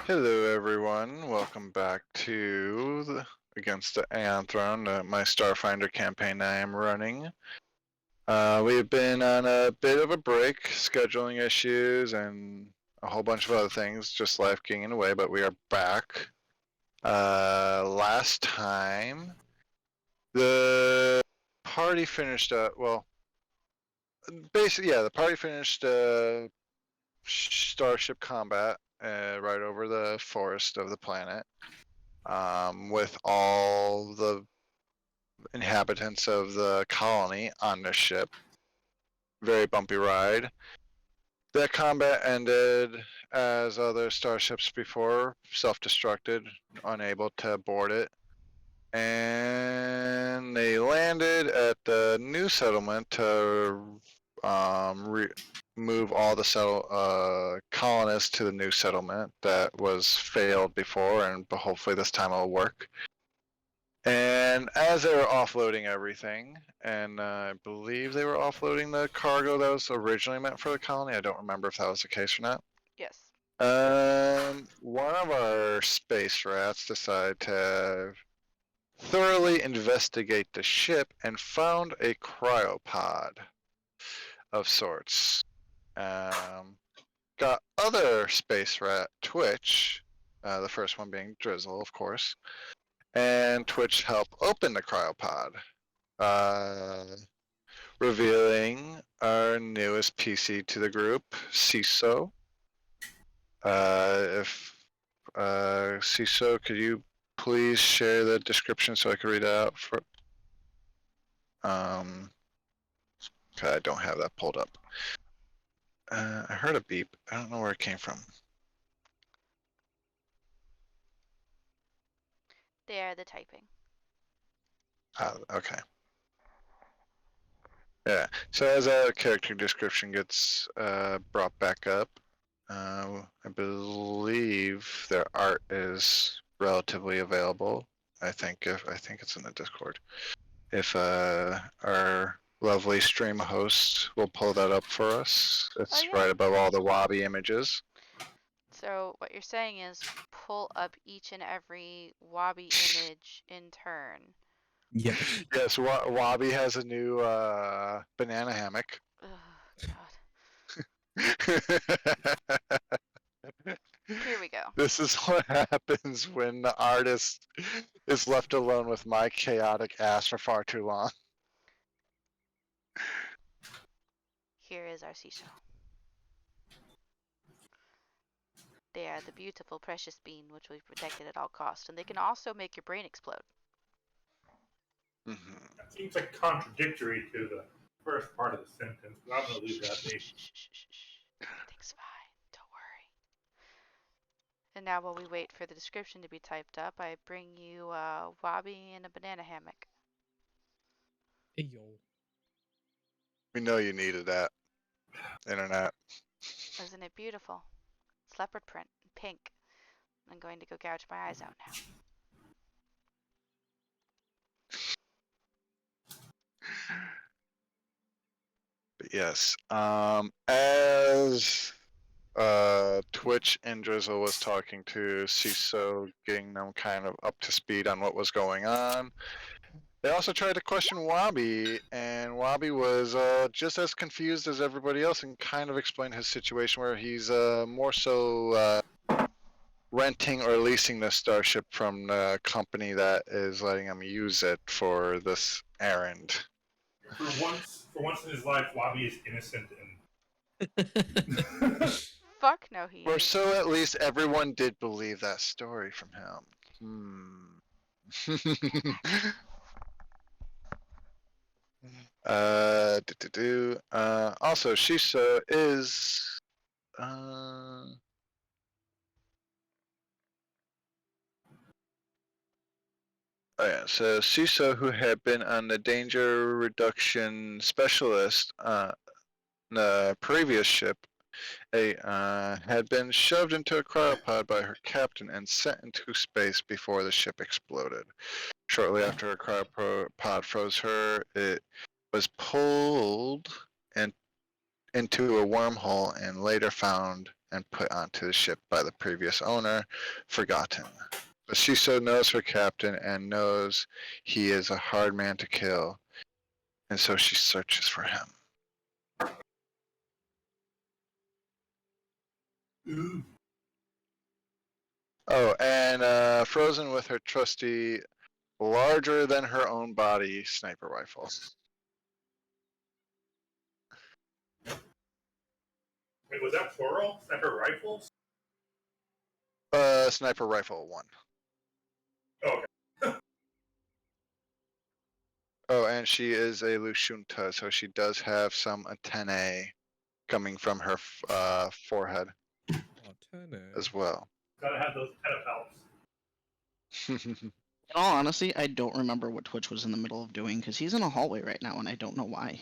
Hello, everyone. Welcome back to Against the Aeon Throne, my Starfinder campaign I am running. We've been on a bit of a break, scheduling issues and a whole bunch of other things, just life getting in the way, but we are back. Last time, the party finished basically, yeah, the party finished starship combat right over the forest of the planet. With all the inhabitants of the colony on this ship. Very bumpy ride. That combat ended as other starships before self-destructed, unable to board it. And they landed at the new settlement to move all the colonists to the new settlement that was failed before, and hopefully this time it'll work. And as they were offloading everything, and I believe they were offloading the cargo that was originally meant for the colony. I don't remember if that was the case or not. Yes. One of our space rats decided to thoroughly investigate the ship and found a cryopod of sorts. Got other space rat, Twitch, the first one being Drizzle, of course, and Twitch helped open the cryopod, revealing our newest PC to the group, CISO. If CISO, could you please share the description so I can read it out for? I don't have that pulled up. I heard a beep. I don't know where it came from. They are the typing. Okay. Yeah. So as a character description gets brought back up, I believe their art is relatively available. I think it's in the Discord. If our lovely stream host will pull that up for us, it's right above all the Wabi images. So what you're saying is pull up each and every Wabi image in turn. Yes. Yes, Wabi has a new banana hammock. Oh, God. Here we go. This is what happens when the artist is left alone with my chaotic ass for far too long. Here is our seashell. They are the beautiful, precious bean which we've protected at all costs, and they can also make your brain explode. Mm-hmm. That seems like contradictory to the first part of the sentence, but I'm going to leave that be. Everything's fine. Don't worry. And now while we wait for the description to be typed up, I bring you Wabi in a banana hammock. Hey, yo. We know you needed that. Internet. Isn't it beautiful? It's leopard print, pink. I'm going to go gouge my eyes out now. But yes, as Twitch and Drizzle was talking to CISO, getting them kind of up to speed on what was going on, they also tried to question Wabi, and Wabi was just as confused as everybody else and kind of explained his situation where he's more so renting or leasing the starship from the company that is letting him use it for this errand. For once in his life, Wabi is innocent and Fuck no, he Or ain't. so at least everyone did believe that story from him. Also, Shisa is Oh yeah, so Shisa, who had been on the danger reduction specialist the previous ship, had been shoved into a cryopod by her captain and sent into space before the ship exploded. Shortly after a cryopod froze her, it was pulled into a wormhole and later found and put onto the ship by the previous owner, forgotten. But Shiso knows her captain and knows he is a hard man to kill, and so she searches for him. Ooh. Oh, and frozen with her trusty, larger than her own body sniper rifle. Wait, was that plural? Sniper rifles? Sniper rifle 1. Oh, okay. Oh, and she is a Lushunta, so she does have some antennae coming from her forehead as well. Gotta have those pedipalps. In all honesty, I don't remember what Twitch was in the middle of doing because he's in a hallway right now, and I don't know why.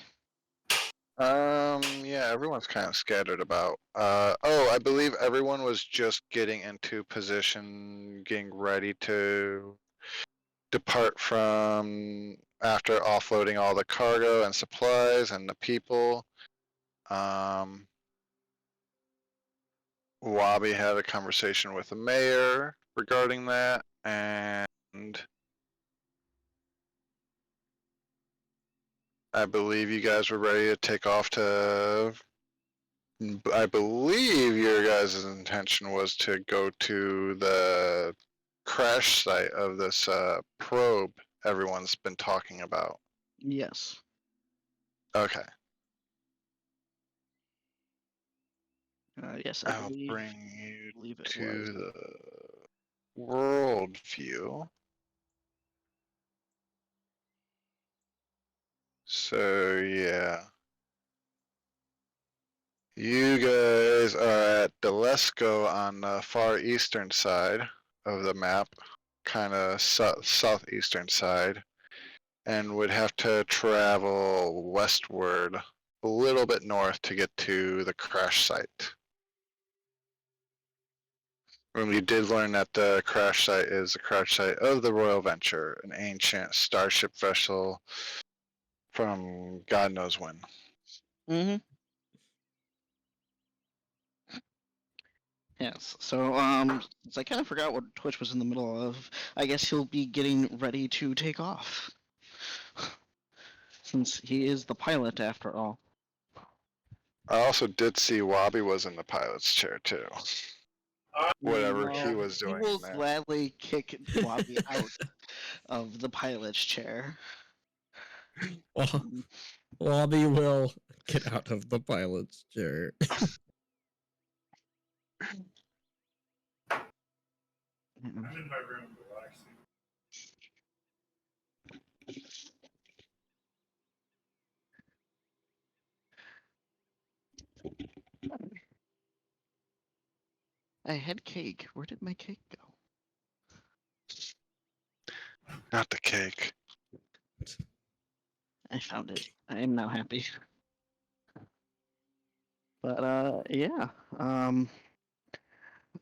Yeah, everyone's kind of scattered about. Oh, I believe everyone was just getting into position, getting ready to depart from after offloading all the cargo and supplies and the people. Wabi had a conversation with the mayor regarding that, and I believe you guys were ready to take off to. I believe your guys' intention was to go to the crash site of this probe everyone's been talking about. Yes. Okay. Yes, I I'll believe. bring you believe it to was. the world view. So yeah. You guys are at Delesko on the far eastern side of the map, kind of southeastern side, and would have to travel westward a little bit north to get to the crash site. We did learn that the crash site is the crash site of the Royal Venture, an ancient starship vessel from God knows when. Mm-hmm. Yes. So, since I kind of forgot what Twitch was in the middle of, I guess he'll be getting ready to take off. Since he is the pilot after all. I also did see Wabi was in the pilot's chair too. Whatever he was He doing will there. gladly kick Wabi out of the pilot's chair. Well, Wabi will get out of the pilot's chair. I'm in my room relaxing. I had cake. Where did my cake go? Not the cake. I found it. I am now happy. But yeah.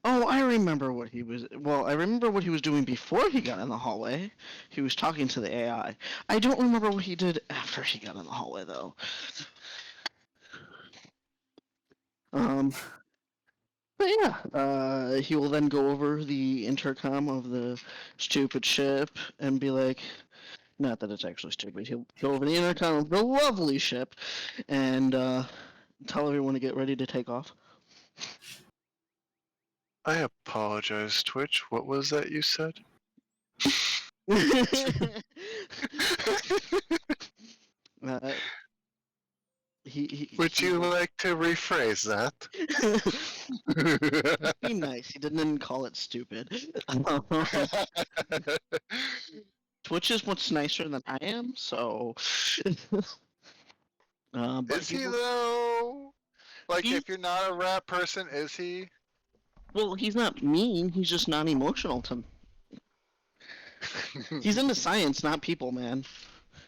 Oh, I remember what he was. Well, I remember what he was doing before he got in the hallway. He was talking to the AI. I don't remember what he did after he got in the hallway, though. But yeah, he will then go over the intercom of the stupid ship and be like, not that it's actually stupid. He'll go over the intercom of the lovely ship and tell everyone to get ready to take off. I apologize, Twitch. What was that you said? uh, Would you like to rephrase that? Be nice. He didn't call it stupid. Twitch is what's nicer than I am, so. But Is he though? Like, He- if you're not a rap person, is he? Well, he's not mean. He's just not emotional to me. He's into science, not people, man.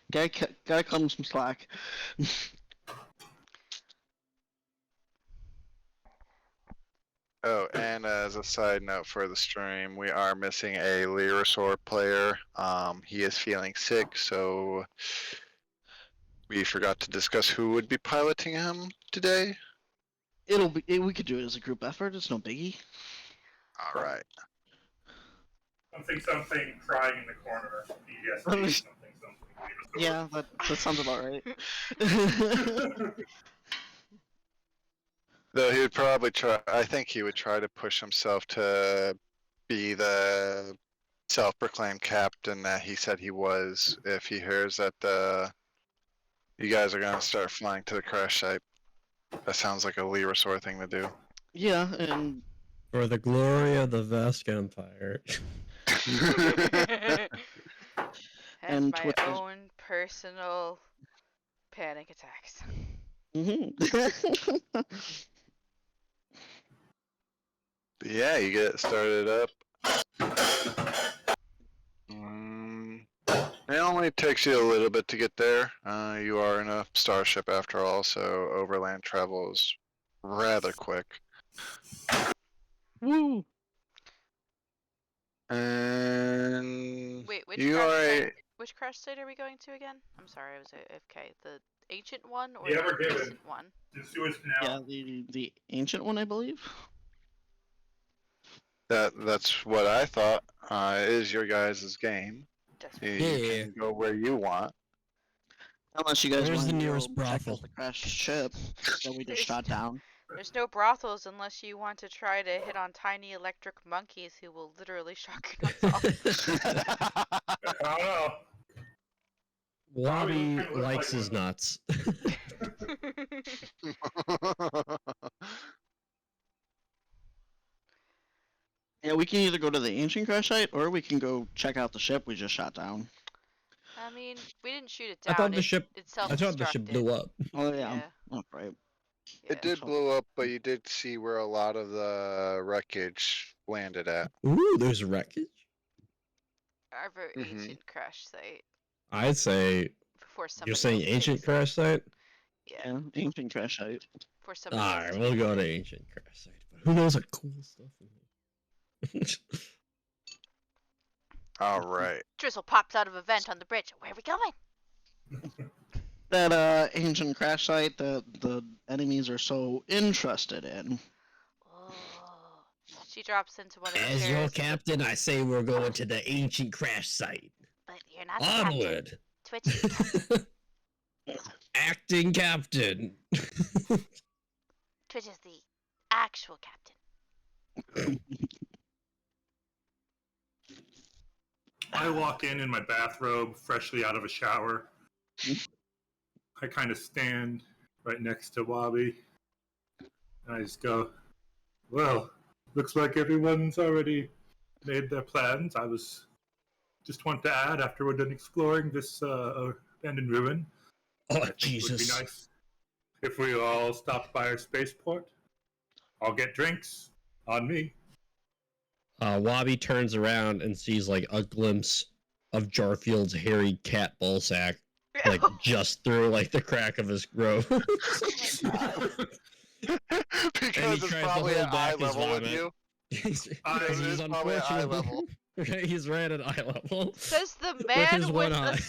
Gotta cut him some slack. Oh, and as a side note for the stream, we are missing a Lyrasaur player. He is feeling sick, so we forgot to discuss who would be piloting him today. we could do it as a group effort. It's no biggie. All right. Something crying in the corner. PTSD. Something. Yeah, that sounds about right. Though he would probably try. I think he would try to push himself to be the self-proclaimed captain that he said he was. If he hears that you guys are gonna start flying to the crash site, that sounds like a Lyrasaur thing to do. Yeah, and For the glory of the Vesk Empire. And my Twitch is- own personal panic attacks. Yeah, you get it started up. It only takes you a little bit to get there. You are in a starship after all, so overland travel is rather quick. Woo! And Wait, you are which crash site are we going to again? I'm sorry, I was AFK. The ancient one or The the Ever Given. recent one? The Suez Canal. Yeah, the ancient one, I believe. that's what I thought. It is your guys' game. You Yeah. can go where you want. Unless you guys Where's want the to nearest check brothel? out the crashed ship that we just shot down. There's no brothels unless you want to try to hit on tiny electric monkeys who will literally shock your nuts off. I don't know. Wabi Probably looks likes like his one. nuts. Yeah, we can either go to the ancient crash site or we can go check out the ship we just shot down. I mean, we didn't shoot it down. I thought the ship Self-destructed. blew up. Oh yeah, Yeah. oh, right. Yeah. It did blow up, but you did see where a lot of the wreckage landed at. Ooh, there's wreckage. Our very Mhm. ancient crash site. I'd say Before somebody you're saying else ancient takes it. crash site. Yeah. Yeah, ancient crash site. Before somebody All else right, takes we'll go it. to ancient crash site. But who knows what cool stuff in here? All right. Drizzle pops out of a vent on the bridge. Where are we going? That ancient crash site that the enemies are so interested in. Oh. She drops into one of the As your chairs. captain, I say we're going to the ancient crash site. But you're not the captain. Onward. Twitch is the captain. Acting captain. Twitch is the actual captain. I walk in my bathrobe, freshly out of a shower. I kind of stand right next to Wabi. And I just go, well, looks like everyone's already made their plans. I was just want to add, after we're done exploring this abandoned ruin, I Oh, think it would be Jesus. nice if we all stopped by our spaceport. I'll get drinks on me. Wabi turns around and sees like a glimpse of Jarfield's hairy cat ball sack, like just through like the crack of his robe. Because it's tries to probably hold at back eye his level with vomit. you. he's, Because it he's is probably at eye unfortunately level. right, he's right at eye level. Says the With man his one with eye.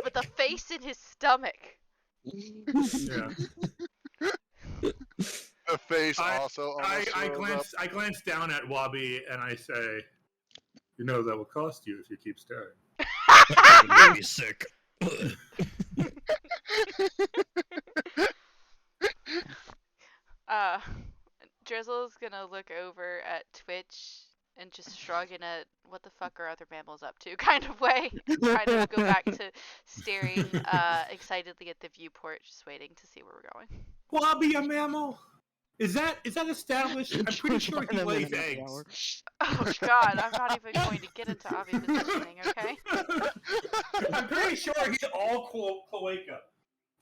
with a face in his stomach. Yeah. The face also almost I glance down at Wabi and I say, you know that will cost you if you keep staring. That would make me sick. Drizzle's gonna look over at Twitch and just shrug in a what the fuck are other mammals up to kind of way. Kind of go back to staring excitedly at the viewport, just waiting to see where we're going. Wabi a mammal? Is that established? I'm pretty sure he Find them in lays another eggs. hour. Oh god, I'm not even going to get into obvious positioning, okay? I'm pretty sure he's all cloaca.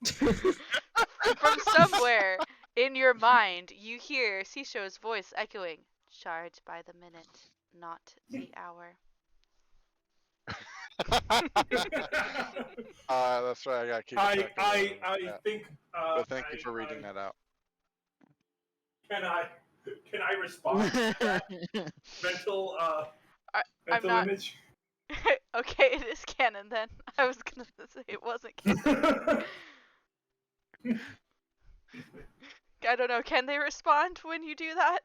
From somewhere in your mind, you hear Sisho's voice echoing, charged by the minute, not the hour. That's right. I gotta keep track of I that. think. But thank you for reading that out. Can I respond to that mental I'm not. image? Okay, it is canon then. I was gonna say it wasn't canon. I don't know. Can they respond when you do that?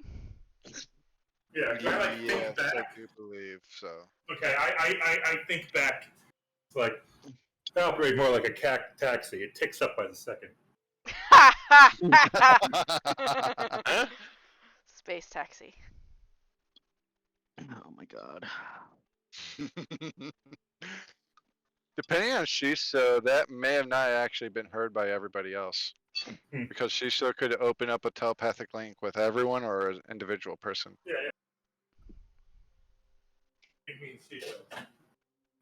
Yeah, can I like Yes, think I back? do believe so. Okay, I think back. It's like I operate more like a taxi. It ticks up by the second. Space taxi. Oh my god. Depending on Shiso, that may have not actually been heard by everybody else. Hmm. Because Shiso could open up a telepathic link with everyone or an individual person. Yeah. It means Shisho.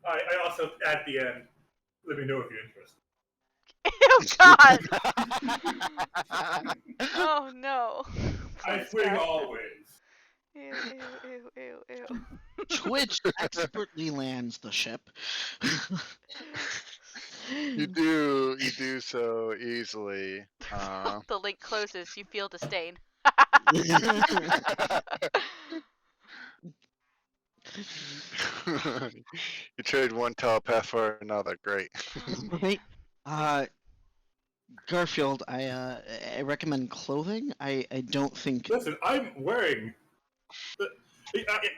I also at the end. Let me know if you're interested. Ew, God. Oh no. I Please, swing God. always. Ew, ew, ew, ew, ew. Twitch expertly lands the ship. You do so easily. The link closes. You feel disdain. You trade one telepath for another. Great. Right? Garfield, I recommend clothing. I don't think. Listen, I'm wearing.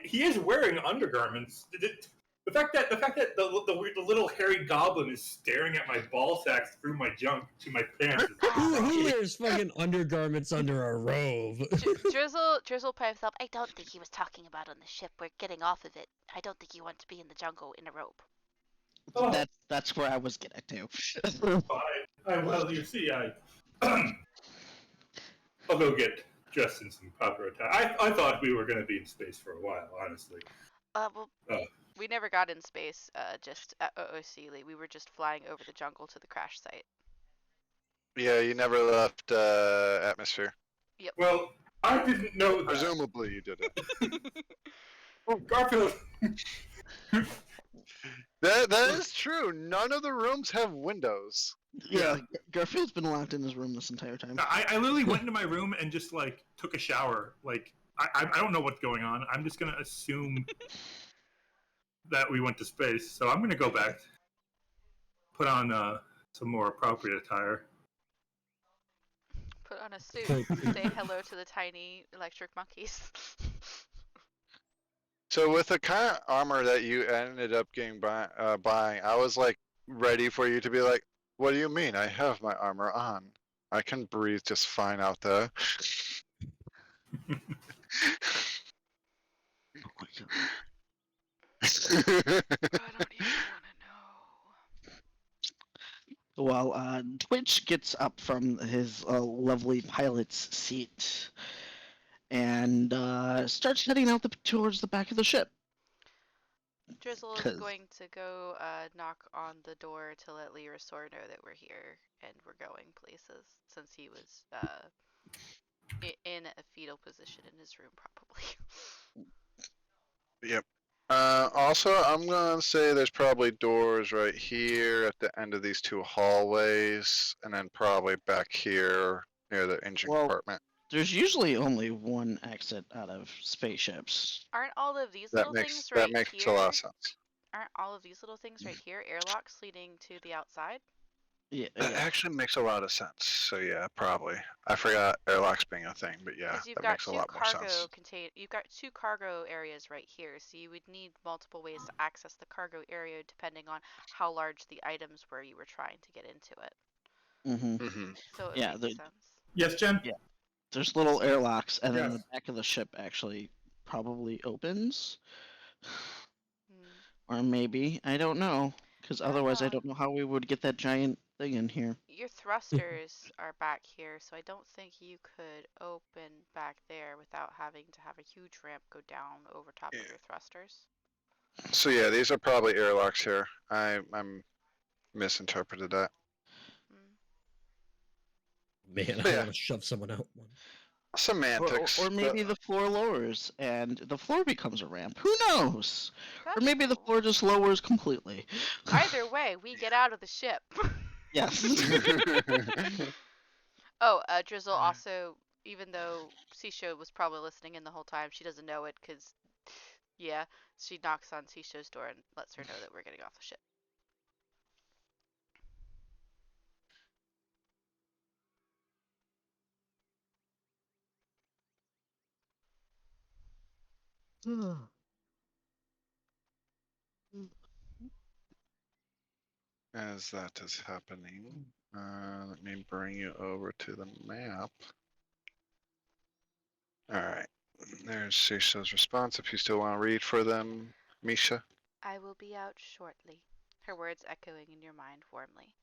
He is wearing undergarments. The fact that the little hairy goblin is staring at my ball sacks through my junk to my pants. Who wears fucking undergarments under a robe? Drizzle pipes up. I don't think he was talking about on the ship. We're getting off of it. I don't think you want to be in the jungle in a robe. Oh. That's where I was getting to. Well, you see, I'll go get dressed in some proper attire. I thought we were going to be in space for a while, honestly. Well, Oh. we never got in space. Just at OOC. We were just flying over the jungle to the crash site. Yeah, you never left atmosphere. Yep. Well, I didn't know that. Presumably you did it. Oh, Garfield. That is true. None of the rooms have windows. Yeah, Garfield's been locked in his room this entire time. I literally went into my room and just like took a shower. Like I don't know what's going on. I'm just gonna assume that we went to space. So I'm gonna go back, put on some more appropriate attire. Put on a suit. Say hello to the tiny electric monkeys. So with the kind of armor that you ended up getting buying, I was like ready for you to be like, "What do you mean? I have my armor on. I can breathe just fine out there." Oh my god. I don't even want to know. Well, Twitch gets up from his lovely pilot's seat and starts heading out towards the back of the ship. Drizzle is 'Cause- going to go knock on the door to let Lyrasaur know that we're here and we're going places, since he was in a fetal position in his room, probably. Yep. Also, I'm gonna say there's probably doors right here at the end of these two hallways, and then probably back here near the engine Well, compartment. There's usually only one exit out of spaceships. Aren't all of these That little makes things that right makes here? a lot of sense. Aren't all of these little things right here airlocks leading to the outside? Yeah, That actually makes a lot of sense. So yeah, probably. I forgot airlocks being a thing, but yeah, Because you've that got makes a two lot more sense. you've got two cargo areas right here, so you would need multiple ways to access the cargo area depending on how large the items were you were trying to get into it. Mm-hmm. Mm-hmm. So it Yeah, makes sense. Yes, Jen. Yeah. There's little airlocks, and then Yes. the back of the ship actually probably opens. Hmm. Or maybe. I don't know. Because I don't otherwise, I know. don't know how we would get that giant thing in here. Your thrusters are back here, so I don't think you could open back there without having to have a huge ramp go down over top of Yeah. your thrusters. So yeah, these are probably airlocks here. I'm misinterpreted that. Hmm. Man, But I yeah. want to shove someone out one. Semantics. Or maybe but- the floor lowers and the floor becomes a ramp. Who knows? Or maybe the Possible. floor just lowers completely. Either way, we get out of the ship. Yes. Oh, Drizzle also, even though Seisho was probably listening in the whole time, she doesn't know it because, yeah, she knocks on Seisho's door and lets her know that we're getting off the ship. As that is happening, let me bring you over to the map. All right. There's Sisha's response. If you still want to read for them, Misha. I will be out shortly. Her words echoing in your mind warmly.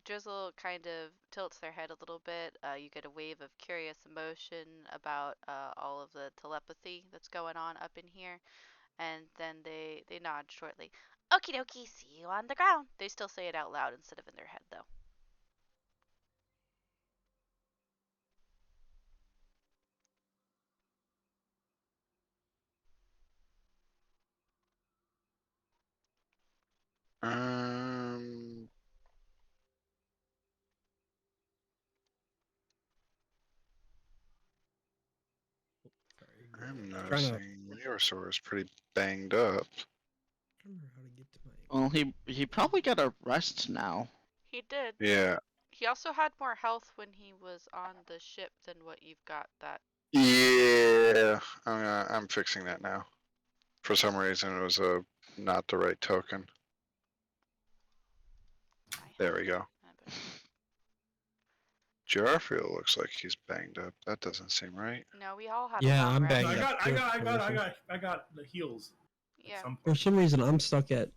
Drizzle kind of tilts their head a little bit. You get a wave of curious emotion about all of the telepathy that's going on up in here, and then they nod shortly. Okie dokie, see you on the ground. They still say it out loud instead of in their head, though. Um, Sorry, I'm trying to noticing Lyrosaur is pretty banged up. remember how to get to my. Well, he probably got a rest now. He did. Yeah. He also had more health when he was on the ship than what you've got that. Yeah. I'm fixing that now. For some reason, it was not the right token. There we go. Jarfield looks like he's banged up. That doesn't seem right. No, we all had Yeah, a long I'm rest. banged I up. got the heals. Yeah, At some For point. some reason, I'm stuck at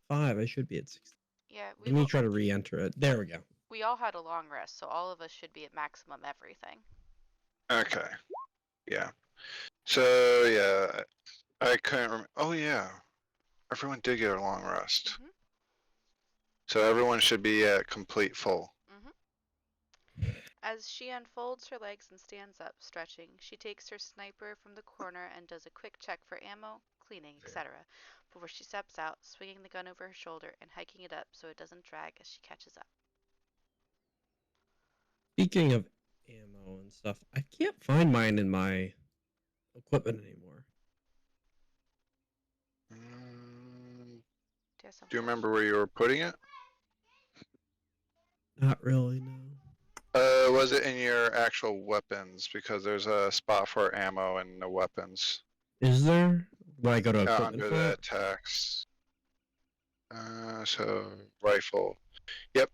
5. I should be at 16. yeah. Let me try to re-enter it. There we go. We all had a long rest, so all of us should be at maximum everything. Okay. Yeah. So, yeah. I couldn't remember. Oh, yeah. Everyone did get a long rest. Mhm. So everyone should be at complete full. As she unfolds her legs and stands up, stretching, she takes her sniper from the corner and does a quick check for ammo, cleaning, etc. before she steps out, swinging the gun over her shoulder and hiking it up so it doesn't drag as she catches up. Speaking of ammo and stuff, I can't find mine in my equipment anymore. Do you remember where you were putting it? Not really, no. Was it in your actual weapons? Because there's a spot for ammo in the weapons. Is there? When I go to equipment Under for the it? attacks. So rifle. Yep.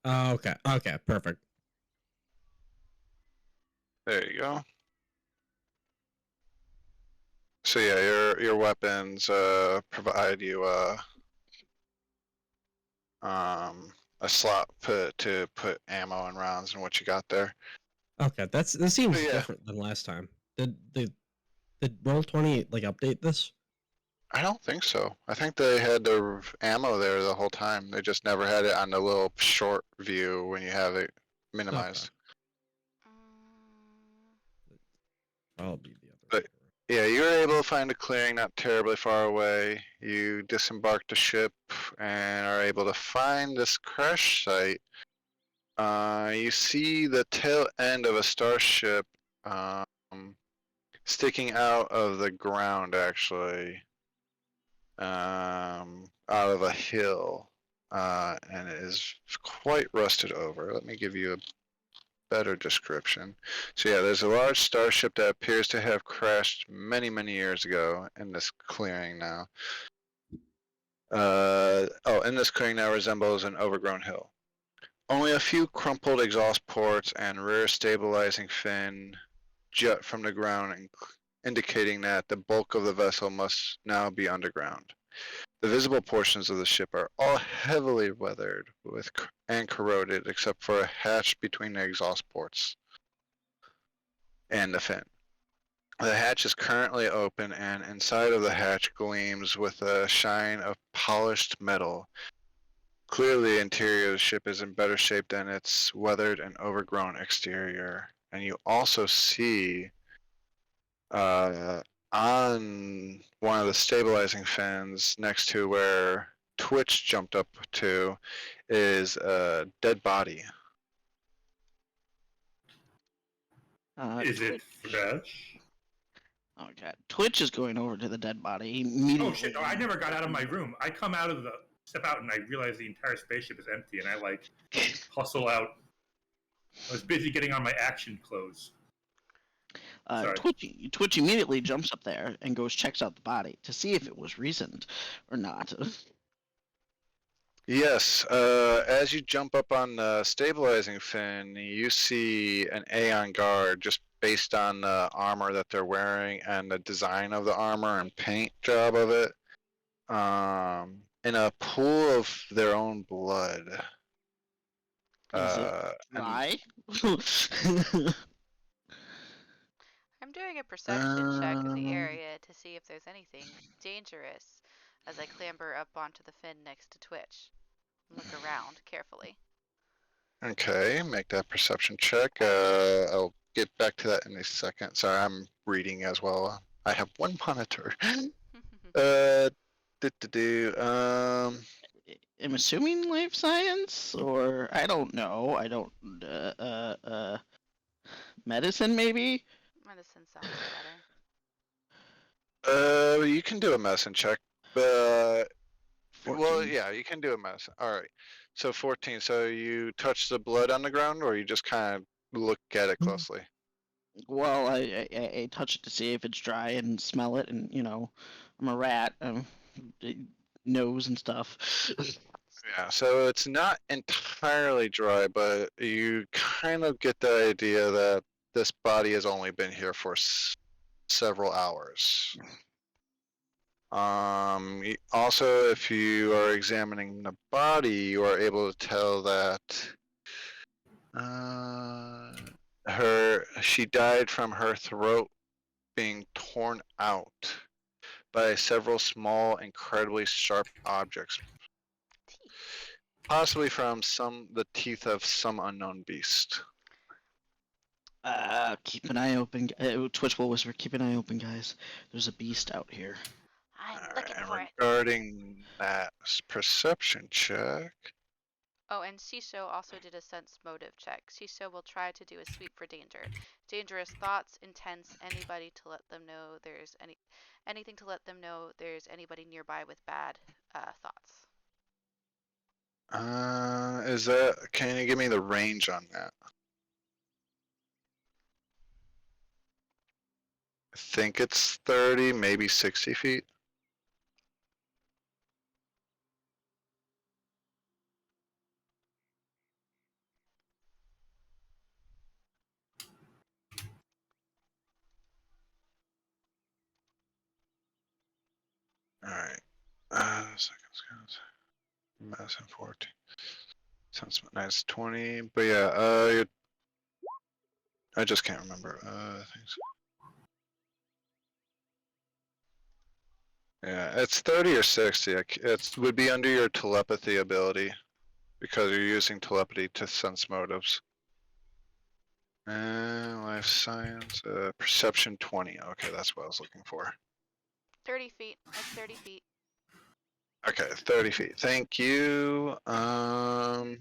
Okay. Okay, perfect. There you go. So yeah, your weapons provide you a slot to put ammo and rounds and what you got there. Okay, that seems Yeah. different than last time. Did Roll20 like update this? I don't think so. I think they had the ammo there the whole time. They just never had it on the little short view when you have it minimized. I'll be the other. But yeah, you were able to find a clearing not terribly far away. You disembark the ship and are able to find this crash site. You see the tail end of a starship sticking out of the ground, actually, out of a hill, and it is quite rusted over. Let me give you a better description. So yeah, there's a large starship that appears to have crashed many, many years ago in this clearing now. And this clearing now resembles an overgrown hill. Only a few crumpled exhaust ports and rear stabilizing fin jut from the ground, indicating that the bulk of the vessel must now be underground. The visible portions of the ship are all heavily weathered and corroded, except for a hatch between the exhaust ports and the fin. The hatch is currently open, and inside of the hatch gleams with a shine of polished metal. Clearly, the interior of the ship is in better shape than its weathered and overgrown exterior. And you also see on one of the stabilizing fins next to where Twitch jumped up to is a dead body. Is it fresh? Oh god, Twitch is going over to the dead body. He immediately. Oh shit! No, I never got out of my room. I come out of step out, and I realize the entire spaceship is empty, and I hustle out. I was busy getting on my action clothes. Sorry. Twitch immediately jumps up there and goes checks out the body to see if it was recent or not. Yes, as you jump up on the stabilizing fin, you see an Aeon guard just based on the armor that they're wearing and the design of the armor and paint job of it, in a pool of their own blood. Is it And dry? I'm doing a perception check of the area to see if there's anything dangerous as I clamber up onto the fin next to Twitch. Look around carefully. Okay, make that perception check. I'll get back to that in a second. Sorry, I'm reading as well. I have one monitor. Uh, I'm assuming life science, or I don't know. I don't. Medicine maybe. Medicine sounds better. You can do a medicine check, but 14. well, yeah, you can do a medicine. All right. So 14. So you touch the blood on the ground, or you just kind of look at it closely. Well, I touch it to see if it's dry and smell it, and I'm a rat. Nose and stuff. Yeah. So it's not entirely dry, but you kind of get the idea that this body has only been here for several hours. Also, if you are examining the body, you are able to tell that she died from her throat being torn out by several small, incredibly sharp objects, Teeth. possibly from the teeth of some unknown beast. Keep an eye open. Twitch will whisper, "Keep an eye open, guys. There's a beast out here." I'm Alright, looking and for it. regarding that perception check, Oh, and Ciso also did a sense motive check. Ciso will try to do a sweep for danger. Dangerous thoughts, intense, anything to let them know there's anybody nearby with bad thoughts. can you give me the range on that? I think it's 30, maybe 60 feet. Alright. Seconds. Medicine 14. Sounds nice 20. But yeah, I just can't remember. Things. Yeah, it's 30 or 60. It would be under your telepathy ability because you're using telepathy to sense motives. And life science, perception 20. Okay, that's what I was looking for. 30 feet. That's 30 feet. Okay, 30 feet. Thank you. Do,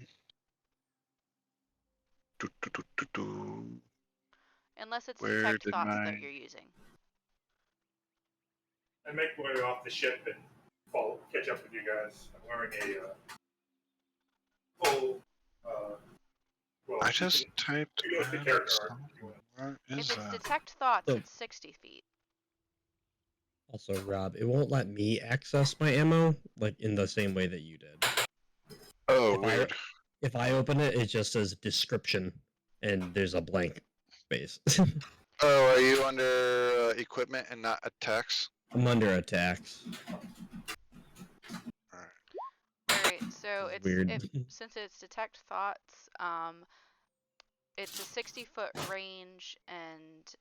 do, do, do, do. Unless it's Where detect did thoughts my... that you're using. I make my way off the ship and catch up with you guys. I'm wearing a full. Well, I just typed... you go with the character art. What If is it's that? detect thoughts, Oh. it's 60 feet. Also, Rob, it won't let me access my ammo like in the same way that you did. Oh, If weird. If I open it, it just says description, and there's a blank space. Oh, are you under equipment and not attacks? I'm under attacks. Alright, so It's weird. since it's detect thoughts, it's a 60-foot range, and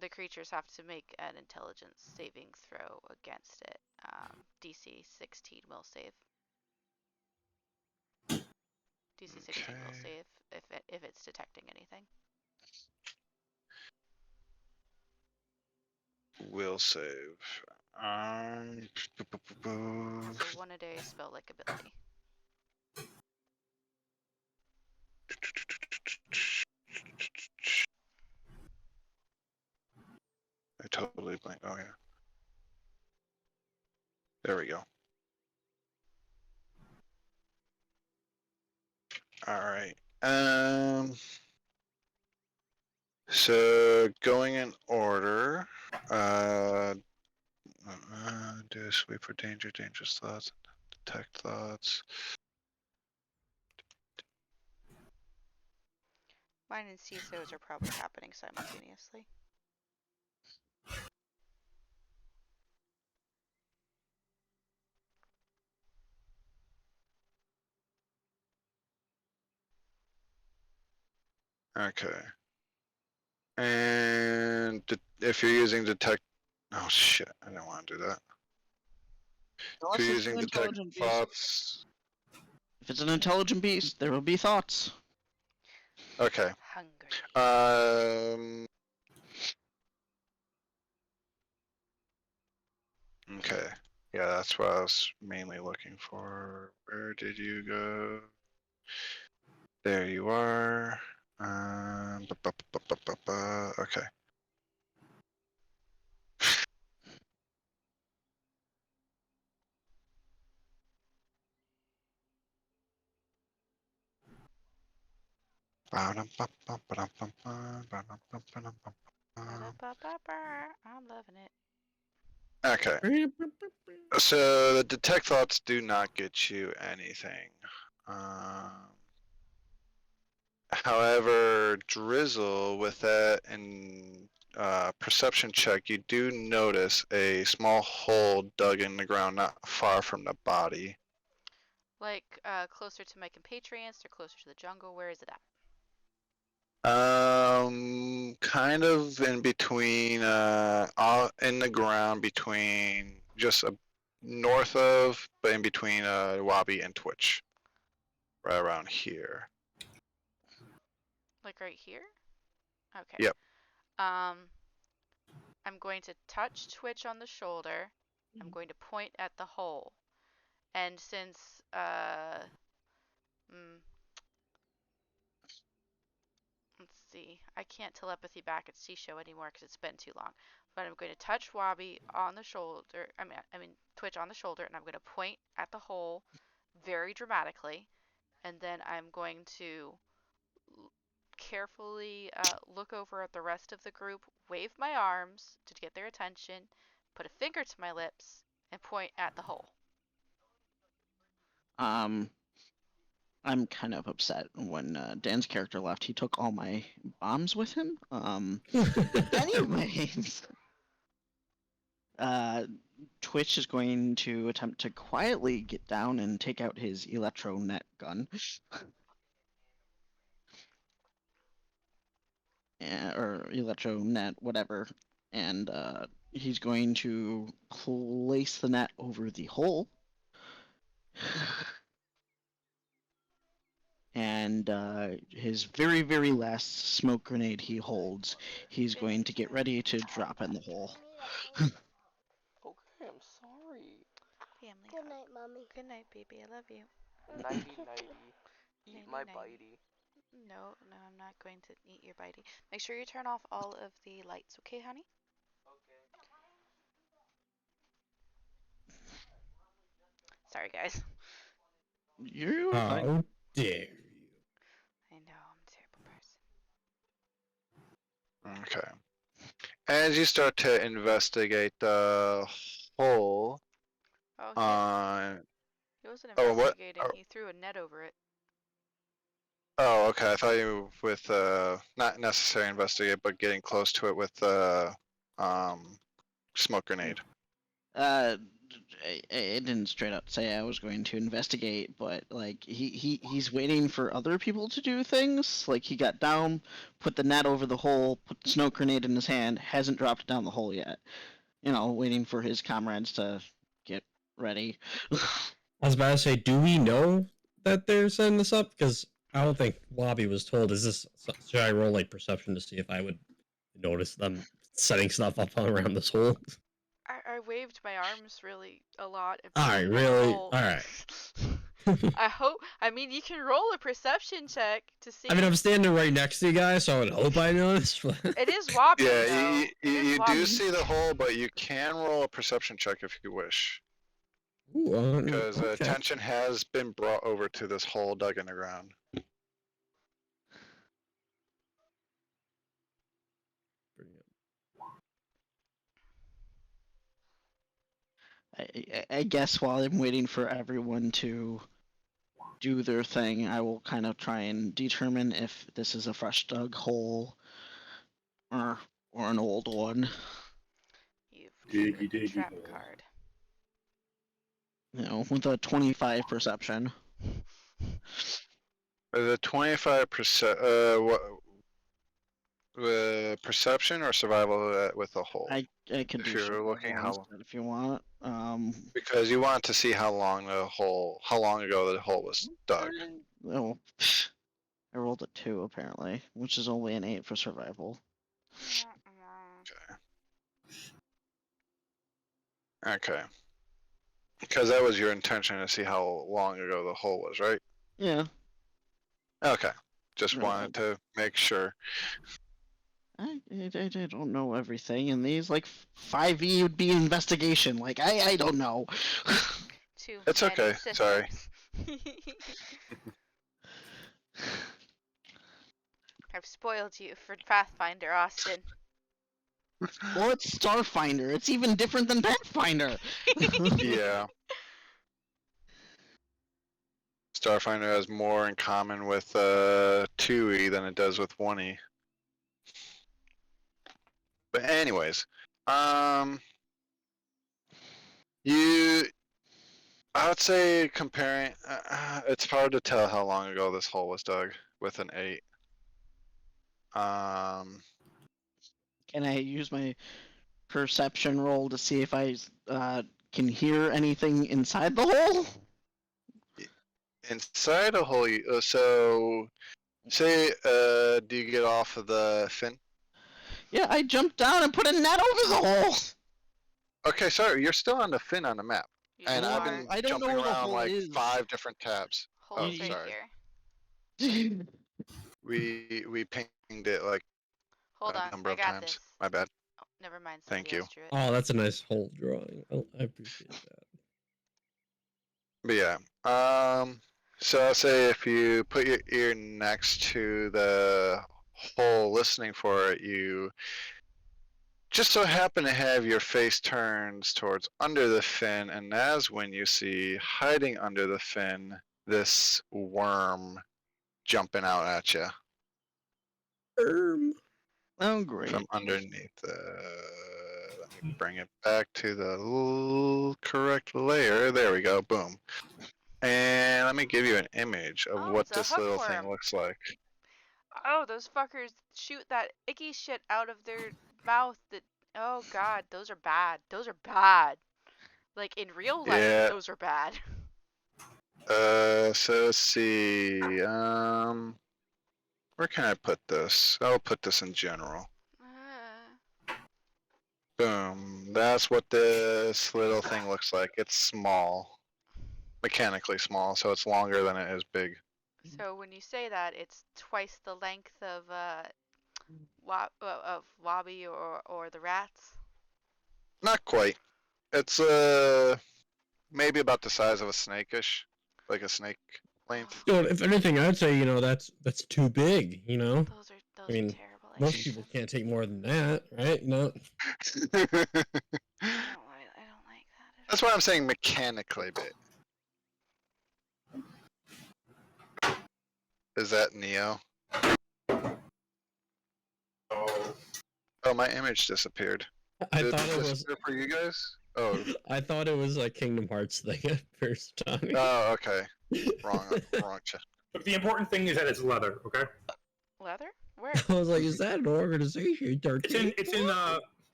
the creatures have to make an intelligence saving throw against it. DC 16 will save. DC 16 will save if it's detecting anything. Will save. So 1 a day spell-like ability. I totally blanked. Oh yeah. There we go. All right. So going in order, do a sweep for danger, dangerous thoughts, detect thoughts. Mine and CISOs are probably happening simultaneously. Okay. And if you're using detect, oh shit, I didn't want to do that. If Unless you're it's an using detect intelligent beast. thoughts, If it's an intelligent beast, there will be thoughts. okay. Hungry. Okay. Yeah, that's what I was mainly looking for. Where did you go? There you are. Okay. I'm loving it. Okay. So the detect thoughts do not get you anything. However, Drizzle, with that and perception check, you do notice a small hole dug in the ground not far from the body. Like, closer to my compatriots or closer to the jungle? Where is it at? Kind of in between, in the ground between just north of, but in between Wabi and Twitch, right around here. Like right here? Okay. Yep. I'm going to touch Twitch on the shoulder. I'm going to point at the hole. And since, let's see, I can't telepathy back at C-Show anymore because it's been too long. But I'm going to touch Wabi on the shoulder, I mean Twitch on the shoulder, and I'm going to point at the hole very dramatically. And then I'm going to carefully look over at the rest of the group, wave my arms to get their attention, put a finger to my lips, and point at the hole. I'm kind of upset when Dan's character left. He took all my bombs with him. Anyways, Twitch is going to attempt to quietly get down and take out his electronet gun. Or electronet, whatever. And he's going to place the net over the hole. And his very, very last smoke grenade he holds, he's going to get ready to drop in the hole. Okay, I'm sorry. Family Good hug. night, Mommy. Good night, baby. I love you. Nighty nighty. Eat Nighty my nighty. bitey. No, I'm not going to eat your bitey. Make sure you turn off all of the lights, okay, honey? Sorry, guys. You're fine. How dare you? I know, I'm a terrible person. Okay. As you start to investigate the hole, Oh, he wasn't oh, what? investigating. He threw a net over it. Oh, okay. I thought you with not necessarily investigate, but getting close to it with smoke grenade. It didn't straight up say I was going to investigate, but like he's waiting for other people to do things. Like he got down, put the net over the hole, put the smoke grenade in his hand, hasn't dropped it down the hole yet. You know, waiting for his comrades to get ready. I was about to say, do we know that they're setting this up? Because I don't think Wabi was told. Should I roll like perception to see if I would notice them setting stuff up around this hole? I waved my arms really a lot. And All right, pointed at the really? hole. All right. I mean, you can roll a perception check to see. I mean, I'm standing right next to you guys, so I would hope I notice. But... It is wobbly, Yeah, though. you do see the hole, but you can roll a perception check if you wish. Because okay. attention has been brought over to this hole dug in the ground. I guess while I'm waiting for everyone to do their thing, I will kind of try and determine if this is a fresh dug hole or an old one. You've Diggy, triggered the diggy trap hole. card. You know, with a 25 perception. The 25%. Perception or survival with a hole? I could If do you're looking survival instead if you want. because you want to see how long ago the hole was dug. Oh, I rolled a 2 apparently, which is only an 8 for survival. Okay. Because that was your intention to see how long ago the hole was, right? Yeah. Okay. Just No, wanted to make sure. I don't know everything, and these like 5e would be investigation. Like I don't know. Too It's many okay, sorry. systems. I've spoiled you for Pathfinder, Austin. Well, it's Starfinder. It's even different than Pathfinder. Yeah. Starfinder has more in common with 2e than it does with 1e. But anyways, you, I would say comparing, it's hard to tell how long ago this hole was dug with an 8. Can I use my perception roll to see if I can hear anything inside the hole? Inside a hole, so say, do you get off of the fin? Yeah, I jumped down and put a net over the hole. Okay, sorry, you're still on the fin on the map. You And I've are. been I don't know jumping where the around hole like is. 5 different tabs. Hole's right sorry. here. We pinged it like Hold a on, number I of got times. this. My bad. Oh, never mind. Thank Somebody you. else drew it. Oh, that's a nice hole drawing. I appreciate that. But yeah. So I'll say if you put your ear next to the hole listening for it, you just so happen to have your face turns towards under the fin, and that's when you see hiding under the fin this worm jumping out at you Oh, great. from underneath the. Let me bring it back to the correct layer. There we go. Boom. And let me give you an image of Oh, what it's a this little thing hookworm. looks like. Oh, those fuckers shoot that icky shit out of their mouth. That. Oh god, those are bad. Those are bad. Like in real life, Yeah. those are bad. So let's see. Where can I put this? I'll put this in general. Boom. That's what this little thing looks like. It's small. Mechanically small, so it's longer than it is big. So when you say that, it's twice the length of Wabi or the rats. Not quite. It's maybe about the size of a snake-ish. Like a snake length. Dude, if anything, I'd say that's too big. Those I mean, are terrible. most people can't take more than that, right? I don't like that at That's all. why I'm saying mechanically big. Is that Neo? Oh, my image disappeared. I Did thought it it was. disappear for you guys? Oh. I thought it was a Kingdom Hearts thing at first time. Oh, okay. Wrong. But the important thing is that it's leather, okay? Leather? Where? I was like, is that an organization? It's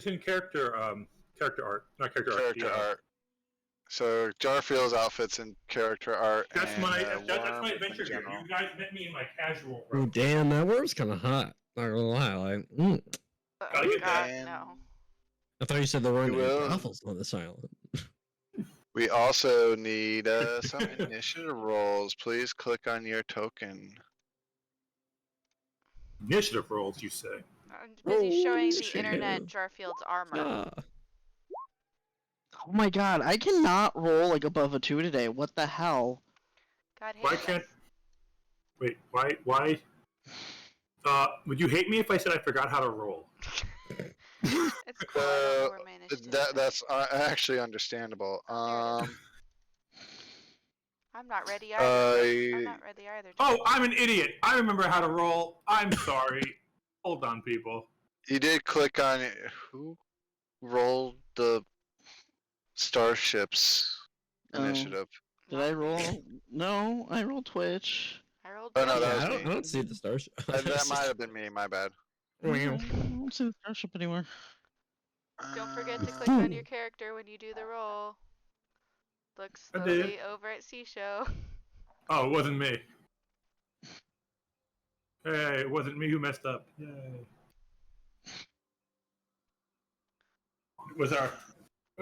in character art, not character art. Character art. So Jarfield's outfit's in character art. That's and, my Worm in adventure gear. general. You guys met me in my casual. Oh, damn, that worm's kind of hot. Not gonna lie. Like, Gotta get God, that. no. I thought you said there weren't You any will. brothels on this island. We also need some initiative rolls. Please click on your token. Initiative rolls, you say? I'm busy showing the initiative. internet Jarfield's armor. Ah. Oh my god, I cannot roll like above a 2 today. What the hell? God hates Why us. can't? Wait, why? Would you hate me if I said I forgot how to roll? It's cool. I don't know where my initiative is. That's actually understandable. Oh, there it is. I'm not ready either. I'm not ready either. Oh, I'm an idiot. I remember how to roll. I'm sorry. Hold on, people. You did click on who rolled the starships Oh. initiative. Did Not I me. roll? No, I rolled Twitch. I rolled Oh no, Twitch. that Yeah, was I me. don't see the stars. That might have been me. My bad. I don't see the starship anywhere. Don't forget to Uh, click on your character when you do the roll. Look I did. slowly over at C-Show. Oh, it wasn't me. Hey, it wasn't me who messed up. Yay. It was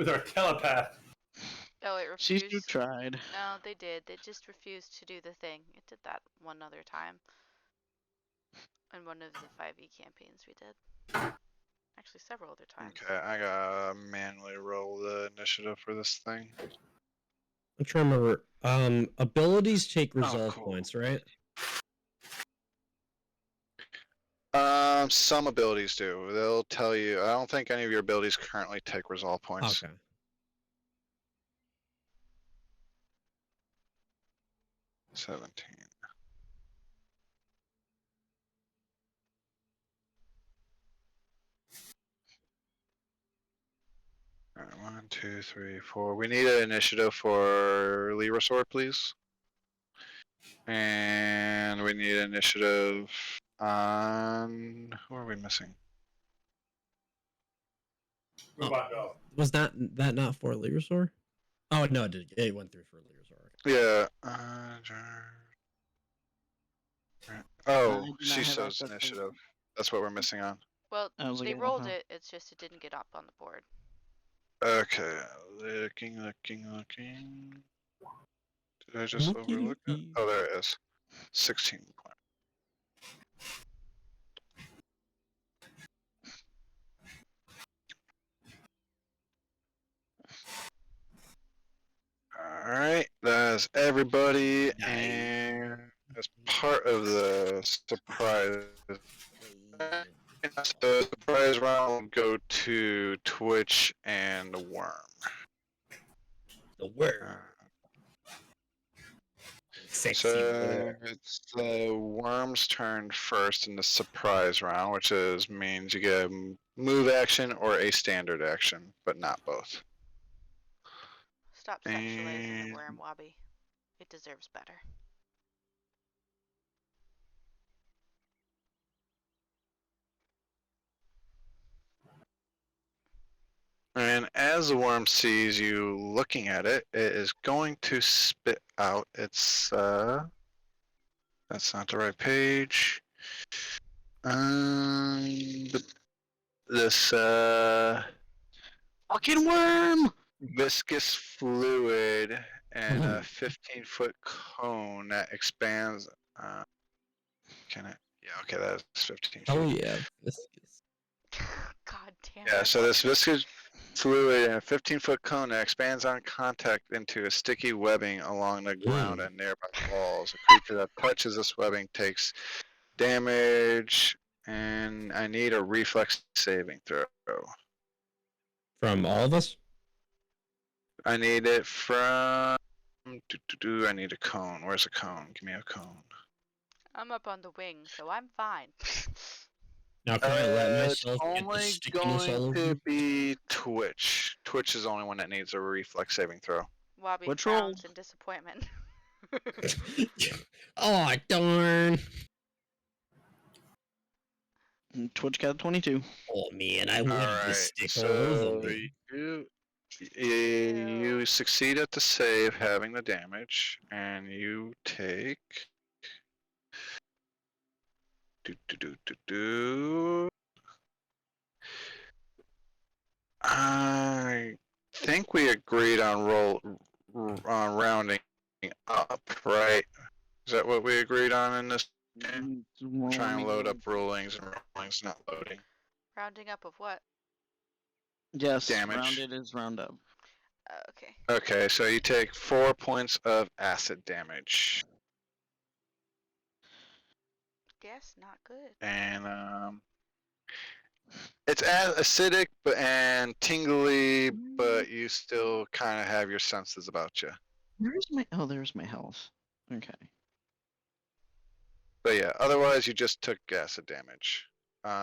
our telepath. Oh, it She's refused. tried. No, they did. They just refused to do the thing. It did that one other time. In one of the 5e campaigns we did. Actually, several other times. okay, I gotta manually roll the initiative for this thing. I'm trying to remember. Abilities take resolve cool. points, right? Some abilities do. They'll tell you. I don't think any of your abilities currently take resolve points. Okay. $17. Alright, 1, 2, 3, 4. We need an initiative for Lyra Sword, please. And we need an initiative on. Who are we missing? Robot dog. Was that not for Lyrasaur? Oh no, it did. It went through for Lyrasaur. Yeah. Oh, I do not have Shiso's access to- initiative. That's what we're missing on. Well, I was they like, rolled uh-huh. it. It's just it didn't get up on the board. Okay. Looking. Did I just overlook it? Oh, there it is. 16 points. Alright, that's everybody, and as part of the surprise, the surprise round will go to Twitch and Worm. The word. Sexy So it's the Worm's turn first in the surprise round, which means you get a move action or a standard action, but not both. Stop sexualizing the And- worm, Wabi. It deserves better. And as the worm sees you looking at it, it is going to spit out its, that's not the right page. This, Fucking worm! viscous fluid and a 15-foot cone that expands, can it? Yeah, okay, that's 15 feet. Oh yeah. God damn Yeah, it. so this viscous fluid and a 15-foot cone that expands on contact into a sticky webbing along the ground and nearby walls. A creature that touches this webbing takes damage, and I need a reflex saving throw. From all of us? I need it from. I need a cone. Where's a cone? Give me a cone. I'm up on the wing, so I'm fine. Now can I let It's myself get the only stickiness all going over to you? be Twitch. Twitch is the only one that needs a reflex saving throw. Wabi Which frowns in disappointment. Oh darn! And Twitch got a 22. Oh man, I wanted to Alright, stick all over so me. you succeed at the save, having the damage, and you take. I think we agreed on rounding up, right? Is that what we agreed on in this? Try and load up rulings, and rulings not loading. Rounding up of what? Yes, Damage. rounded is round up. Okay. Okay, so you take 4 points of acid damage, Guess not good. and It's acidic and tingly, but you still kind of have your senses about you. Where's my? Oh, there's my health. Okay. But yeah, otherwise you just took acid damage.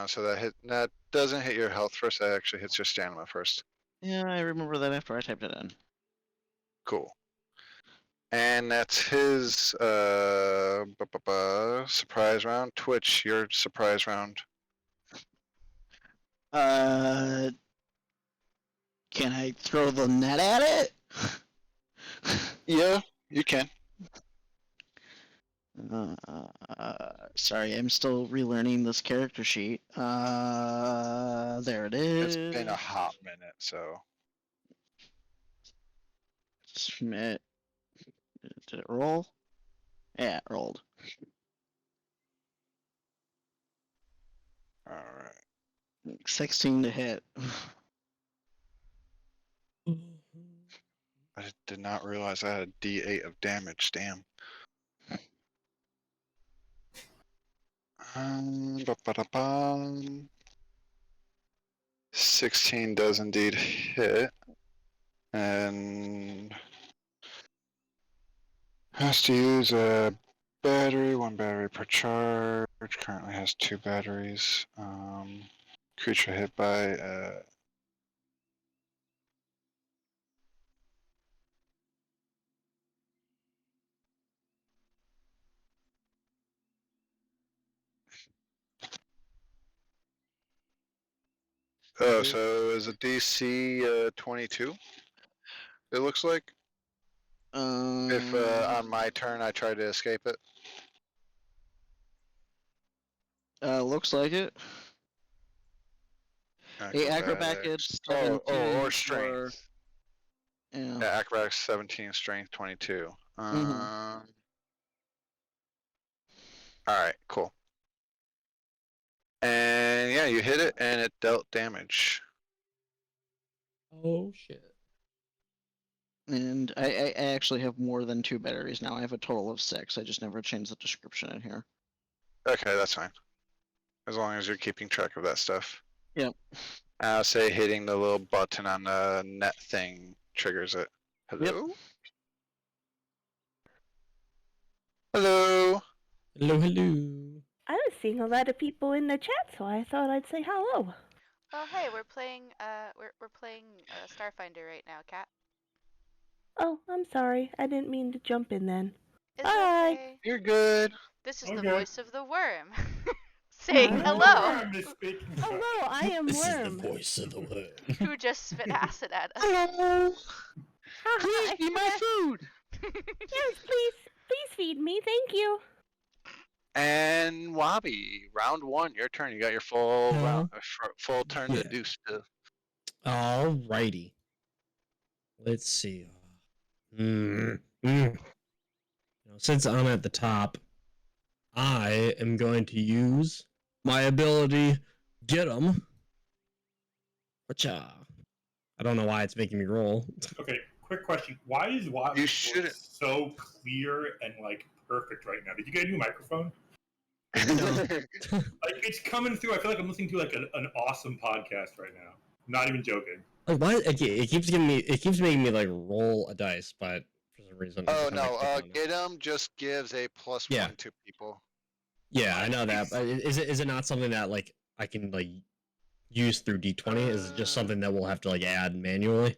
So that doesn't hit your health first. That actually hits your stamina first. Yeah, I remember that after I typed it in. Cool. And that's his surprise round. Twitch, your surprise round. Can I throw the net at it? Yeah, you can. Sorry, I'm still relearning this character sheet. There it is. It's been a hot minute, so. Submit. Did it roll? Yeah, it rolled. All right. 16 to hit. I did not realize I had a D8 of damage. Damn. Ba-ba-da-bum. 16 does indeed hit. And has to use a battery, 1 battery per charge. Currently has 2 batteries. Creature hit by oh, so is a DC 22? It looks like. If on my turn I try to escape it. Looks like it. A acrobatics 17 or for- strength. Yeah. Yeah, acrobatics 17, strength 22. Mhm. Alright, cool. And yeah, you hit it and it dealt damage. Oh shit. And I actually have more than 2 batteries now. I have a total of 6. I just never changed the description in here. Okay, that's fine. As long as you're keeping track of that stuff. Yep. I'll say hitting the little button on the net thing triggers it. Hello? Hello? Hello, hello. I was seeing a lot of people in the chat, so I thought I'd say hello. Oh hey, we're playing Starfinder right now, Cat. Oh, I'm sorry. I didn't mean to jump in then. It's Bye. okay. You're good. This is the Okay. voice of the worm. Saying Hello. hello. Worm is speaking. Hello, I am This Worm. is the voice of the worm. Who just spit acid at us. Hello! Hi. Please be my food! Yes, please feed me. Thank you. And Wabi, round 1, your turn. You got your full Huh? round, full turn Yeah. to do stuff. Alrighty. Let's see. Since I'm at the top, I am going to use my ability, Get 'em. Wacha. I don't know why it's making me roll. Okay, quick question. Why is Watt's You voice shouldn't. so clear and like perfect right now? Did you get a new microphone? Like it's coming through. I feel like I'm listening to like an awesome podcast right now. Not even joking. Like why it keeps making me like roll a dice, but for some reason. Oh every time I no, click on it- get 'em just gives a +1 Yeah. to people. Yeah, I know that. But is it not something that like I can like use through D20? Is it just something that we'll have to like add manually?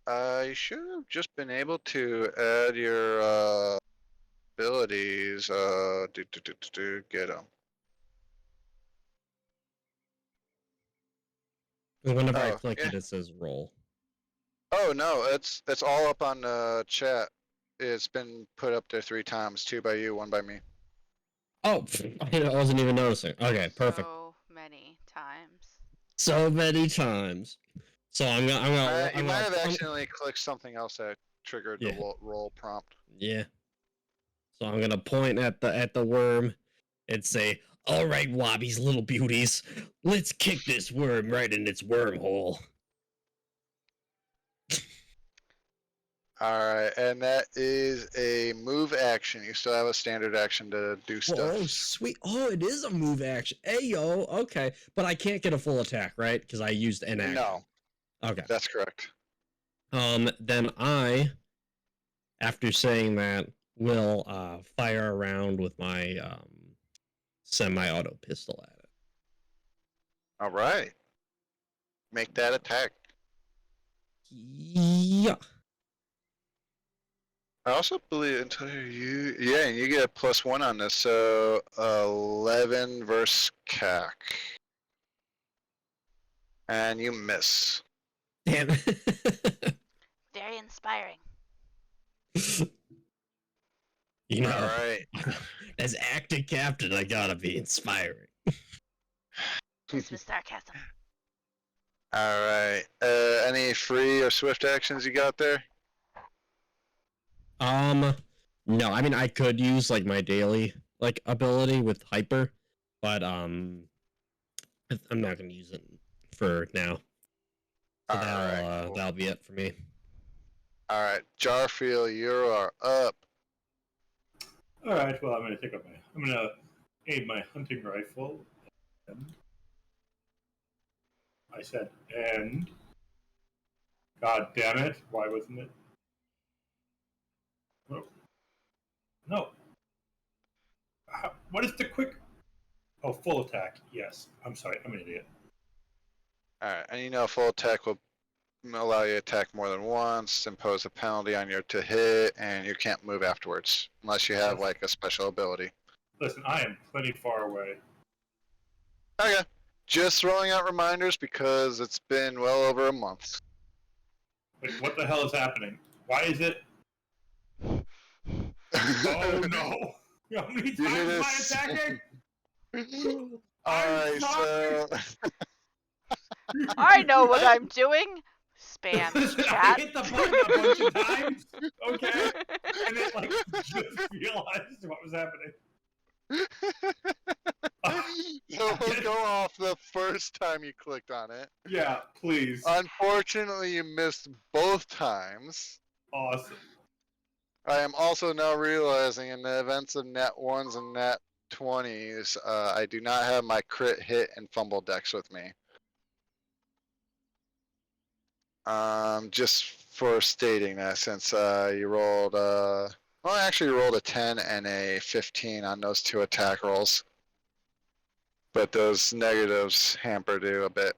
You should have just been able to add your abilities. Get 'em. Whenever I Oh, click yeah. it, it says roll. Oh no, it's all up on the chat. It's been put up there 3 times, 2 by you, 1 by me. Oh, I wasn't even noticing. Okay, perfect. So many times. So many times. So I'm gonna. You might have accidentally clicked something else that triggered Yeah. the roll prompt. Yeah. So I'm gonna point at the worm and say, "All right, Wobbies, little beauties, let's kick this worm right in its wormhole." Alright, and that is a move action. You still have a standard action to do stuff. Oh, sweet. Oh, it is a move action. Hey, yo. Okay. But I can't get a full attack, right? Because I used an action. No, Okay. that's correct. Then I, after saying that, will fire around with my semi-auto pistol at it. Alright. Make that attack. Yeah. I also believe until you, yeah, and you get a +1 on this, so 11 versus CAC, and you miss. Damn. Very inspiring. You know, All right, as acting captain, I gotta be inspiring. Just with sarcasm. all right. Any free or swift actions you got there? No, I mean I could use like my daily like ability with hyper, but I'm not gonna use it for now. So All right, cool. that'll be it for me. All right, Jarfield, you are up. All right. Well, I'm gonna aim my hunting rifle. And I said, and God damn it! Why wasn't it? No. No. What is the quick? Oh, full attack. Yes. I'm sorry. I'm an idiot. All right, and you know full attack will allow you to attack more than once, impose a penalty on your to hit, and you can't move afterwards unless you have like a special ability. Listen, I am plenty far away. Okay, just throwing out reminders because it's been well over a month. Wait, what the hell is happening? Why is it? Oh no! How many You hit times am I us. attacking? Alright, so I know what I'm doing. Spam Listen, I chat. hit the button a bunch of times, okay? And it like just realized what was happening. so we'll go off the first time you clicked on it. Yeah, please. Unfortunately, you missed both times. Awesome. I am also now realizing in the events of net 1s and net 20s, I do not have my crit hit and fumble decks with me. Just for stating that, since you rolled, well, actually, you rolled a 10 and a 15 on those two attack rolls. But those negatives hampered you a bit.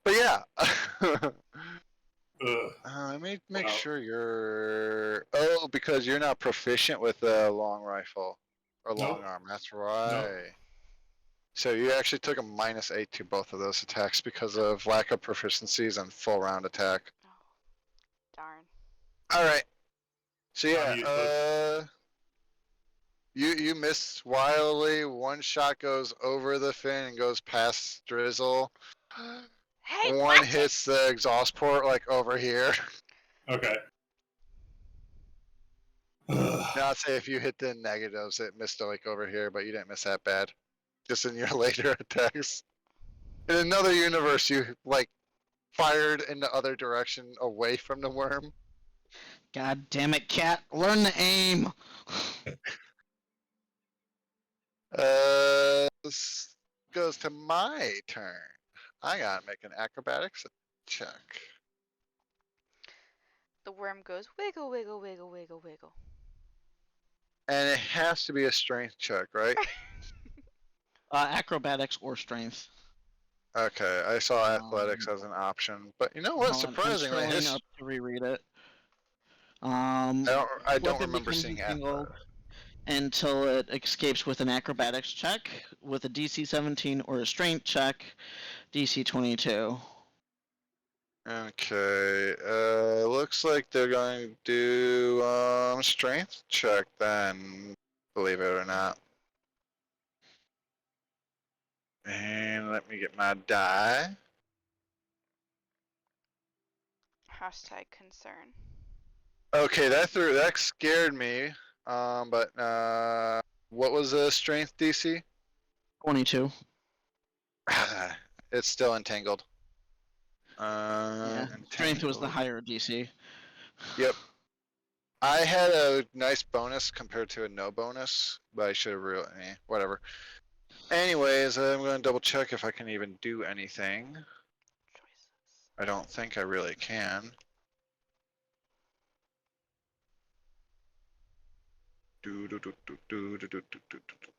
But yeah. Let me make sure you're. Oh, because you're not proficient with a long rifle or long Nope. arm. That's right. So you actually took a -8 to both of those attacks because of lack of proficiencies and full round attack. Oh, darn. All right. So I'm yeah, you miss wildly. One shot goes over the fin and goes past Drizzle. Hey, One watch hits the exhaust port like over here. Okay. Now I'd say if you hit the negatives, it missed like over here, but you didn't miss that bad. Just in your later attacks. In another universe, you like fired in the other direction away from the worm. God damn it, cat! Learn to aim. This goes to my turn. I gotta make an acrobatics check. The worm goes wiggle, wiggle, wiggle, wiggle, wiggle. And it has to be a strength check, right? Acrobatics or strength. Okay, I saw athletics as an option, but you know what? Hold on, I'm Surprisingly, scrolling up to reread it. I don't Weapon remember becomes seeing entangled athletics. until it escapes with an acrobatics check with a DC 17 or a strength check, DC 22. Okay, looks like they're going to do strength check then, believe it or not. And let me get my die. Hashtag concern. Okay, that scared me. But what was the strength DC? 22. It's still entangled. Yeah, strength was the Entangled. higher DC. Yep. I had a nice bonus compared to a no bonus, but I should have really, whatever. Anyways, I'm going to double check if I can even do anything. Choices. I don't think I really can. Do, do, do, do, do, do, do, do, do, do.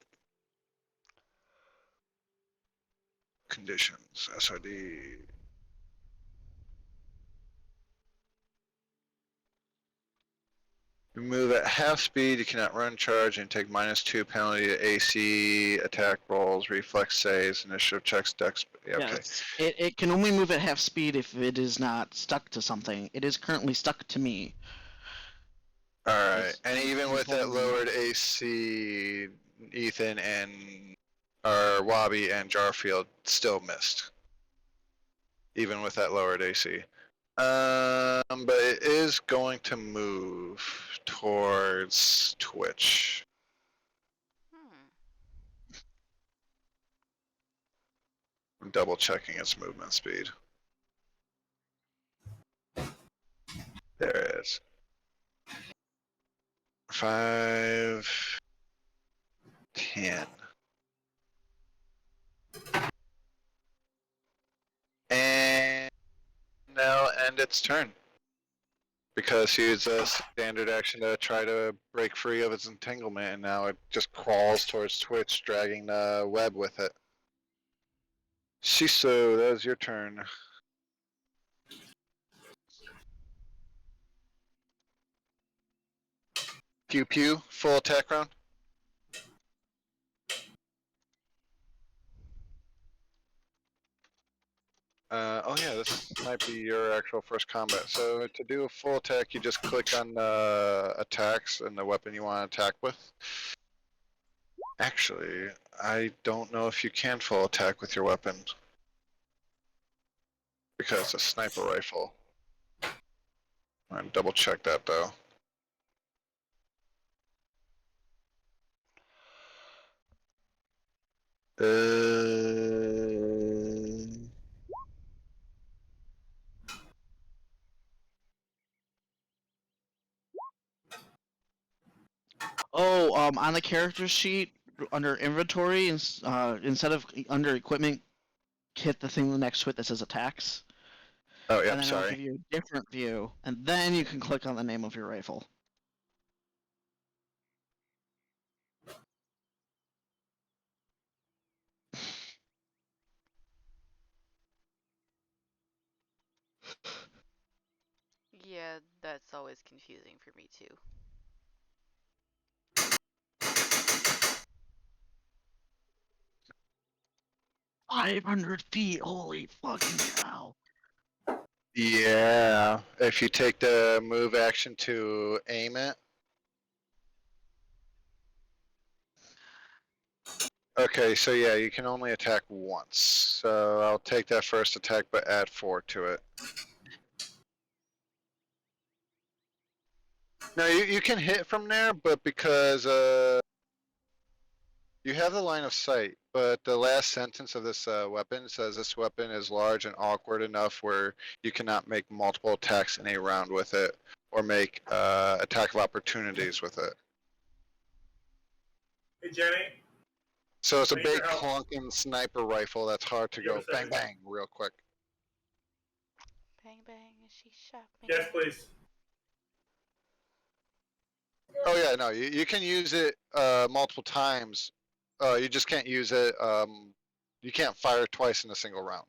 Conditions, SRD. You move at half speed, you cannot run, charge, and take -2 penalty to AC, attack rolls, reflex saves, initiative checks, dex. Yeah, okay. Yes, it can only move at half speed if it is not stuck to something. It is currently stuck to me. Alright, It's and even with that holding me. lowered AC, Ethan and or Wabi and Jarfield still missed. Even with that lowered AC. But it is going to move towards Twitch. Hmm. I'm double checking its movement speed. There it is. 5, 10. And now end its turn. Because he used a standard action to try to break free of its entanglement, and now it just crawls towards Twitch, dragging the web with it. Shiso, that is your turn. Pew pew, full attack round. Oh yeah, this might be your actual first combat. So to do a full attack, you just click on the attacks and the weapon you want to attack with. Actually, I don't know if you can full attack with your weapon. Because it's a sniper rifle. I'm gonna double check that though. Uh... Oh, on the character sheet under inventory, instead of under equipment, hit the thing next to it that says attacks, Oh, and yep, then it'll sorry. give you a different view, and then you can click on the name of your rifle. Yeah, that's always confusing for me too. 500 feet, holy fucking cow. Yeah, if you take the move action to aim it. Okay, so yeah, you can only attack once. So I'll take that first attack, but add 4 to it. No, you can hit from there, but because you have the line of sight, but the last sentence of this weapon says this weapon is large and awkward enough where you cannot make multiple attacks in a round with it, or make attack of opportunities with it. Hey, Jenny. So it's a I need big your help. clunking sniper rifle that's hard to You have go a bang second? bang real quick. Bang bang, she shot me. Yes, please. Oh yeah, no, you can use it multiple times. You just can't use it. You can't fire twice in a single round.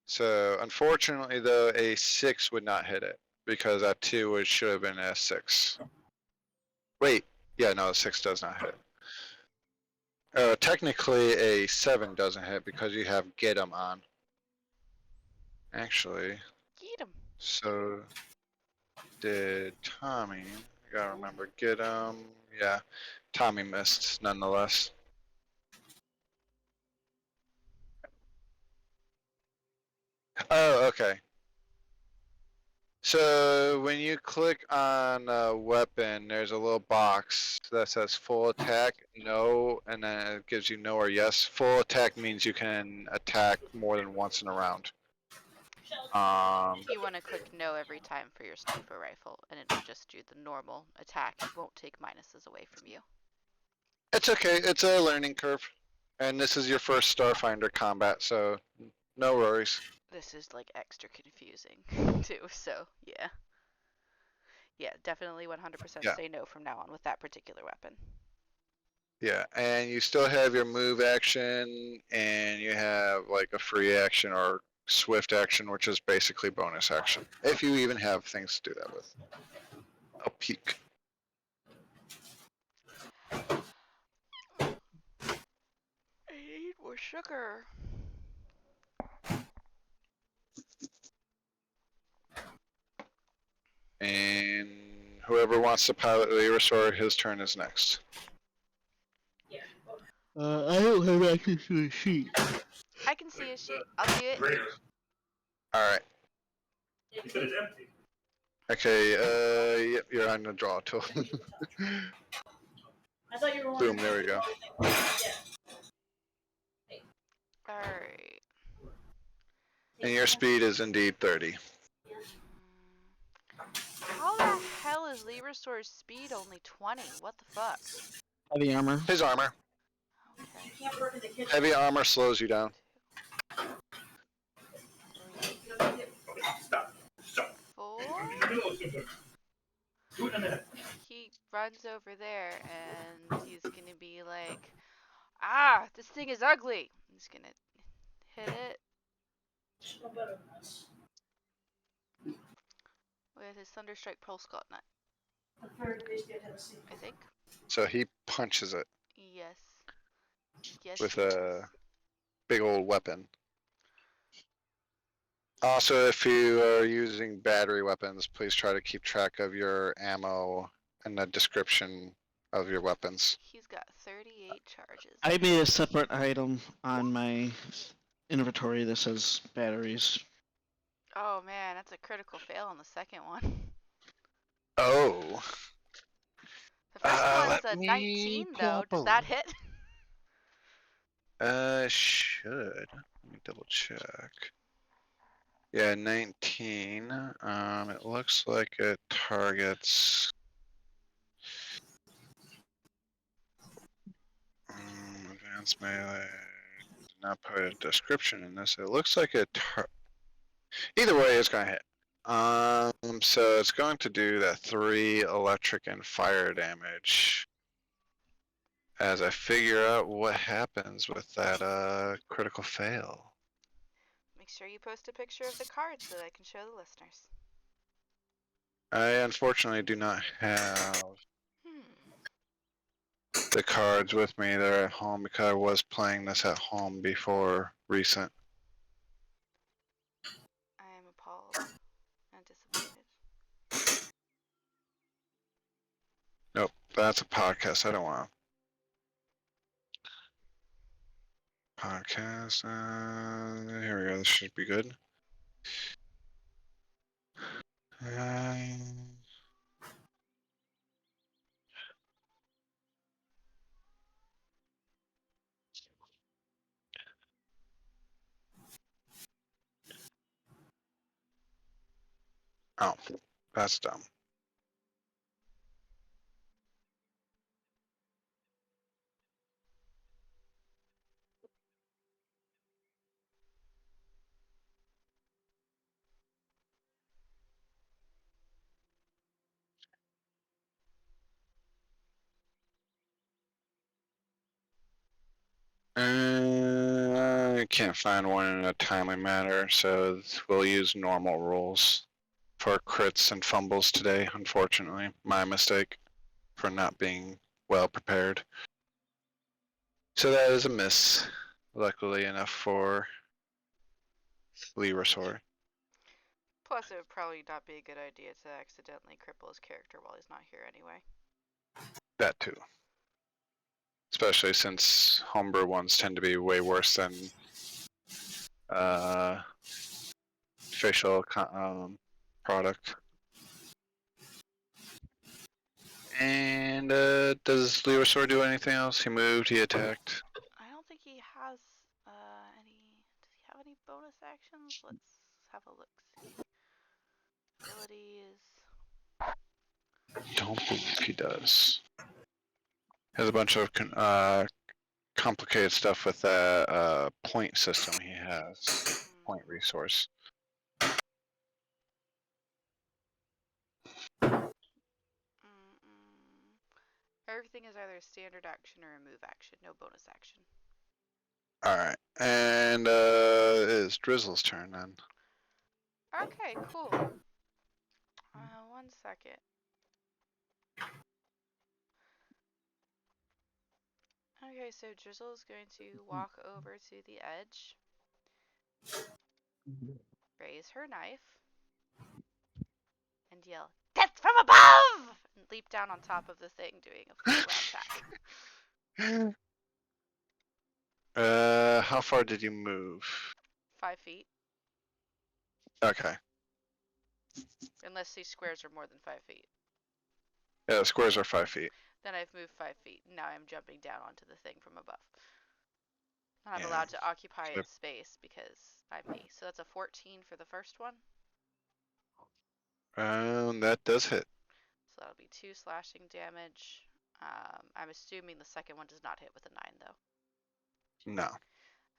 So unfortunately, though, a 6 would not hit it because that 2 should have been a 6. Wait, yeah, no, a 6 does not hit. Technically, a 7 doesn't hit because you have get 'em on. Actually, Get him. so did Tommy. I gotta remember, get 'em. Yeah, Tommy missed nonetheless. Oh, okay. So when you click on a weapon, there's a little box that says full attack, no, and then it gives you no or yes. Full attack means you can attack more than once in a round. You want to click no every time for your sniper rifle, and it'll just do the normal attack. It won't take minuses away from you. It's okay. It's a learning curve, and this is your first Starfinder combat, so no worries. This is like extra confusing too. So yeah, definitely 100% Yeah. say no from now on with that particular weapon. Yeah, and you still have your move action, and you have like a free action or swift action, which is basically bonus action, if you even have things to do that with. A peek. I need more sugar. And whoever wants to pilot the Restore, his turn is next. I don't have access to a sheet. I can see a sheet. I'll do it. Greater. Alright. You said it's empty. Okay, yep, you're on the draw tool. I thought you were Boom, there we go. Alright. And your speed is indeed 30. How the hell is Lee Restore's speed only 20? What the fuck? Heavy armor. His armor. Okay. Can't work in the kitchen. Heavy armor slows you down. Stop. Stop. 4? I'm in the middle of something. Do it in a minute. He runs over there and he's gonna be like, ah, this thing is ugly. He's gonna hit it No better than this. with his Thunderstrike Pulse Nut, I'm very pleased to have a seat. I think. So he punches it Yes. Yes. with he a does. big old weapon. Also, if you are using battery weapons, please try to keep track of your ammo and the description of your weapons. He's got 38 charges. I made a separate item on my inventory that says batteries. Oh man, that's a critical fail on the second one. Oh. The first one's let a me 19 pull though. up Does a- that hit? Should. Let me double check. Yeah, 19. It looks like it targets. Advanced melee. Did not put a description in this. It looks like it. Either way, it's gonna hit. So it's going to do that 3 electric and fire damage. As I figure out what happens with that critical fail. Make sure you post a picture of the card so that I can show the listeners. I unfortunately do not have Hmm. the cards with me. They're at home because I was playing this at home before recent. I am appalled and disappointed. Nope, that's a podcast. I don't want. Podcast. Here we go. This should be good. Oh, that's dumb. I can't find one in a timely manner, so we'll use normal rules for crits and fumbles today, unfortunately. My mistake for not being well prepared. So that is a miss, luckily enough for Lee Resort. Plus, it would probably not be a good idea to accidentally cripple his character while he's not here anyway. That too. Especially since homebrew ones tend to be way worse than facial product. And does Leosaur do anything else? He moved, he attacked. I don't think he has any. Does he have any bonus actions? Let's have a look. See. Abilities. Don't believe he does. Has a bunch of complicated stuff with that point system he has. Point resource. Everything is either a standard action or a move action. No bonus action. Alright. And it is Drizzle's turn then. Okay, cool. 1 second. Okay, so Drizzle is going to walk over to the edge, raise her knife, and yell, "Death from above!" and leap down on top of the thing, doing a full round attack. How far did you move? 5 feet. Okay. Unless these squares are more than 5 feet. Yeah, the squares are 5 feet. Then I've moved 5 feet. Now I'm jumping down onto the thing from above. And I'm Yeah. allowed to occupy So- its space because I'm me. So that's a 14 for the first one. That does hit. So that'll be 2 slashing damage. I'm assuming the second one does not hit with a 9 though. No.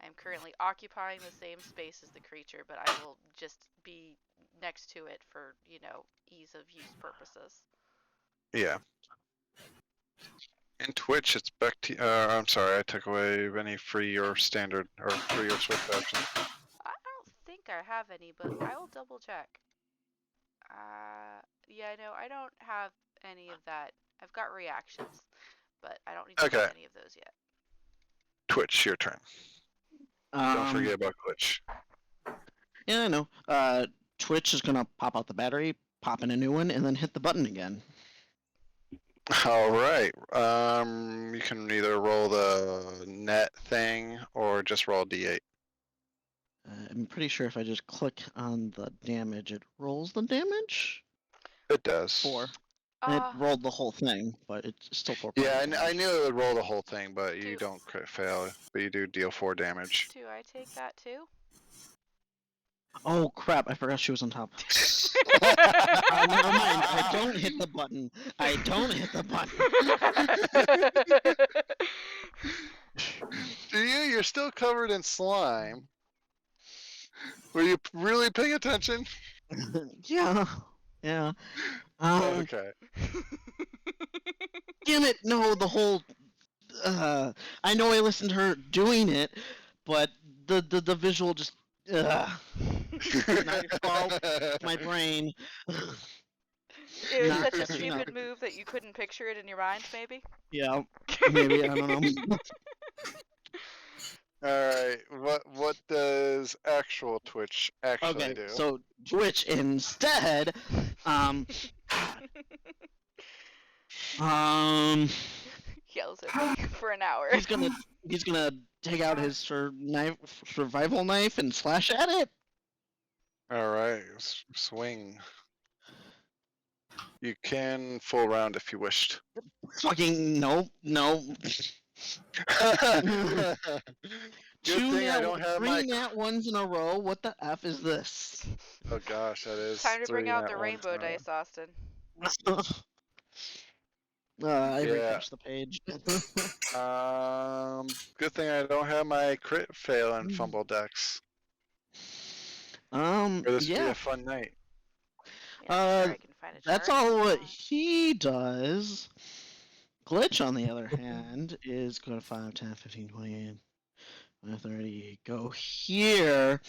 I am currently occupying the same space as the creature, but I will just be next to it for, you know, ease of use purposes. Yeah. In Twitch, it's back to. I'm sorry, I took away any free or standard or free or switch option. I don't think I have any, but I will double check. Yeah, no, I don't have any of that. I've got reactions, but I don't need to do Okay. any of those yet. Twitch, your turn. Don't forget about Twitch. Yeah, I know. Twitch is gonna pop out the battery, pop in a new one, and then hit the button again. All right. You can either roll the net thing or just roll D8. I'm pretty sure if I just click on the damage, it rolls the damage. It does. 4. And it rolled the whole thing, but it's still 4 points. Yeah, of I damage. knew it would roll the whole thing, but you Do- don't crit fail. But you do deal 4 damage. Do I take that too? Oh crap! I forgot she was on top. Never mind. I don't hit the button. I don't hit the button. Do you? You're still covered in slime. Were you really paying attention? Yeah. Yeah. Okay. Damn it! No, the whole. I know I listened to her doing it, but the visual just. Not your fault. My brain. It was Not such a catching up. stupid move that you couldn't picture it in your mind, maybe? Yeah. Maybe I don't know. All right. What does actual Twitch actually Okay, do? so Twitch instead, Yells at me for an hour. he's gonna take out his survival knife and slash at it. All right. Swing. You can full round if you wished. Fucking no. Good thing I don't have Three my. nat ones in a row. What the f is this? Oh gosh, that is. Time to bring 3 out nat the ones rainbow in a row. dice, Austin. I Yeah. refreshed the page. Good thing I don't have my crit fail and fumble decks. Or this would be Yeah. a fun night. Yeah, sure, I can find a That's chart. all what he does. Glitch, on the other hand, is go to 5, 10, 15, 20, 30, go here,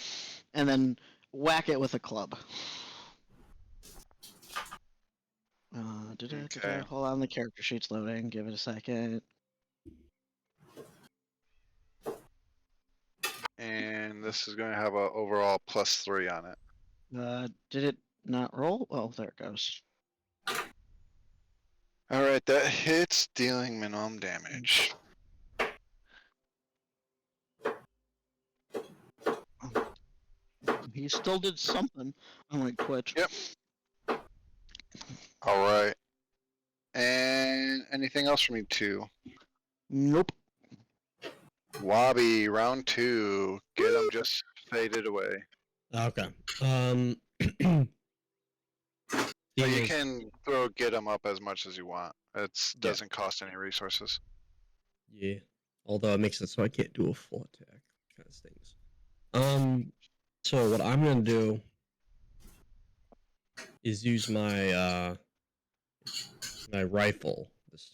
and then whack it with a club. Okay. Hold on, the character sheet's loading. Give it a second. And this is going to have a overall +3 on it. Did it not roll? Oh, there it goes. All right, that hits, dealing minimum damage. He still did something, unlike Twitch. Yep. All right. And anything else from you two? Nope. Wabi, round 2. Get them just faded away. Okay. But you was- can throw get them up as much as you want. It Yeah. doesn't cost any resources. Yeah. Although it makes it so I can't do a full attack. Kind of stings. So what I'm gonna do is use my my rifle this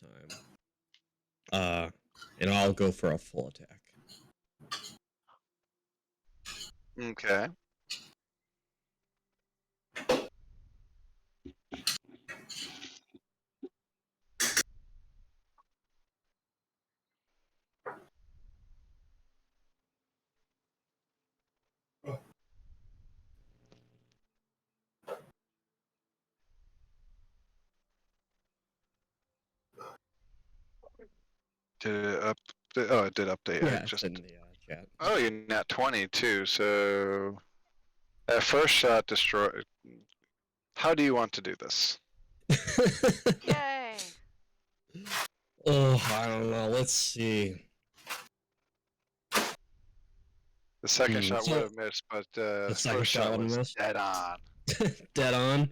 time. And I'll go for a full attack. Okay. Did it up? Oh, it did update. Yeah, I it's just. in the chat. Oh, you're nat 20 too. So at first shot, destroy. How do you want to do this? Yay! Oh, I don't know. Let's see. The second shot so- would have missed, but The second first shot shot would've was missed? dead on. Dead on.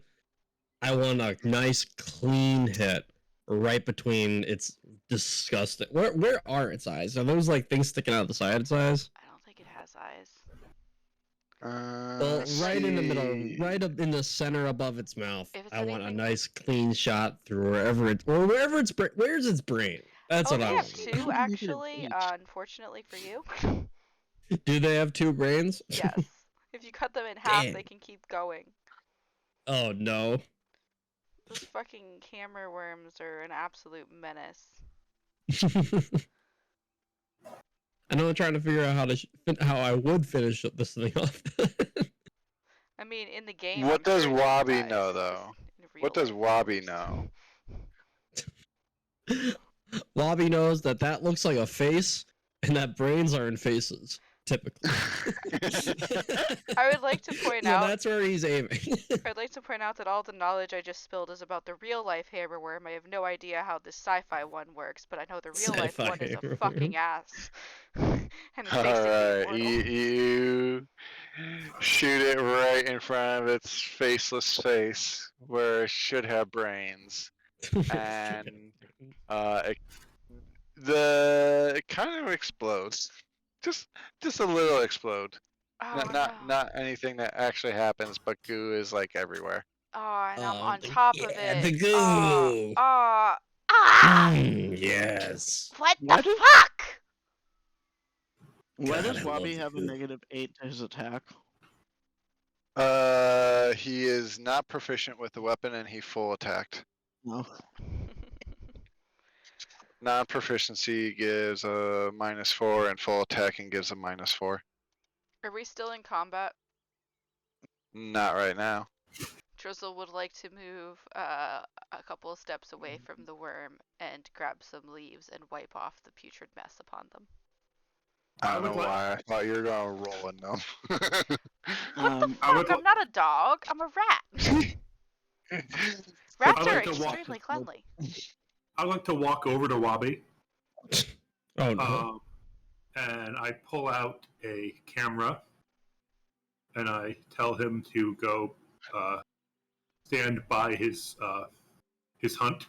I want a nice clean hit right between its disgusting. Where are its eyes? Are those like things sticking out of the side of its eyes? I don't think it has eyes. Well, right in the middle, right up in the center above its mouth. If it's I want a anything- nice clean shot through wherever its where's its brain. That's Oh, what they I have want. two actually. Unfortunately for you. Do they have two brains? Yes. If you cut them in half, they Damn. can keep going. Oh no. Those fucking hammer worms are an absolute menace. I know I'm trying to figure out how I would finish this thing off. I mean, in the game. What I'm does sure it has Wabi eyes, know, it's just though? in real What does life, Wabi of course. know? Lobby knows that looks like a face, and that brains are in faces, typically. I would like to point So out. that's where he's aiming. I'd like to point out that all the knowledge I just spilled is about the real life hammerworm. I have no idea how the sci-fi one works, but I know the real life Sci-fi one is a hammerworm. fucking ass. And it's All basically right, immortal. you shoot it right in front of its faceless face, where it should have brains, and it kind of explodes. Just a little explode. Oh Not anything that actually happens, but goo is like everywhere. Oh, and I'm Oh, on top of yeah, it. the goo. Ah! Yes. What Why the do- fuck? Why God, does I Wabi love have a goo. -8 to his attack? He is not proficient with the weapon, and he full attacked. No. Non-proficiency gives a -4, and full attacking gives a -4. Are we still in combat? Not right now. Drizzle would like to move a couple of steps away from the worm and grab some leaves and wipe off the putrid mess upon them. I I don't would know like- why. I thought you were gonna roll in them. What the I would fuck? I'm not a dog. I'm a rat. Rats I'd are like to walk- extremely cleanly. I like to walk over to Wabi, Oh no. and I pull out a camera, and I tell him to go stand by his hunt.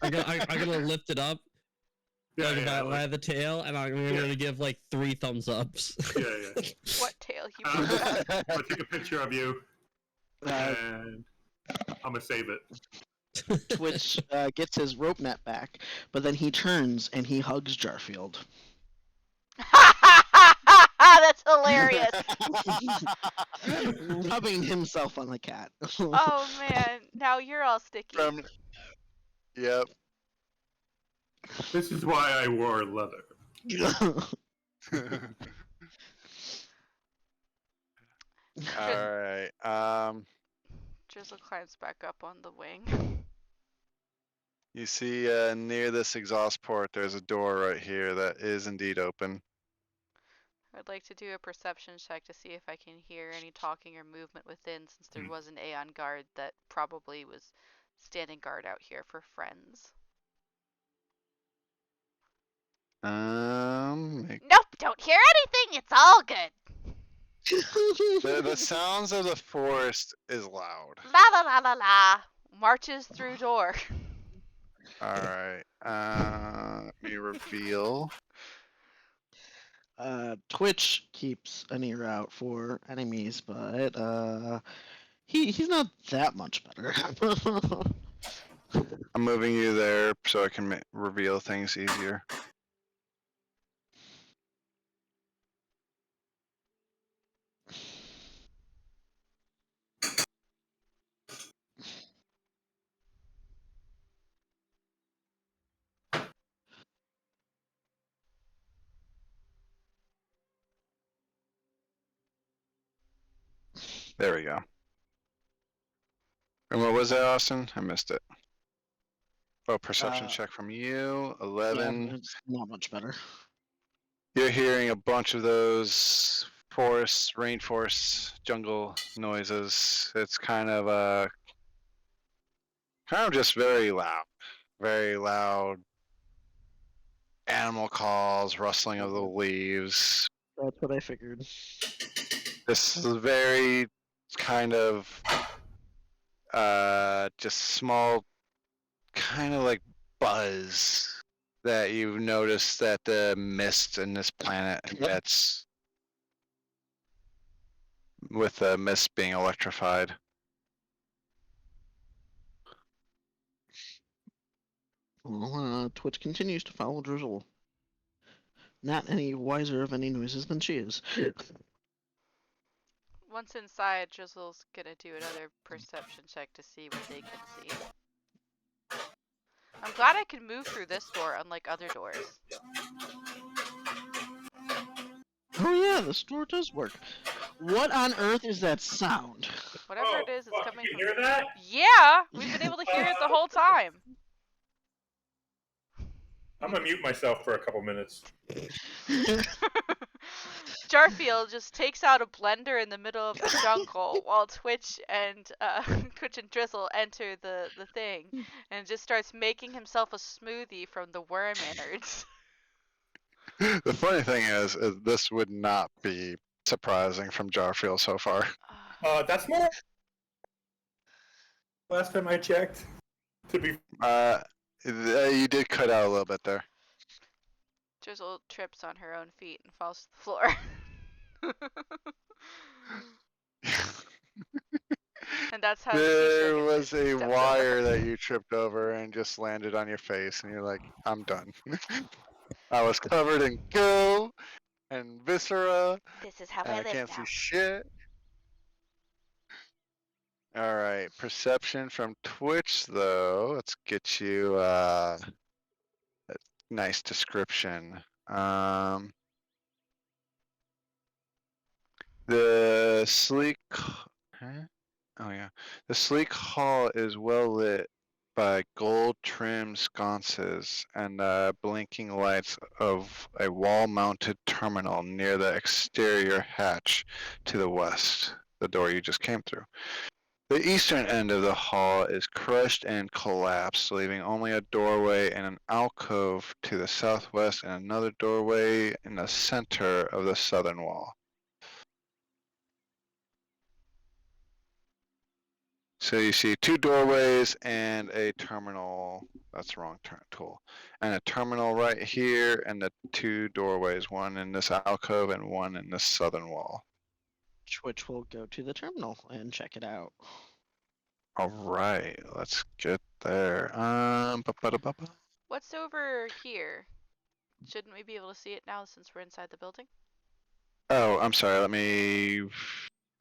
I'm gonna lift it up, Yeah, like yeah, by the tail, and I'm gonna give like 3 thumbs ups. yeah. What tail he Uh, blew out. I'm gonna take a picture of you, and I'm gonna save it. Twitch gets his rope net back, but then he turns and he hugs Jarfield. That's hilarious. Rubbing himself on the cat. Oh man, now you're all sticky. Yep. This is why I wore leather. All right. Drizzle climbs back up on the wing. You see, near this exhaust port, there's a door right here that is indeed open. I'd like to do a perception check to see if I can hear any talking or movement within, since there was an Aeon guard that probably was standing guard out here for friends. Nope, don't hear anything. It's all good. The sounds of the forest is loud. La la la la la. Marches through door. All right. Let me reveal. Twitch keeps an ear out for enemies, but he's not that much better. I'm moving you there so I can reveal things easier. There we go. And what was that, Austin? I missed it. Oh, perception check from you. 11. Yeah, it's not much better. You're hearing a bunch of those forests, rainforest, jungle noises. It's kind of just very loud animal calls, rustling of the leaves. That's what I figured. This is very kind of just small, kind of like buzz that you've noticed that the mist in this planet emits, with the mist being electrified. Well, Twitch continues to follow Drizzle. Not any wiser of any noises than she is. Once inside, Drizzle's gonna do another perception check to see what they can see. I'm glad I can move through this door, unlike other doors. Oh yeah, the store does work. What on earth is that sound? Whatever it is, it's coming you from. hear that? Yeah, we've been able to hear it the whole time. I'm gonna mute myself for a couple minutes. Jarfield just takes out a blender in the middle of the jungle while Twitch and Twitch and Drizzle enter the thing, and just starts making himself a smoothie from the worm innards. The funny thing is this would not be surprising from Jarfield so far. That's more. Last time I checked, to be. You did cut out a little bit there. Drizzle trips on her own feet and falls to the floor. And that's how There the was a stepped wire over. that you tripped over and just landed on your face, and you're like, I'm done. I was covered in goo and viscera, This is how and I I live can't now. see shit. Alright, perception from Twitch, though. Let's get you a nice description. The sleek. Huh? Oh yeah. The sleek hall is well lit by gold-trimmed sconces and blinking lights of a wall-mounted terminal near the exterior hatch to the west, the door you just came through. The eastern end of the hall is crushed and collapsed, leaving only a doorway and an alcove to the southwest and another doorway in the center of the southern wall. So you see two doorways and a terminal. That's the wrong tool. And a terminal right here, and the two doorways, one in this alcove and one in this southern wall. Twitch will go to the terminal and check it out. All right, let's get there. Ba-ba-da-ba-ba. What's over here? Shouldn't we be able to see it now since we're inside the building? Oh, I'm sorry. Let me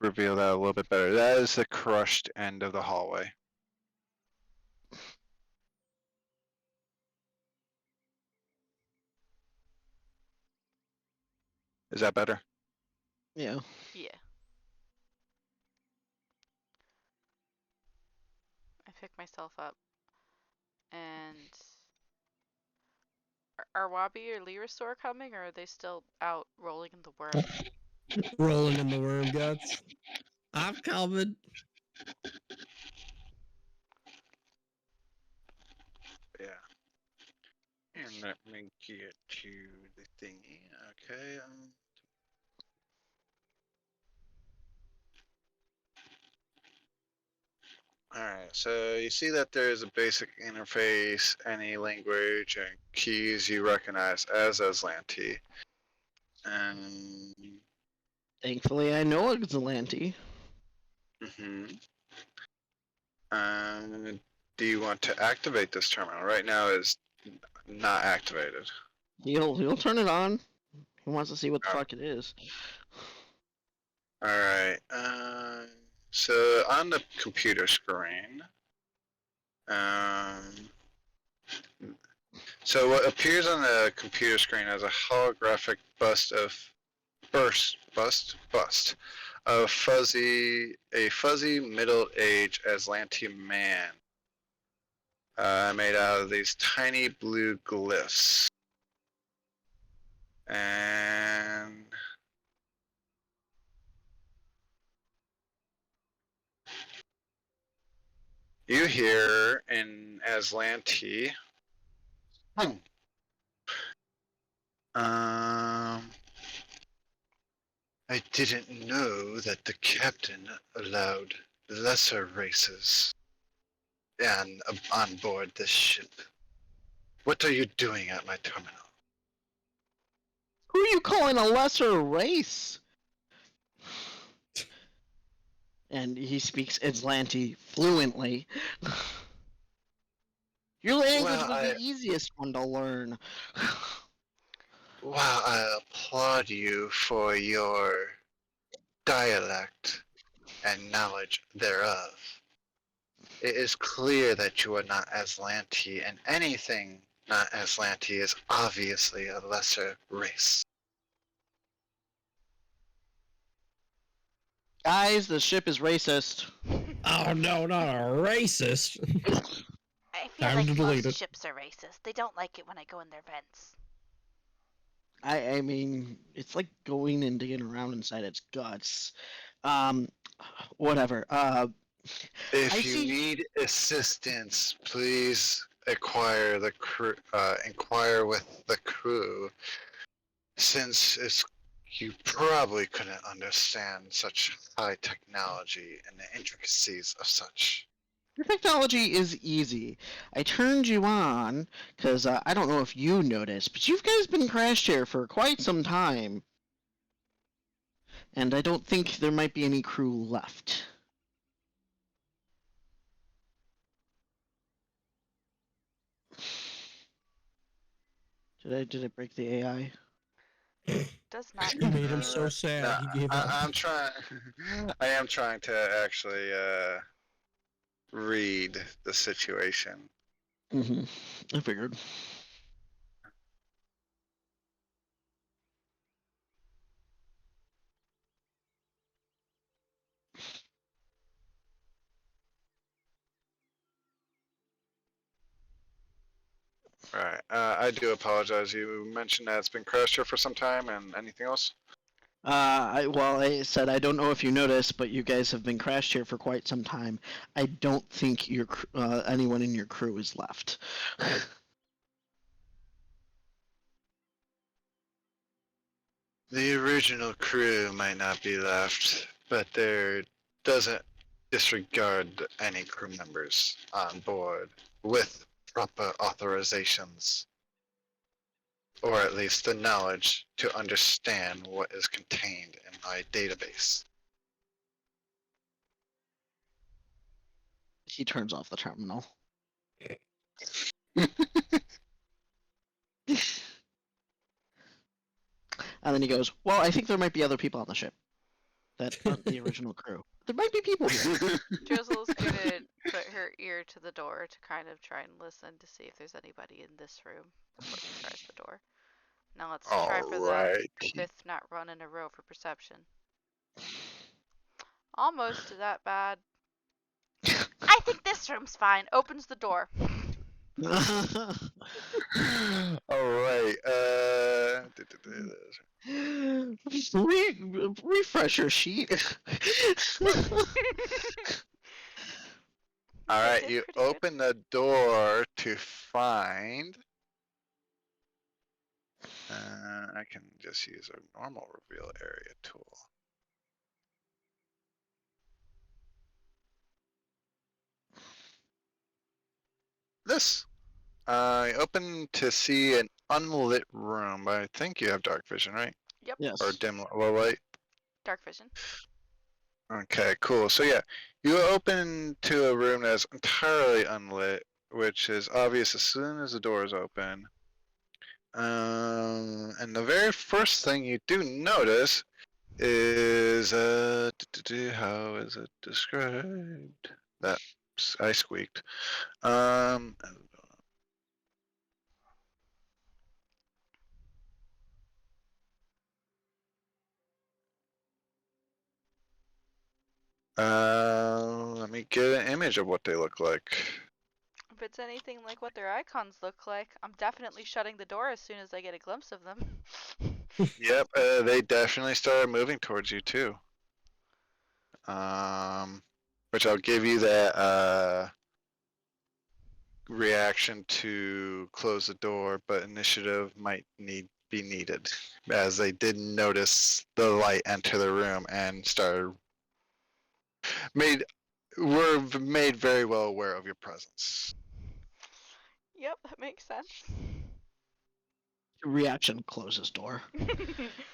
reveal that a little bit better. That is the crushed end of the hallway. Is that better? Yeah. Yeah. I pick myself up. And Are Wabi or Lyrasaur coming, or are they still out rolling in the worm? Rolling in the worm guts. I'm coming. Yeah. And let me get to the thingy. Okay. Alright, so you see that there's a basic interface, any language, and keys you recognize as Aslanti. And Thankfully, I know Xalanti. do you want to activate this terminal? Right now it's not activated. He'll turn it on. He wants to see what the Oh. fuck it is. Alright, so on the computer screen, so what appears on the computer screen as a holographic bust of a fuzzy middle-aged Aslanti man, made out of these tiny blue glyphs, and you hear in Aslanti, I didn't know that the captain allowed lesser races on board this ship. What are you doing at my terminal? Who are you calling a lesser race? And he speaks Xlanti fluently. Your language Well, was the easiest one to learn. Well, I applaud you for your dialect and knowledge thereof. It is clear that you are not Aslanti, and anything not Aslanti is obviously a lesser race. Guys, the ship is racist. Oh no, not a racist. I feel Time like to delete most it. ships are racist. They don't like it when I go in their vents. I mean, it's like going and digging around inside its guts. Whatever. If I you see. need assistance, please inquire with the crew, since you probably couldn't understand such high technology and the intricacies of such. Your technology is easy. I turned you on because I don't know if you noticed, but you guys been crashed here for quite some time. And I don't think there might be any crew left. Did I break the AI? Does not You made him need so sad. He gave up. I'm trying. I am trying to actually read the situation. Mm-hmm. I figured. Right. I do apologize. You mentioned that it's been crashed here for some time, and anything else? I said I don't know if you noticed, but you guys have been crashed here for quite some time. I don't think anyone in your crew is left. The original crew might not be left, but there doesn't disregard any crew members on board with proper authorizations, or at least the knowledge to understand what is contained in my database. He turns off the terminal. And then he goes, "Well, I think there might be other people on the ship that aren't the original crew. There might be people here." Drizzle's gonna put her ear to the door to kind of try and listen to see if there's anybody in this room before she tries the door. Now let's try for that Alright. fifth not run in a row for perception. Almost that bad. I think this room's fine. Opens the door. Alright. Refresher sheet. All I right, did you pretty good. open the door to find. I can just use a normal reveal area tool. This. I open to see an unlit room, but I think you have dark vision, right? Yep, Yes. Or dim low light. dark vision. Okay, cool. So yeah, you open to a room that's entirely unlit, which is obvious as soon as the door is open. And the very first thing you do notice is how is it described? That I squeaked. Let me get an image of what they look like. If it's anything like what their icons look like, I'm definitely shutting the door as soon as I get a glimpse of them. Yep, they definitely started moving towards you too. Which I'll give you that reaction to close the door, but initiative might be needed, as they did notice the light enter the room and were made very well aware of your presence. Yep, that makes sense. Reaction closes door.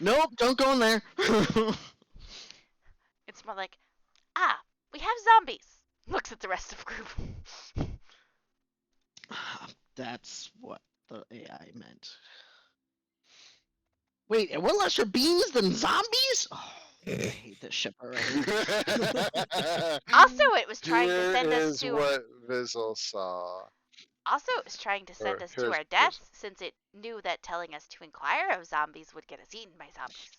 Nope, don't go in there. It's more like, ah, we have zombies. Looks at the rest of the group. That's what the AI meant. Wait, and what lesser beings than zombies? Oh, I hate this ship already. Also, it was trying to Here send us is to. what Vizzle saw. Also, it was trying to send Or us to here's our deaths, since it knew that telling us to inquire of zombies would get us eaten by zombies.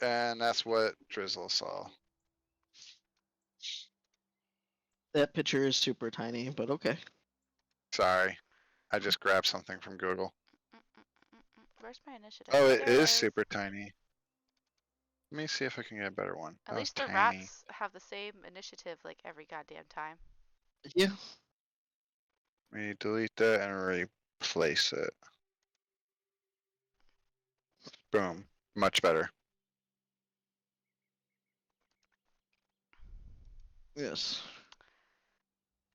And that's what Drizzle saw. That picture is super tiny, but okay. Sorry, I just grabbed something from Google. Where's my initiative? Oh, it There is is. super tiny. Let me see if I can get a better one. At That was least the tiny. rats have the same initiative like every goddamn time. Yeah. Let me delete that and replace it. Boom. Much better. Yes.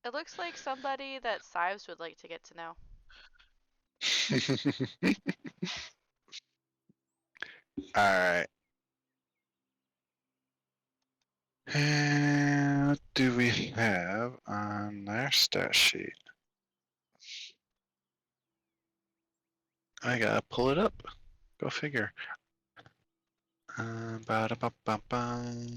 It looks like somebody that Sives would like to get to know. Alright. And what do we have on their stat sheet? I gotta pull it up. Go figure. Ba-da-ba-ba-bum.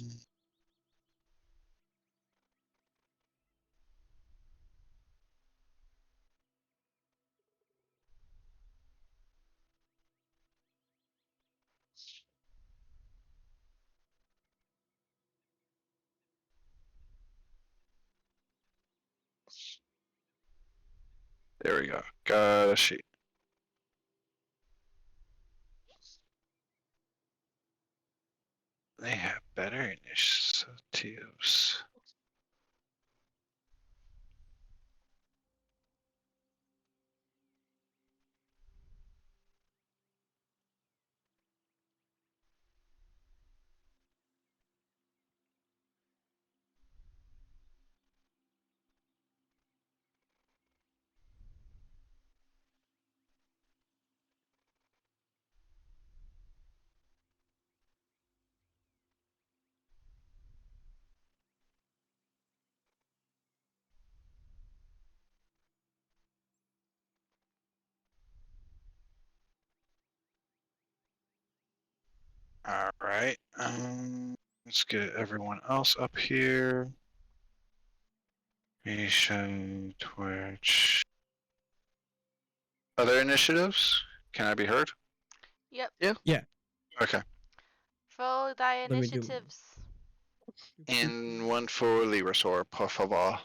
There we go. Got a sheet. They have better initiatives. Alright. Let's get everyone else up here. Creation, Twitch. Other initiatives? Can I be heard? Yep. Yeah. Okay. Roll thy Let me do- initiatives. And one for Lirasor, por favor.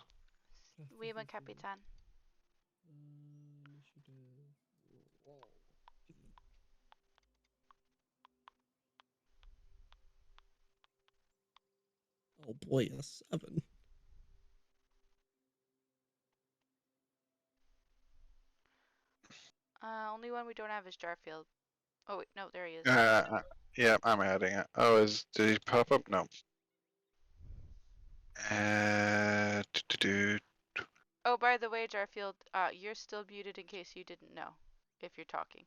Oui, mon capitaine. boy, a 7. Only one we don't have is Jarfield. Oh wait, no, there he is. Yeah, I'm adding it. Oh, did he pop up? No. Do-do-do. Oh, by the way, Jarfield, you're still muted in case you didn't know, if you're talking.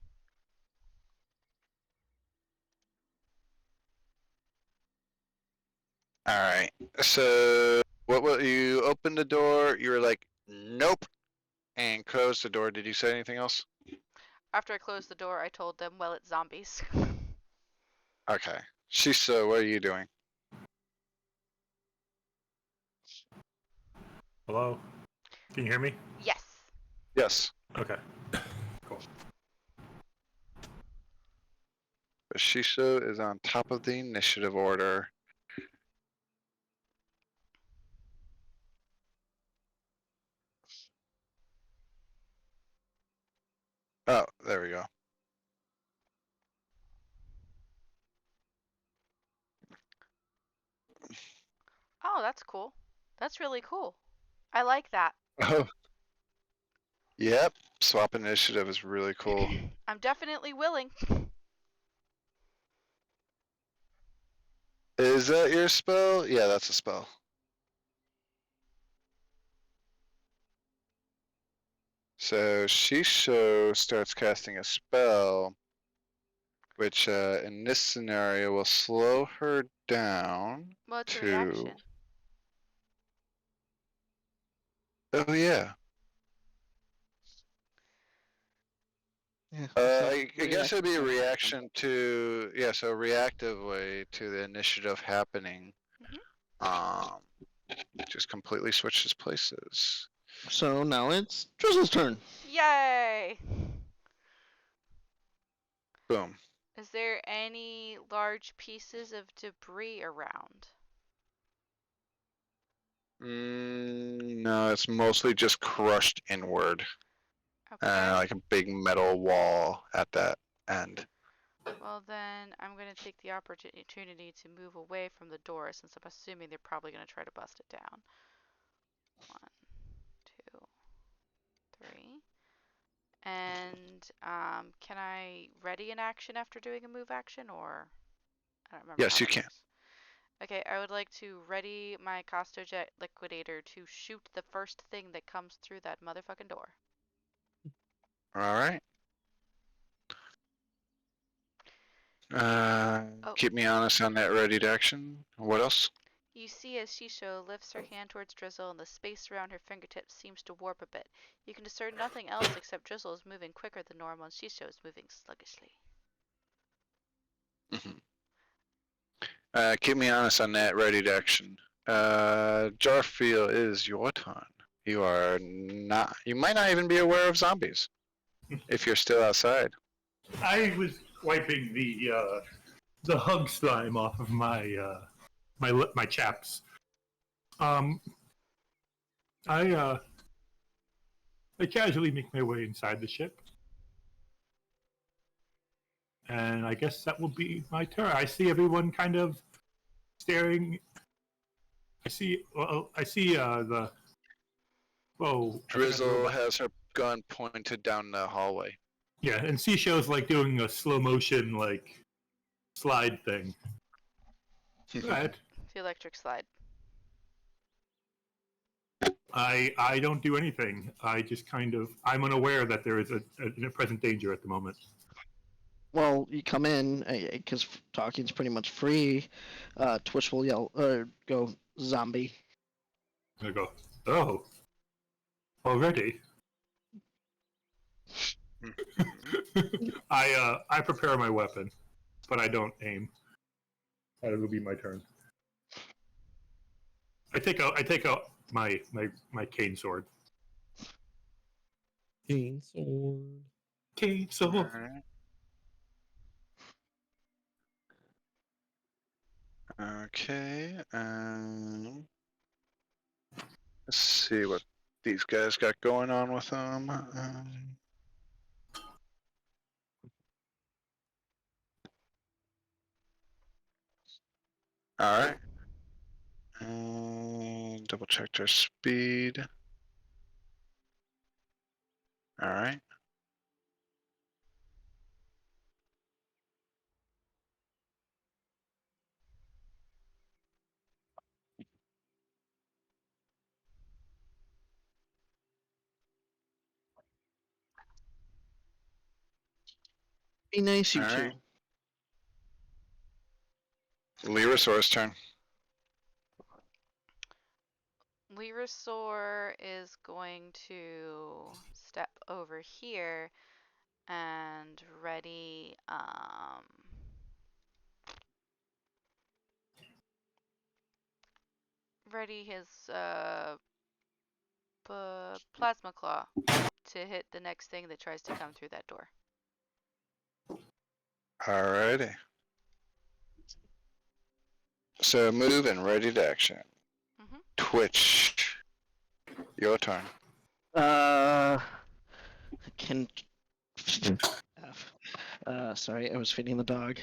All right. So, what will you open the door? You were like, nope, and close the door. Did you say anything else? After I closed the door, I told them, well, it's zombies. Okay. Shisa, what are you doing? Hello? Can you hear me? Yes. Yes. Okay. Cool. Shisa is on top of the initiative order. Oh, there we go. Oh, that's cool. That's really cool. I like that. Oh. Yep. Swap initiative is really cool. I'm definitely willing. Is that your spell? Yeah, that's a spell. So Shisho starts casting a spell, which in this scenario will slow her down Well, it's a to. reaction. Oh yeah. Yeah. I guess it'd be a reaction to so reactively to the initiative happening. Um, just completely switches places. So now it's Drizzle's turn. Yay! Boom. Is there any large pieces of debris around? No, it's mostly just crushed inward. Okay. Like a big metal wall at that end. Well, then I'm going to take the opportunity to move away from the door since I'm assuming they're probably going to try to bust it down. 1, 2, 3. And can I ready an action after doing a move action, or I don't remember Yes, how you that can. works. Okay, I would like to ready my Costojet Liquidator to shoot the first thing that comes through that motherfucking door. All right. Oh. Keep me honest on that ready to action. What else? You see as Shisho lifts her hand towards Drizzle and the space around her fingertips seems to warp a bit. You can discern nothing else except Drizzle is moving quicker than normal and Shisho is moving sluggishly. Keep me honest on that ready to action. Jarfield, it is your turn. You are not. You might not even be aware of zombies if you're still outside. I was wiping the hug slime off of my chaps. I casually make my way inside the ship, and I guess that will be my turn. I see everyone kind of staring. I see the. Whoa! I forgot the Drizzle robot. has her gun pointed down the hallway. Yeah, and Seashow's like doing a slow motion like slide thing. Go ahead. The electric slide. I don't do anything. I just kind of I'm unaware that there is a present danger at the moment. Well, you come in because talking's pretty much free. Twitch will yell or go zombie. I go, oh, already. I prepare my weapon, but I don't aim. That will be my turn. I take out my cane sword. Cane sword. Cane sword. Alright. Okay. Let's see what these guys got going on with them. All right. double check their speed. All right. Be nice, you All two. right. Lyrasaur's turn. Lyrasaur is going to step over here and ready his plasma claw to hit the next thing that tries to come through that door. Alrighty. So move and ready to action. Mhm. Twitch. Your turn. Can. Sorry, I was feeding the dog.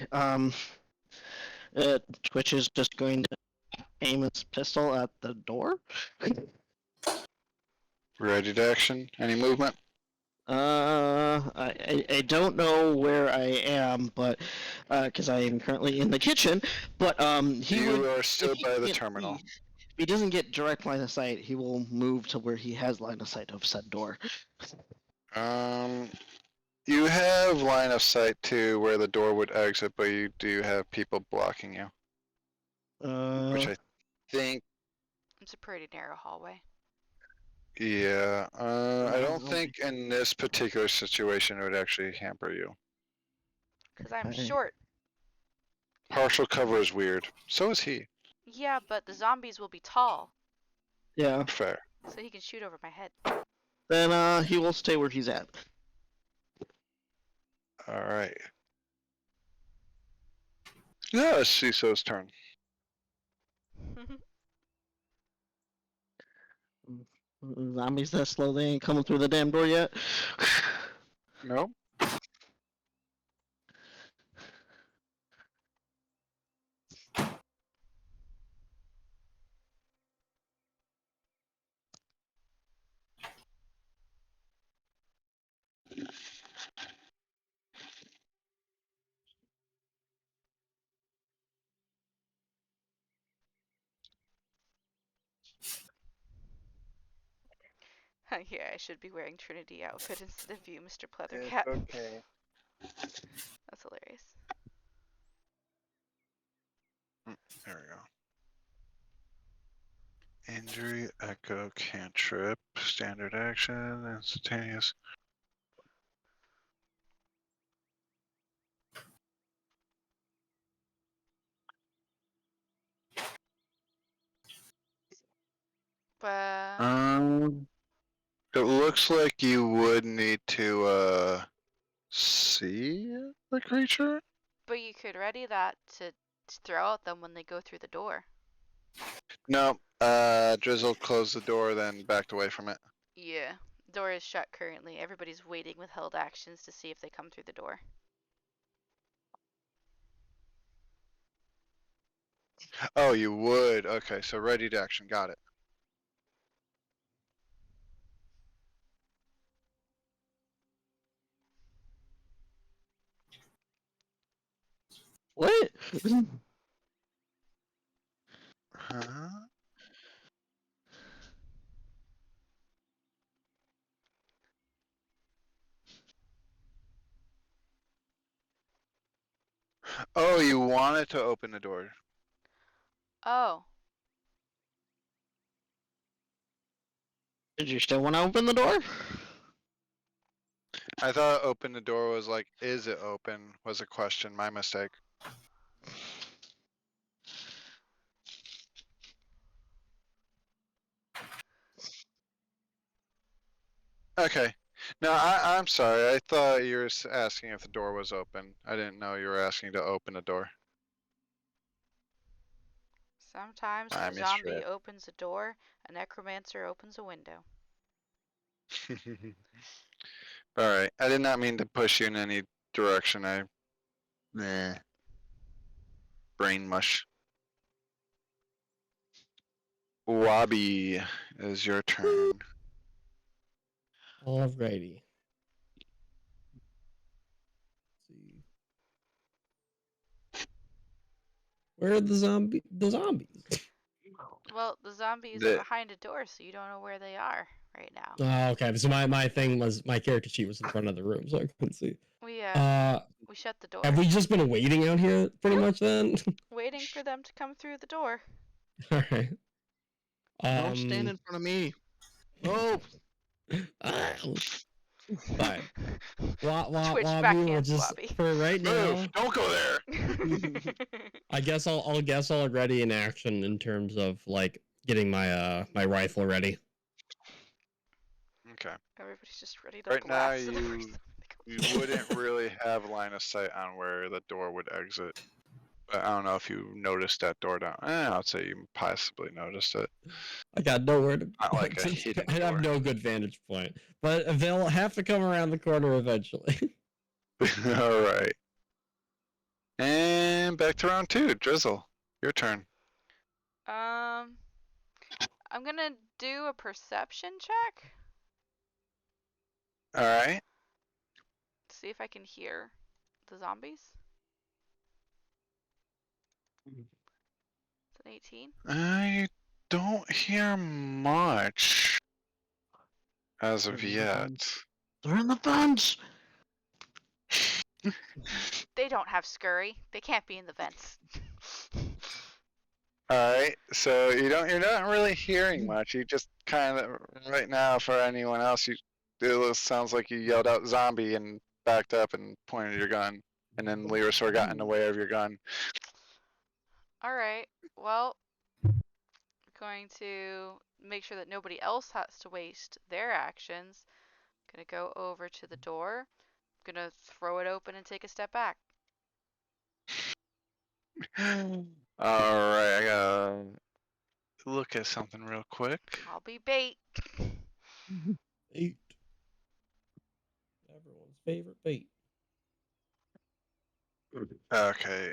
Twitch is just going to aim its pistol at the door. Ready to action. Any movement? I don't know where I am, but because I am currently in the kitchen. But he You would. are still if he by the can't terminal. see- If he doesn't get direct line of sight, he will move to where he has line of sight of said door. You have line of sight to where the door would exit, but you do have people blocking you, which I think. It's a pretty narrow hallway. Yeah. I don't I'll think in this particular situation it would actually hamper you. Because I'm Okay. short. Partial cover is weird. So is he. Yeah, but the zombies will be tall, Yeah. Fair. so he can shoot over my head. Then he will stay where he's at. All right. Yeah, it's CISO's turn. Zombies that slow, they ain't coming through the damn door yet. Nope. Yeah, I should be wearing Trinity outfit instead of you, Mr. It's Pleathercap. okay. That's hilarious. There we go. Injury, echo, cantrip, standard action, instantaneous. But It looks like you would need to see the creature. you could ready that to throw at them when they go through the door. No. Drizzle closed the door, then backed away from it. Yeah, door is shut currently. Everybody's waiting with held actions to see if they come through the door. Oh, you would. Okay, so ready to action. Got it. What? Huh? Oh, you wanted to open the door. Oh, Did you still want to open the door? I thought open the door was like, is it open? Was a question. My mistake. Okay. No, I'm sorry. I thought you were asking if the door was open. I didn't know you were asking to open the door. sometimes I when a zombie misread. opens a door, a necromancer opens a window. Alright. I did not mean to push you in any direction. Brain mush. Wabi, is your turn. Alrighty. Let's see. Where are the zombies? Well, the zombies The- are behind a door, so you don't know where they are right now. Oh, okay. So my thing was my character sheet was in front of the room, so I couldn't see. We shut the door. Have we just been waiting out here pretty Yep. much then? Waiting for them to come through the door. All right. Don't stand in front of me. Oh, Fine. Twitch Wabi will backhands just Wabi. for right now. Move! Don't go there! I guess I'll guess already in action in terms of like getting my my rifle ready. Okay. Everybody's just ready to Right now, blast the first time they you come wouldn't really have line of sight on where the door would exit. But I don't know if you noticed that door down. I'd say you possibly noticed it. I got nowhere to. Not like a hidden I have door. no good vantage point, but they'll have to come around the corner eventually. All right. And back to round 2. Drizzle, your turn. I'm gonna do a perception check. All right. See if I can hear the zombies. It's an 18. I don't hear much as of yet. they're in the vents. They don't have scurry. They can't be in the vents. All right, so you're not really hearing much. You just kind of right now for anyone else, it sounds like you yelled out zombie and backed up and pointed your gun, and then Lyrasaur got in the way of your gun. All right. Well, going to make sure that nobody else has to waste their actions. Gonna go over to the door. Gonna throw it open and take a step back. All right, I gotta look at something real quick. I'll be bait. Bait. Everyone's favorite bait. Okay,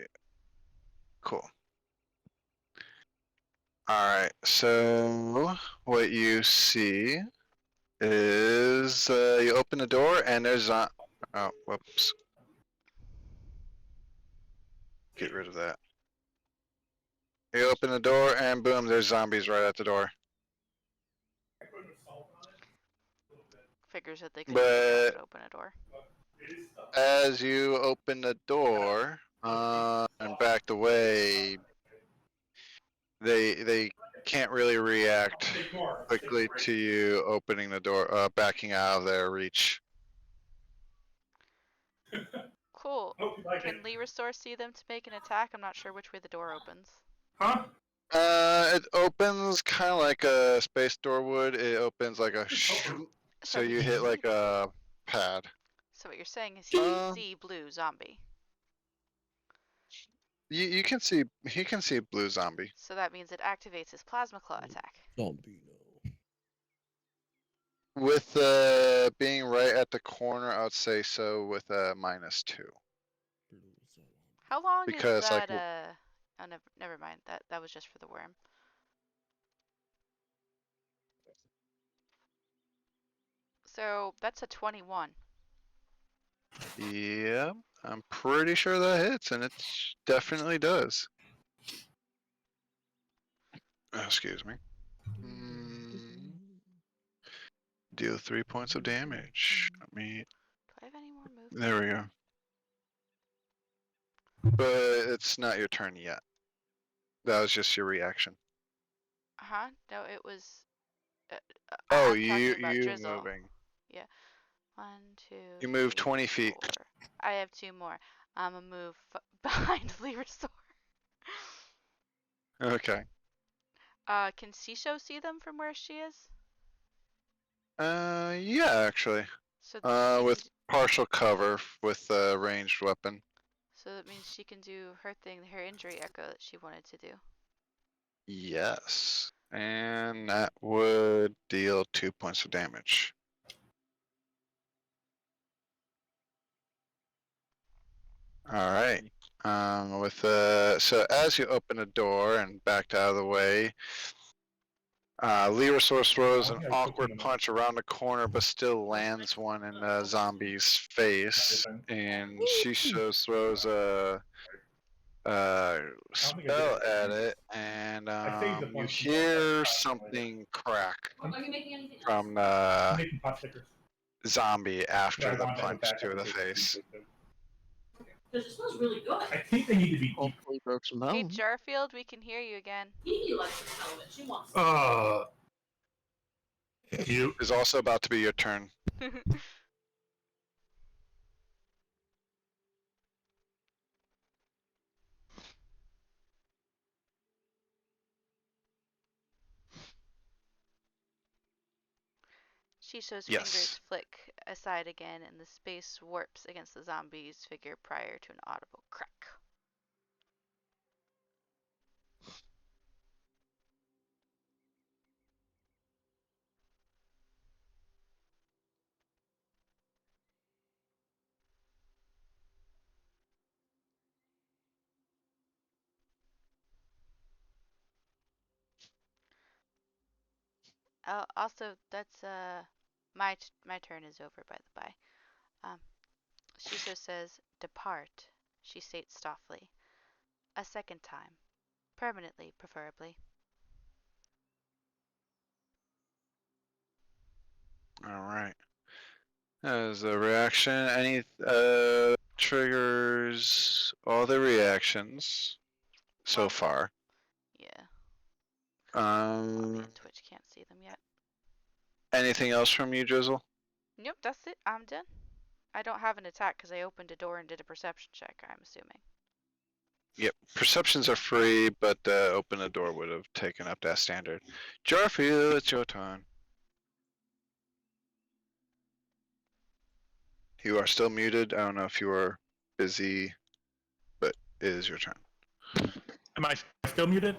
cool. All right, so what you see is you open the door and there's oh, whoops. Get rid of that. You open the door and boom, there's zombies right at the door. Figures that they could But open a door. as you open the door and backed away, they can't really react quickly to you opening the door, backing out of their reach. Cool. Can Lyrasaur see them to make an attack? I'm not sure which way the door opens. Huh? It opens kind of like a space door would. It opens like a so you hit like a pad. So what you're saying is he Uh, can see blue zombie. You can see he can see blue zombie. So that means it activates his plasma claw attack. Zombie no. With being right at the corner, I would say so with a -2. How long Because, is like, that? Oh, never mind. That was just for the worm. So that's a 21. Yeah, I'm pretty sure that hits, and it definitely does. Excuse me. Deal 3 points of damage. Let me. Do I have any more moves? There we go. But it's not your turn yet. That was just your reaction. Uh-huh. No, it was. Oh, I'm talking about you Drizzle. moving. Yeah. 1, 2. You move 3, 20 feet. 4. I have 2 more. I'm gonna move behind Lyrasaur. Okay. Can Sisho see them from where she is? Yeah, actually. So she With can, partial cover with a ranged weapon. so that means she can do her thing, her injury echo that she wanted to do. Yes. And that would deal 2 points of damage. All right. So as you open the door and backed out of the way, Lerosaurus throws I an think I was awkward cooking them. punch around the corner, but still lands one in the zombie's face. And Shisho throws a spell at it, and saved a you bunch hear something crack Are you making anything else? from I'm the making pot stickers. zombie But after I the want to have a punch backup to in the case face. it's good. Because it smells really good. I think they need to be deep. Hopefully broke some Hey, bones. Jarfield, we can hear you again. Kiki likes the smell of it. She wants You. It's also about to be your turn. Shisho's Yes. fingers flick aside again, and the space warps against the zombie's figure prior to an audible crack. Also, that's my turn is over, by the by. Shisho says, "Depart," she states softly. "A second time. Permanently, preferably." Alright. As a reaction, any triggers all the reactions so Well, far. Yeah. Bobby Um, and Twitch can't see them yet. anything else from you, Drizzle? Nope, that's it. I'm done. I don't have an attack because I opened a door and did a perception check, I'm assuming. Yep, perceptions are free, but open the door would have taken up that standard. Jarfield, it's your turn. You are still muted. I don't know if you are busy, but it is your turn. Am I still muted?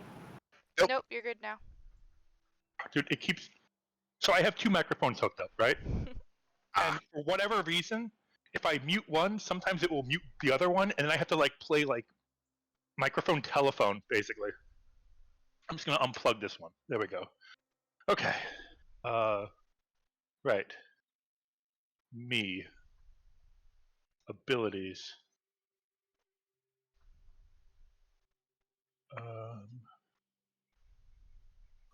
Nope. Nope, you're good now. Dude, it keeps. So I have two microphones hooked up, right? And for whatever reason, if I mute one, sometimes it will mute the other one, and then I have to like play like microphone telephone, basically. I'm just gonna unplug this one. There we go. Okay. Right. Me. Abilities.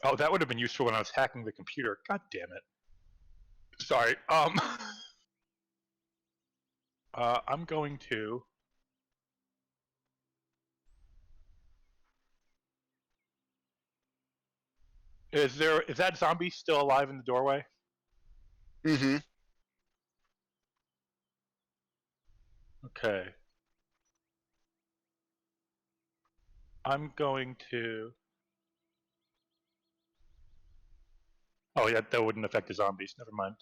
Oh, that would have been useful when I was hacking the computer. God damn it. Sorry. I'm going to. Is that zombie still alive in the doorway? Mm-hmm. Okay. I'm going to. Oh yeah, that wouldn't affect the zombies. Never mind.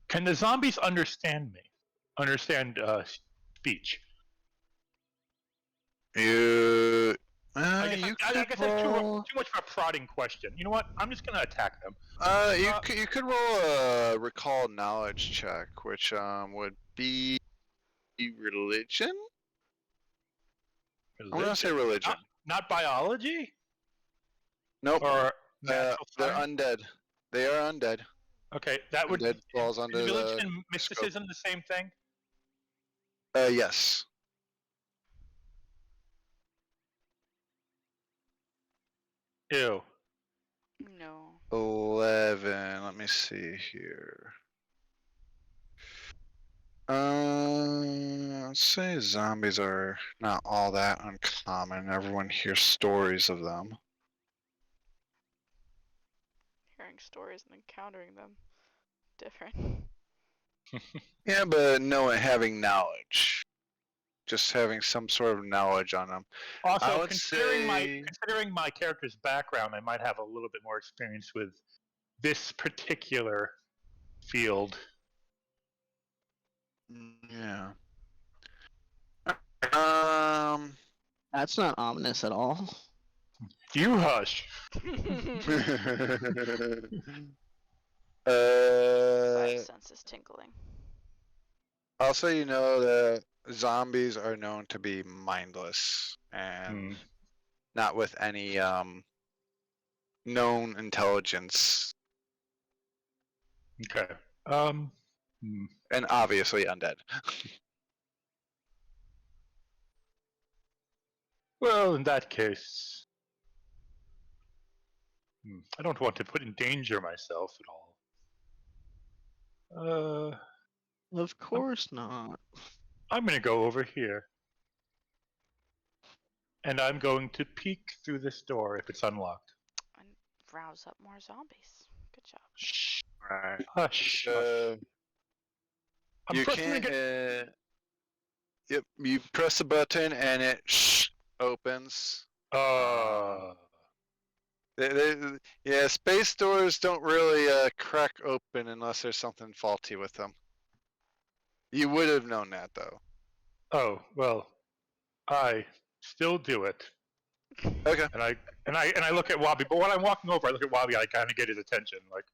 Can the zombies understand me? Understand speech? You. I You guess could that's roll. too much of a prodding question. You know what? I'm just gonna attack them. You could roll a recall knowledge check, which would be religion. I'm gonna say religion. Not biology? Nope. Or natural They're science? undead. They are undead. Okay, that would. Undead falls under Is religion the and mysticism the same thing? yes. Ew. No. 11. Let me see here. Let's say zombies are not all that uncommon. Everyone hears stories of them. Hearing stories and encountering them. Different. Yeah, but having knowledge. Just having some sort of knowledge on them. I Also, would considering say... my character's background, I might have a little bit more experience with this particular field. Yeah. That's not ominous at all. You hush. Five senses tingling. Also, you know that zombies are known to be mindless and not with any known intelligence, Okay. and obviously undead. Well, in that case, I don't want to put in danger myself at all. Of course not. I'm gonna go over here, and I'm going to peek through this door if it's unlocked. And rouse up more zombies. Good job. Shh. Alright. Hush. Hush. I'm You first gonna can't. get. Yep. You press the button and it opens. Yeah, space doors don't really crack open unless there's something faulty with them. You would have known that though. Oh well, I still do it, Okay. and I look at Wabi. But when I'm walking over, I look at Wabi. I kind of get his attention, like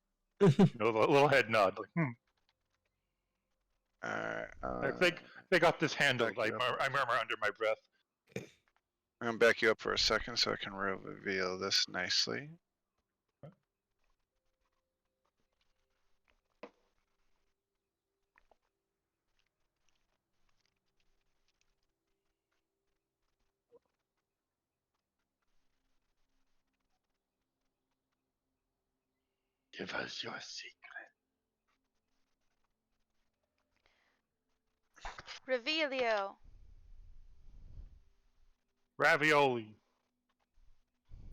a little head nod, like Alright. they got this handled. back you up. I murmur under my breath. I'm gonna back you up for a second so I can reveal this nicely. Give us your secret. Revelio. Ravioli.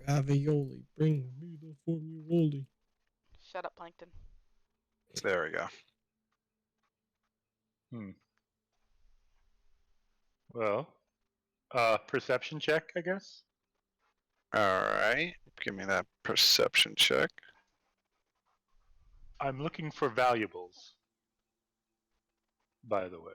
Ravioli, bring me the formuoli. Shut up, Plankton. There we go. Well, perception check, I guess. Alright. Give me that perception check. I'm looking for valuables. By the way.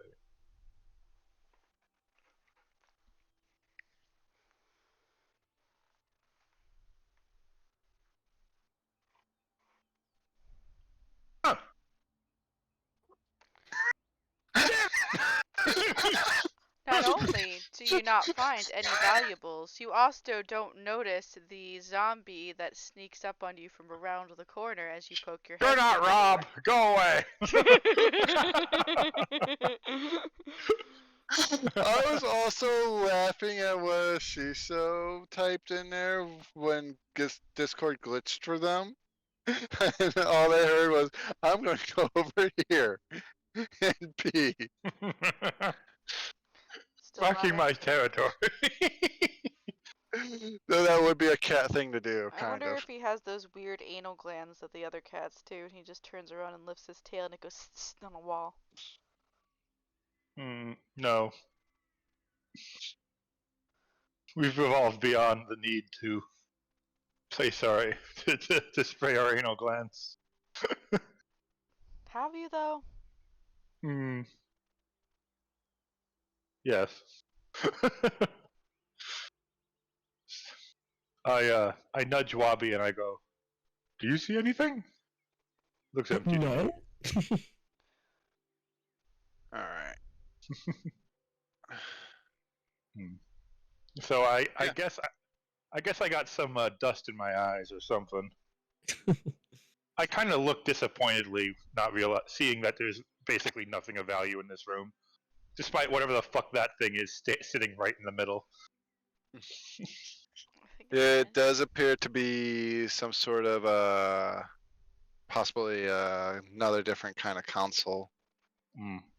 Huh. Not only do you not find any valuables, you also don't notice the zombie that sneaks up on you from around the corner as you poke your head. You're not through the Rob. Go away. I was also laughing at what Shiso typed in there when Discord glitched for them. And all they heard was, I'm going to go over here and pee. Still Marking my laughing. territory. So that would be a cat thing to do, I kind wonder of. if he has those weird anal glands that the other cats do, and he just turns around and lifts his tail and it goes on a wall. No. We've evolved beyond the need to place our to spray our anal glands. Have you though? Yes. I nudge Wabi and I go, "Do you see anything?" Looks empty. No. Alright. So I Yeah. guess I got some dust in my eyes or something. I kind of look disappointedly, not seeing that there's basically nothing of value in this room, despite whatever the fuck that thing is sitting right in the middle. I think it's It fine. does appear to be some sort of possibly another different kind of console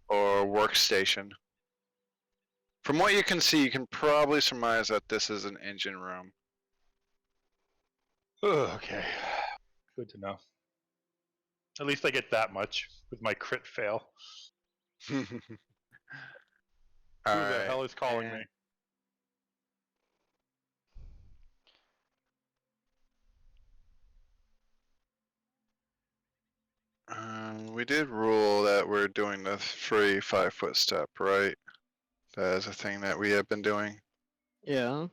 or workstation. From what you can see, you can probably surmise that this is an engine room. Okay, good to know. At least I get that much with my crit fail. Who the hell is calling me? We did rule that we're doing the free 5-foot step, right? That is a thing that we have been doing. Yeah.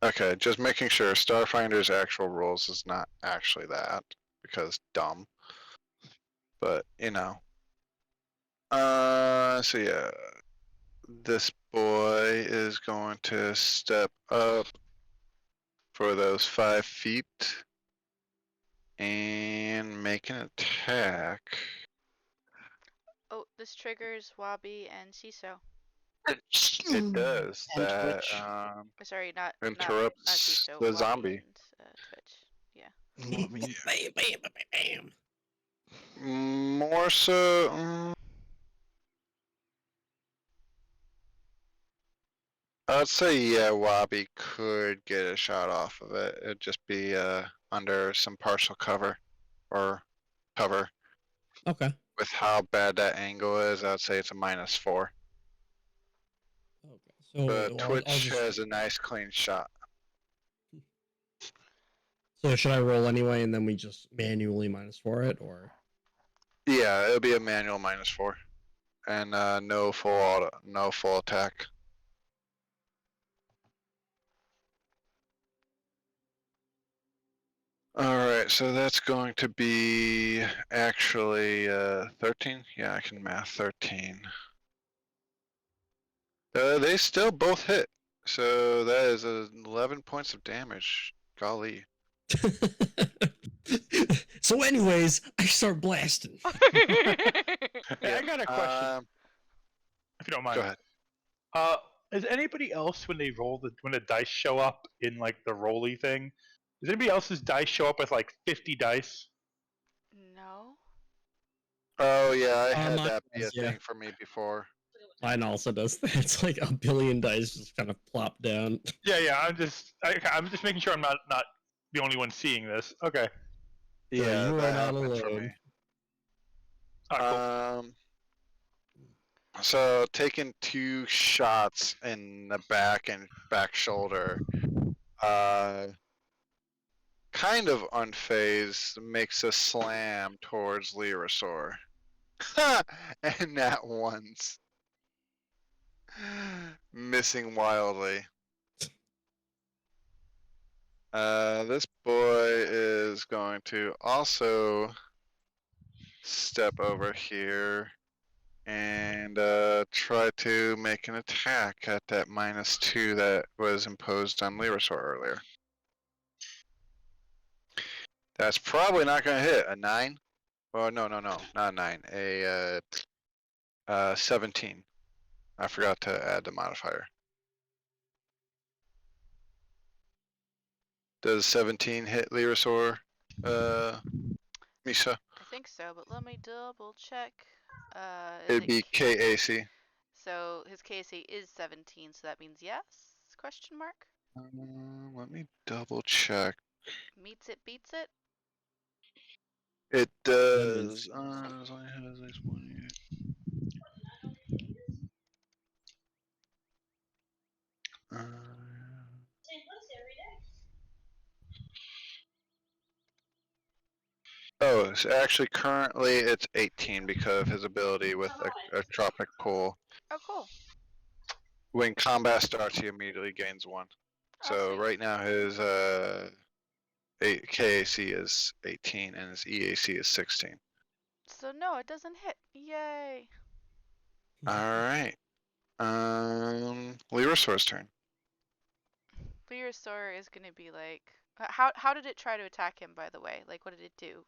Okay, just making sure Starfinder's actual rules is not actually that, because dumb. But, you know. So yeah. This boy is going to step up for those 5 feet. and make an attack. Oh, this triggers Wabi and Ciso. It does. And That Twitch. Sorry, not interrupts Ciso. the Wabi zombie. and Twitch. Yeah. Let me- Bam, bam, bam, bam. More so. I'd say yeah, Wabi could get a shot off of it. It'd just be under some partial cover or cover. Okay. With how bad that angle is, I'd say it's a -4. Okay. So But I'll Twitch just. has a nice clean shot. So should I roll anyway, and then we just manually -4 it, or? Yeah, it'll be a manual -4, and no full attack. Alright, so that's going to be actually 13? Yeah, I can math 13. They still both hit. So that is 11 points of damage. Golly. So, anyways, I start blasting. Hey, I got a question, if you don't mind. Go ahead. Is anybody else when the dice show up in like the rolly thing? Does anybody else's dice show up with like 50 dice? No. Oh yeah, I had Mine that be a does, yeah. thing for me before. Mine also does that. It's like a billion dice just kind of plop down. Yeah. I'm just making sure I'm not the only one seeing this. Okay. Yeah, you are that not happened for alone. me. Alright, cool. So taking 2 shots in the back and back shoulder, kind of unfazed, makes a slam towards Lyrasaur. And that one's missing wildly. This boy is going to also step over here and try to make an attack at that -2 that was imposed on Lyrasaur earlier. That's probably not going to hit. A 9? Oh, no, not a 9. A 17. I forgot to add the modifier. Does 17 hit Lyrasaur, Misa? I think so, but let me double check. It'd be KAC. So his KSA is 17, so that means yes? Question mark. Let me double check. Meets it, beats it. It That means- does. As long as it has this one. Oh, it's actually currently it's 18 because of his ability with a tropic pool. Oh, cool. When combat starts, he immediately gains 1. Oh, So sweet. right now his KAC is 18 and his EAC is 16. So no, it doesn't hit. Yay. All right. Lyrasaur's turn. Lyrasaur is gonna be like, how did it try to attack him? By the way, like what did it do?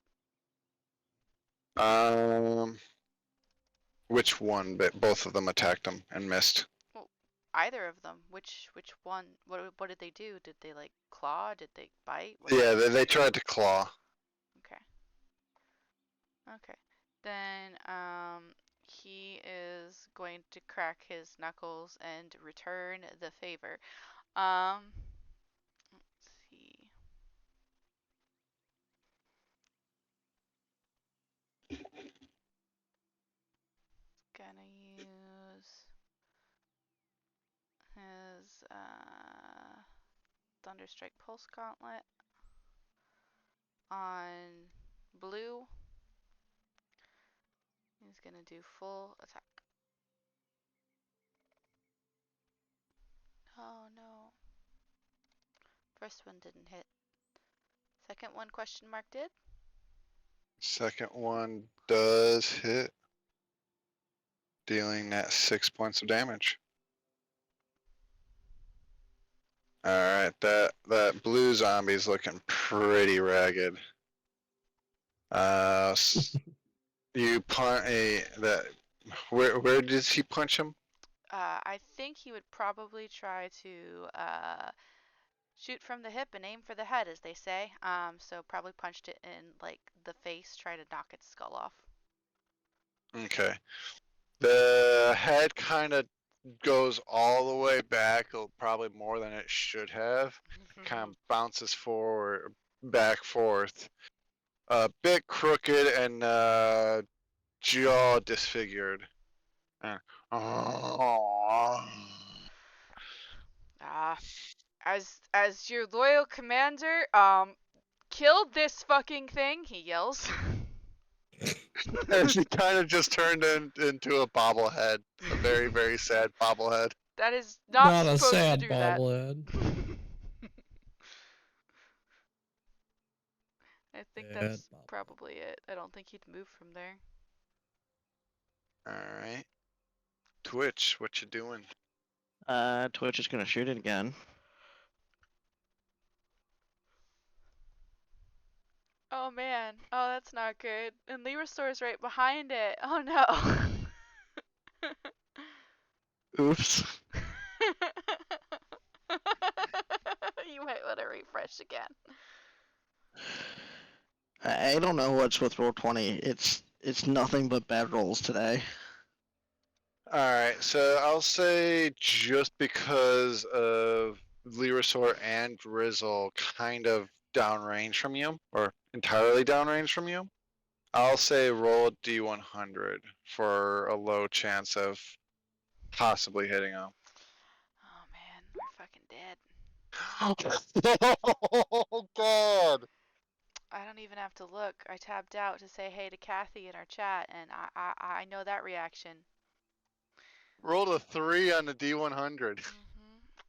Which one? But both of them attacked him and missed. Well, either of them. Which one? What did they do? Did they like claw? Did they bite? What Yeah, did they tried to claw. Okay. Okay. Then he is going to crack his knuckles and return the favor. Let's see. Gonna use his Thunderstrike Pulse Gauntlet on blue. He's gonna do full attack. Oh no. First one didn't hit. Second one question mark did. Second one does hit, dealing that 6 points of damage. All right, that blue zombie's looking pretty ragged. You punch that. Where did he punch him? I think he would probably try to shoot from the hip and aim for the head, as they say. So probably punched it in like the face, try to knock its skull off. Okay. The head kind of goes all the way back, probably more than it should have. Kind of bounces forward, back, forth. A bit crooked and jaw disfigured. As your loyal commander, kill this fucking thing, he yells. And she kind of just turned into a bobblehead. A very, very sad bobblehead. That is not a supposed to sad do that. bobblehead. I think Sad that's bobblehead. probably it. I don't think he'd move from there. Alright. Twitch, what you doing? Twitch is gonna shoot it again. Oh man. Oh, that's not good. And Lee Restore's right behind it. Oh no. Oops. You might want to refresh again. I don't know what's with Roll20. It's nothing but bad rolls today. Alright, so I'll say just because of Lyrasaur and Drizzle kind of downrange from you, or entirely downrange from you, I'll say roll a D100 for a low chance of possibly hitting him. Oh man, we're fucking dead. Oh god! I don't even have to look. I tapped out to say hey to Kathy in our chat, and I know that reaction. Rolled a 3 on the D100.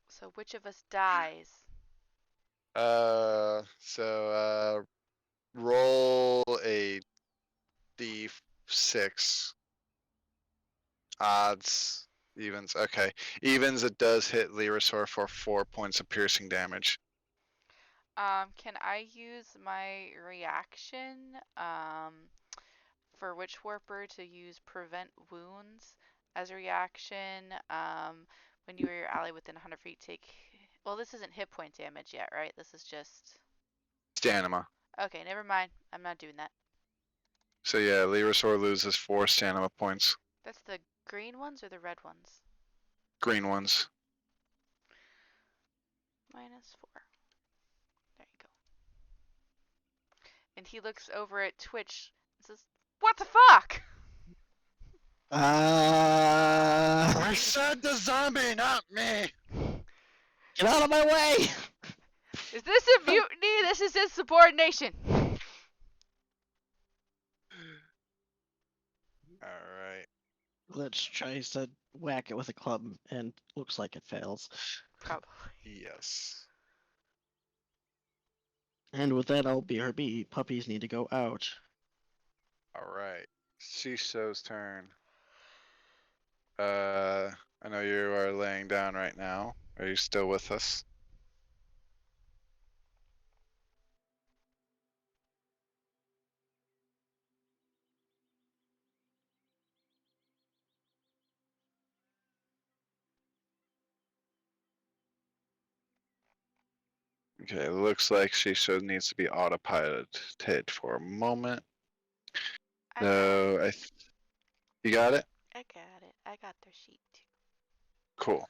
So which of us dies? Roll a D6. Odds, evens. Okay, evens. It does hit Lyrasaur for 4 points of piercing damage. Can I use my reaction, for Witch Warper to use Prevent Wounds as a reaction, when you or your ally within 100 feet take... Well, this isn't hit point damage yet, right? This is just... Stamina. Okay, never mind. I'm not doing that. So yeah, Lyrasaur loses 4 stamina points. That's the green ones or the red ones? Green ones. -4. There you go. And he looks over at Twitch and says, "What the fuck?" I said the zombie, not me! Get out of my way! Is this a mutiny? This is insubordination. Alright. Glitch tries to whack it with a club and looks like it fails. Probably. Yes. And with that, I'll BRB. Puppies need to go out. Alright. Shiso's turn. I know you are laying down right now. Are you still with us? Okay, it looks like Shisho needs to be autopiloted for a moment. So you got it? I got it. I got their sheet too. Cool.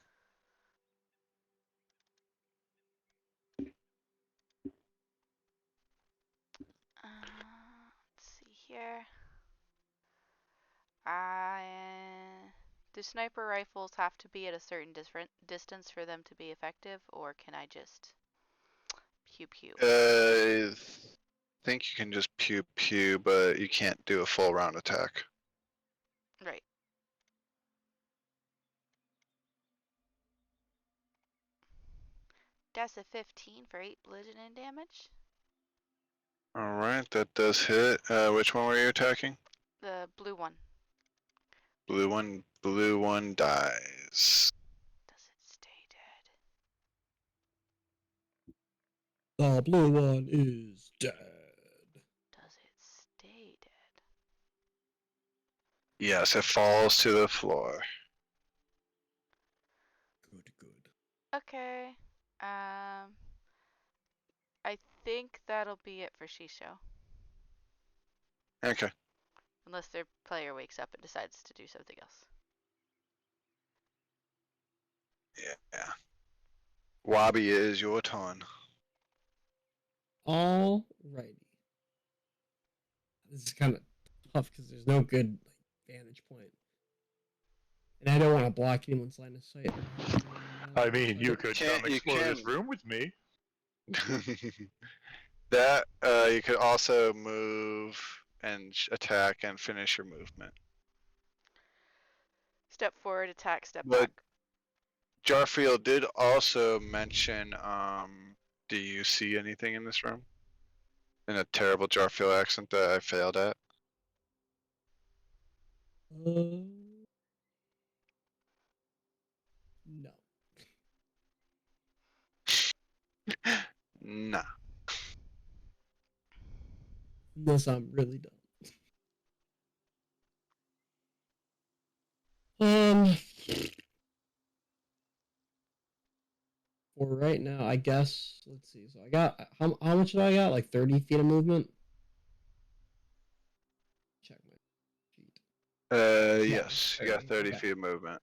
Let's see here. Do sniper rifles have to be at a certain distance for them to be effective, or can I just pew pew? I think you can just pew pew, but you can't do a full round attack. Right. That's a 15 for 8 bludgeoning damage. Alright, that does hit. Which one were you attacking? The blue one. Blue one dies. Does it stay dead? The blue one is dead. Does it stay Yes, it falls to the floor. Good. Okay. I think that'll be it for Shisho. Okay. Unless their player wakes up and decides to do something else. Yeah. Wabi, it is your turn. Alrighty. This is kind of tough because there's no good vantage point. And I don't want to block anyone's line of sight. I mean, you could can't- come you explore this can- room with me. That you could also move and attack and finish your movement. Step forward, attack, step But back. Jarfield did also mention, do you see anything in this room? In a terrible Jarfield accent that I failed at. No. Nah. Unless I'm really dumb. For right now, I guess. Let's see. So I got how much do I got? Like 30 feet of movement. Check my sheet. Yes, you got 30 okay. feet of movement.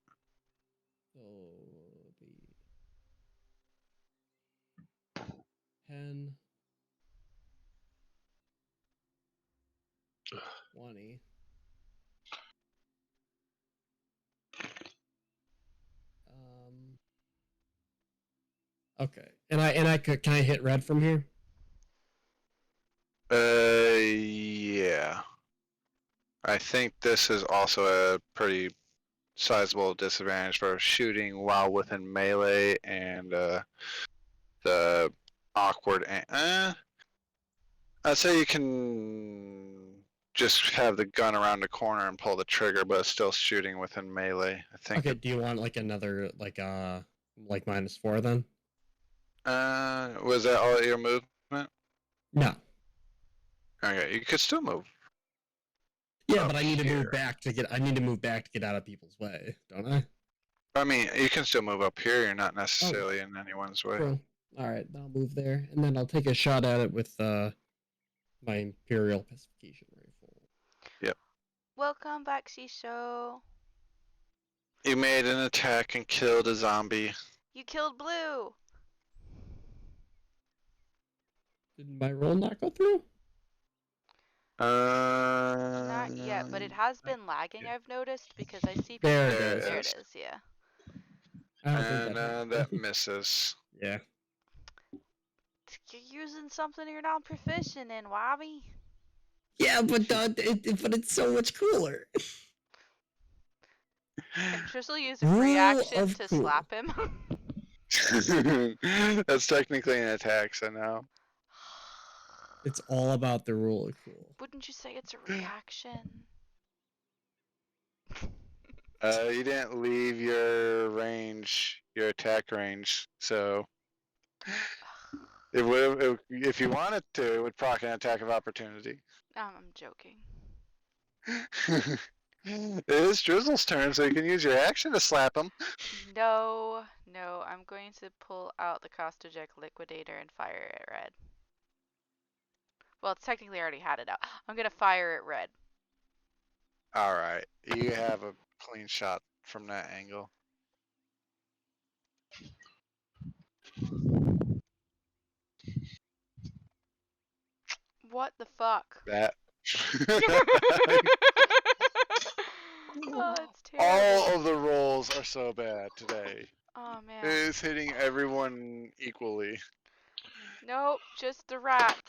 So it'll be 10, 20. Okay. And I could, can I hit red from here? Yeah. I think this is also a pretty sizable disadvantage for shooting while within melee and the awkward. I'd say you can just have the gun around the corner and pull the trigger, but it's still shooting within melee. I think. Okay. Do you want like another like -4 then? Was that all your movement? No. Okay, you could still move. Yeah, up but I need to here. move back to get. I need to move back to get out of people's way, don't I? I mean, you can still move up here. You're not necessarily in anyone's way. Cool. All right, I'll move there, and then I'll take a shot at it with my Imperial pacification rifle. Yep. Welcome back, Shisho. You made an attack and killed a zombie. You killed Blue. Did my roll not go through? Not yet, but it has been lagging, I've noticed, because I see people. There it There is. There it is, yeah. I don't think And that. that misses. Yeah. You're using something you're not proficient in, Wabi. Yeah, but but it's so much cooler. Can Tristle use a Rule reaction of to cool. slap him? That's technically an attack, so no. It's all about the rule of cool. Wouldn't you say it's a reaction? You didn't leave your range, your attack range, so it would, if you wanted to, it would proc an attack of opportunity. I'm joking. It is Drizzle's turn, so you can use your action to slap him. No, I'm going to pull out the Costogec Liquidator and fire it red. Well, it's technically already had it out. I'm gonna fire it red. Alright, you have a clean shot from that angle. What the fuck? That. Oh, it's terrible. All of the rolls are so bad today. Oh man. It's hitting everyone equally. Nope, just the rats.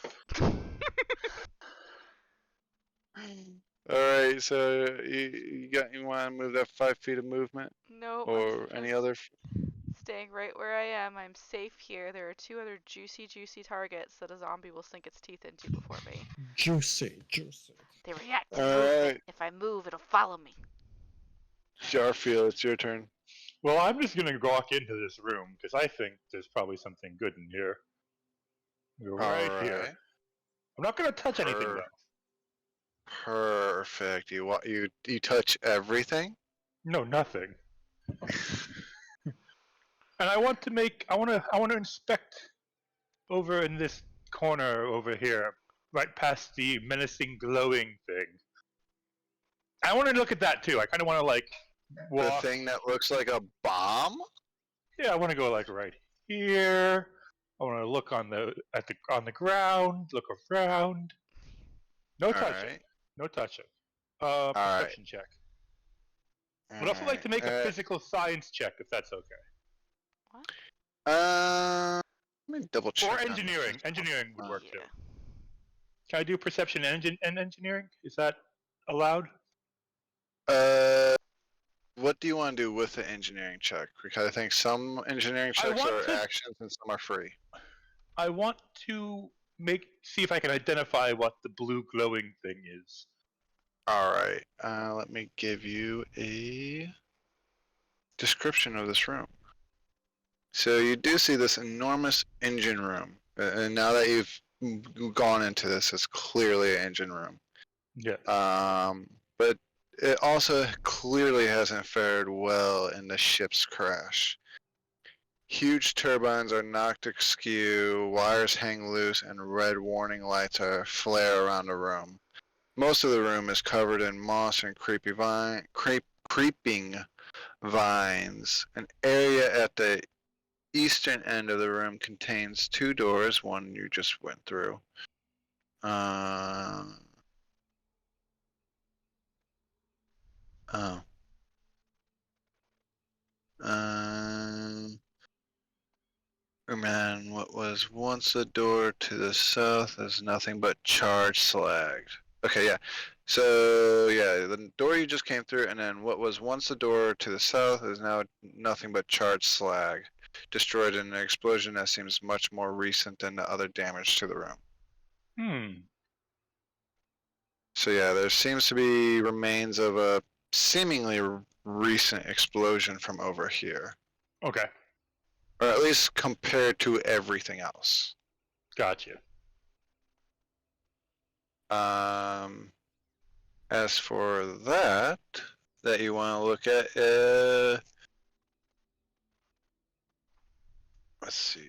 Alright, so you want to move that 5 feet of movement? Nope. Or I'm any just other? staying right where I am. I'm safe here. There are 2 other juicy targets that a zombie will sink its teeth into before me. Juicy. They react to All movement. right. If I move, it'll follow me. Jarfield, it's your turn. Well, I'm just gonna walk into this room because I think there's probably something good in here. We're right here. Alright. I'm not gonna touch anything Per- though. Perfect. You touch everything. No, nothing. And I want to inspect over in this corner over here, right past the menacing glowing thing. I want to look at that too. I kind of want to like The walk. thing that looks like a bomb. Yeah, I want to go like right here. I want to look on the ground, look around. No All touching. right. No touching. All right. Perception check. I'd also like to make a physical science check if that's okay. Let me double check. Or on engineering. this. Engineering would work too. Yeah. Can I do perception and engineering? Is that allowed? What do you want to do with the engineering check? Because I think some engineering checks want are to- actions and some are free. I want to see if I can identify what the blue glowing thing is. All right. Let me give you a description of this room. So you do see this enormous engine room, and now that you've gone into this, it's clearly an engine room. Yeah. But it also clearly hasn't fared well in the ship's crash. Huge turbines are knocked askew, wires hang loose, and red warning lights are flare around the room. Most of the room is covered in moss and creeping vines. An area at the eastern end of the room contains 2 doors, one you just went through. Oh. Man, what was once a door to the south is nothing but charged slag. Okay, yeah. So, yeah, the door you just came through, and then what was once a door to the south is now nothing but charged slag, destroyed in an explosion that seems much more recent than the other damage to the room. So, yeah, there seems to be remains of a seemingly recent explosion from over here. Okay. Or at least compared to everything else. Gotcha. As for that you want to look at, let's see.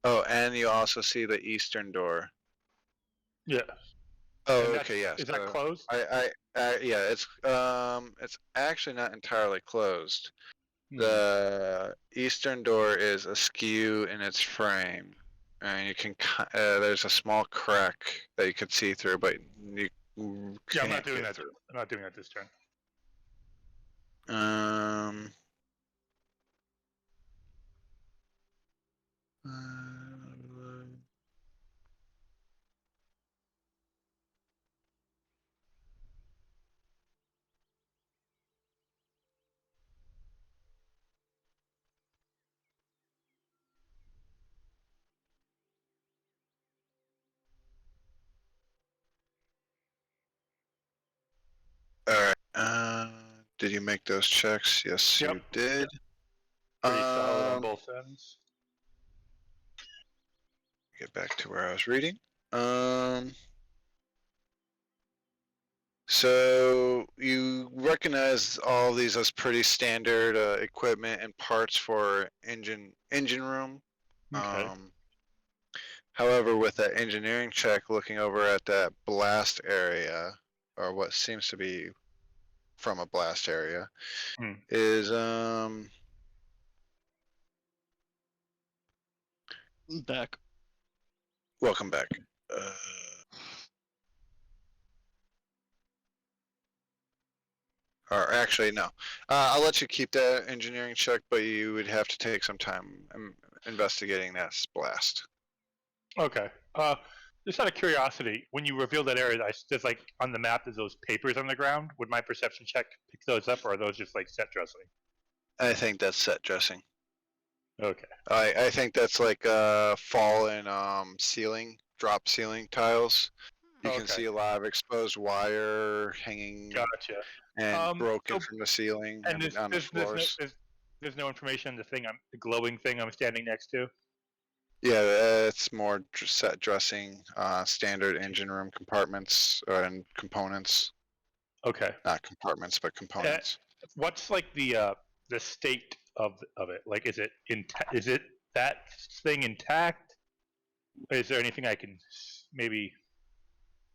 Oh, and you also see the eastern door. Yeah. Oh, And okay, yeah. Is that closed? Yeah, it's actually not entirely closed. The eastern door is askew in its frame, and you can there's a small crack that you could see through, but you Yeah, I'm can't not doing get that. through. I'm not doing that this turn. Alright, did you make those checks? Yes, Yep. you did. Pretty solid on both ends. Get back to where I was reading. So you recognize all these as pretty standard equipment and parts for engine room. Okay. However, with that engineering check, looking over at that blast area, or what seems to be from a blast area, is Back. welcome back. Or actually, no. I'll let you keep that engineering check, but you would have to take some time investigating that blast. Okay. Just out of curiosity, when you reveal that area, there's like on the map, there's those papers on the ground. Would my perception check pick those up, or are those just like set dressing? I think that's set dressing. Okay. I think that's like fallen drop ceiling tiles. You can see a lot of exposed wire hanging Gotcha. and broken from the ceiling And on the floors. there's There's no information on the glowing thing I'm standing next to. Yeah, it's more set dressing, standard engine room compartments and components. Okay. Not compartments, but components. What's like the state of it? Like, is it that thing intact? Or is there anything I can maybe?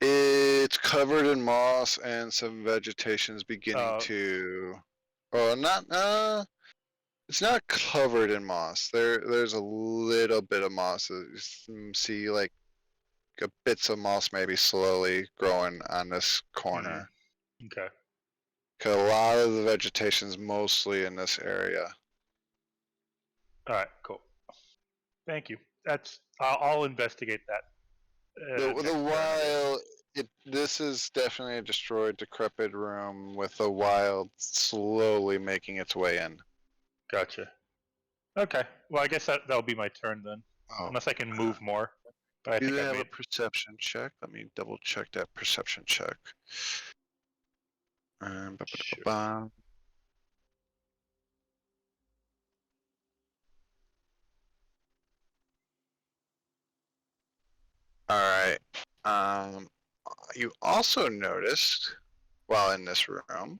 It's covered in moss and some vegetation's beginning to. Oh, not. It's not covered in moss. There's a little bit of moss. You see, like, bits of moss maybe slowly growing on this corner. Okay. 'Cause a lot of the vegetation's mostly in this area. All right. Cool. Thank you. I'll investigate that. This is definitely a destroyed, decrepit room with the wild slowly making its way in. Gotcha. Okay. Well, I guess that'll be my turn then, Oh, unless I can move more. But I do think they I have made. a perception check? Let me double check that perception check. Sure. Alright. You also noticed, while in this room,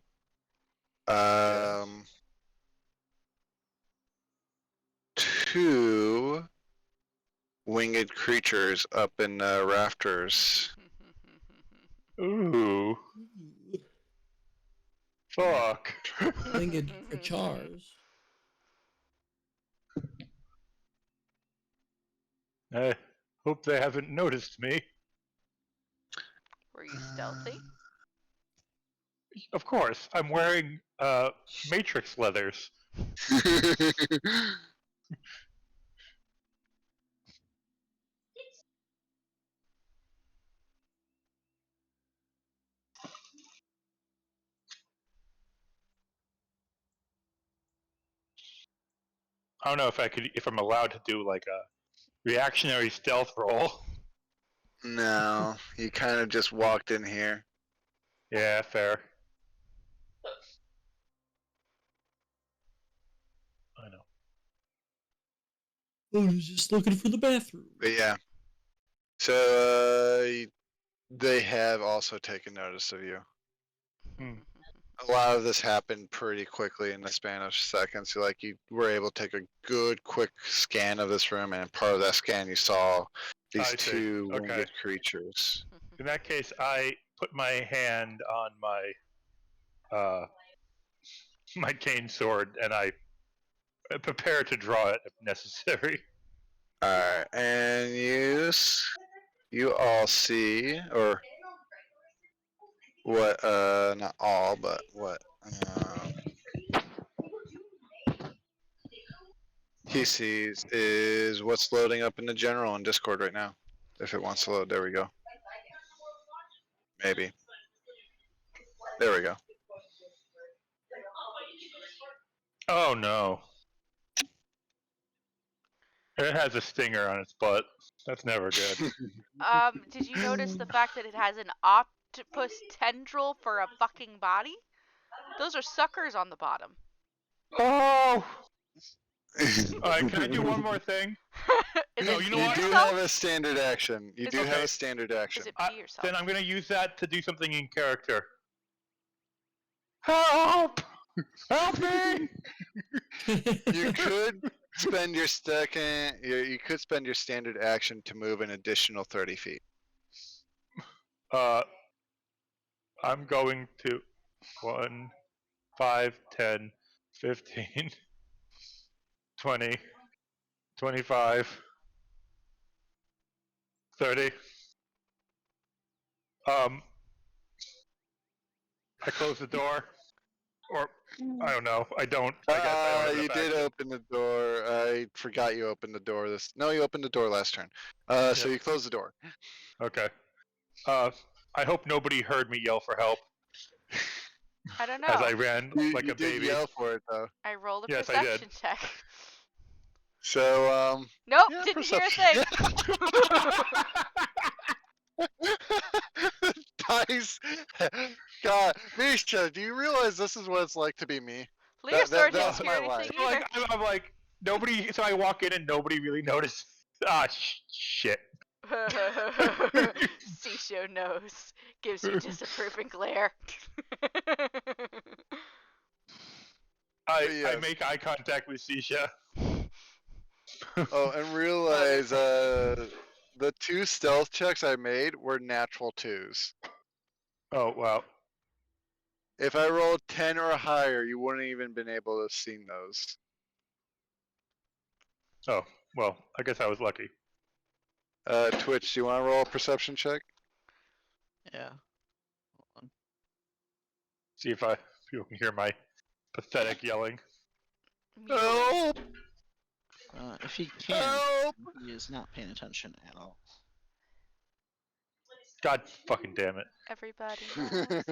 two winged creatures up in the rafters. Ooh. Fuck. Winged creatures. I hope they haven't noticed me. Were you stealthy? Of course, I'm wearing matrix leathers. I don't know if I'm allowed to do like a reactionary stealth roll. No, you kind of just walked in here. Yeah, fair. I know. I was just looking for the bathroom. But yeah. So, they have also taken notice of you. A lot of this happened pretty quickly in the span of seconds. So, like, you were able to take a good, quick scan of this room, and part of that scan you saw these two winged creatures. In that case, I put my hand on my my cane sword, and I prepare to draw it if necessary. Alright, and you all see, or what, not all, but what, he sees is what's loading up in the general in Discord right now. If it wants to load, there we go. Maybe. There we go. Oh no. It has a stinger on its butt. That's never good. Did you notice the fact that it has an octopus tendril for a fucking body? Those are suckers on the bottom. Oh! Alright, can I do one more thing? No, you know You what? do have a standard action. You Is do it- have a standard action. Is it pee yourself? Then I'm gonna use that to do something in character. Help! Help me! You could spend your you could spend your standard action to move an additional 30 feet. I'm going to 1, 5, 10, 15, 20, 25, 30. I close the door. Or, I don't know. I don't. I guess I don't have You enough did action. open the door. I forgot you opened the door No, you opened the door last turn. So you closed the door. Okay. I hope nobody heard me yell for help I don't as know. I ran like You a did baby. yell for it, though. I rolled a Yes, I did. perception check. So, Nope, yeah, didn't hear a perception. thing. Dice. God, Misha, do you realize this is what it's like to be me? Well, your sword didn't that's scare my anything life. So, either. I'm like, nobody. So I walk in and nobody really noticed. Ah, shit. Sisho knows. Gives you disapproving glare. I Yes. make eye contact with Sisha. Oh, and realize the 2 stealth checks I made were natural 2s. Oh wow. If I rolled 10 or higher, you wouldn't even been able to have seen those. Oh well. I guess I was lucky. Twitch, do you want to roll a perception check? Yeah. Hold on. See if you can hear my pathetic yelling. Mewling. If he can, Help! he is not paying attention at all. God fucking damn it. Everybody knows.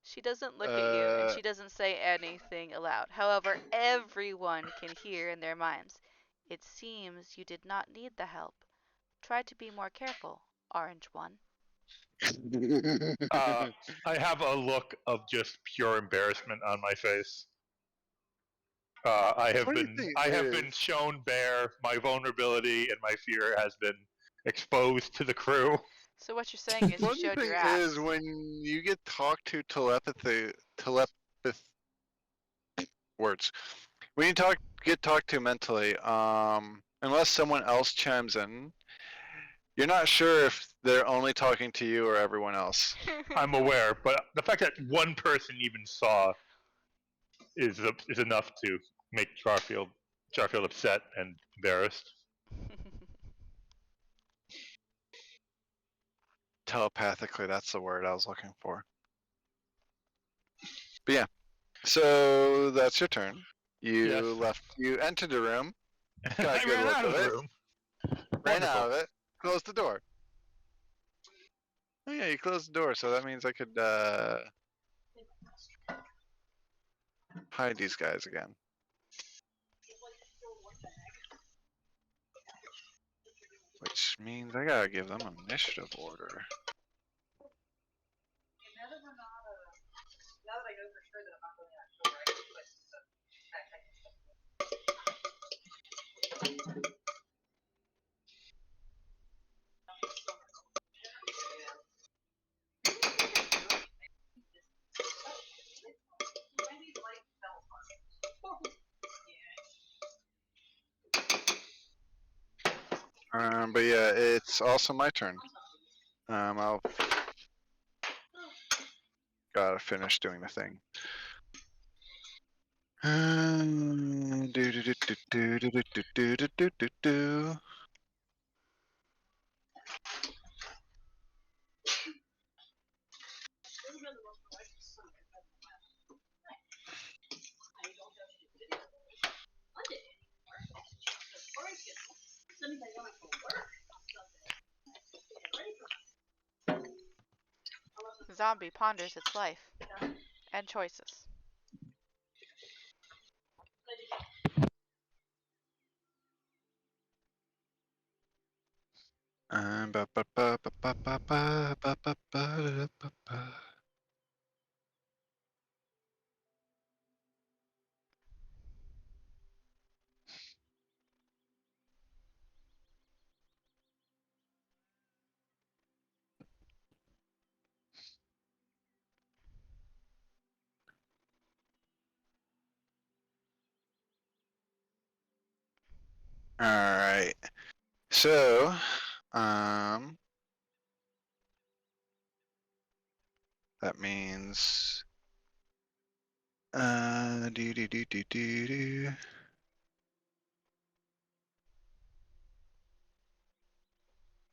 She doesn't look at you, and she doesn't say anything aloud. However, everyone can hear in their minds. It seems you did not need the help. Try to be more careful, Orange One. I have a look of just pure embarrassment on my face. I have Funny been thing is- shown bare. My vulnerability and my fear has been exposed to the crew. So what you're saying is you Funny showed thing your ass. is, when you get talked to words. When you get talked to mentally, unless someone else chimes in, you're not sure if they're only talking to you or everyone else. I'm aware, but the fact that one person even saw is enough to make Charfield upset and embarrassed. Telepathically, that's the word I was looking for. But yeah, so that's your turn. You Yes. You entered the room, got I a good ran look out of of the it, room. ran Wonderful. out of it, closed the door. Oh yeah, you closed the door, so that means I could hide these guys again. Which means I gotta give them initiative order. But yeah, it's also my turn. I'll gotta finish doing the thing. Do do do do do do do do do do do. Zombie ponders its life and choices. Ba ba ba ba ba ba ba ba ba ba ba ba. All right. So, that means do do do do do do.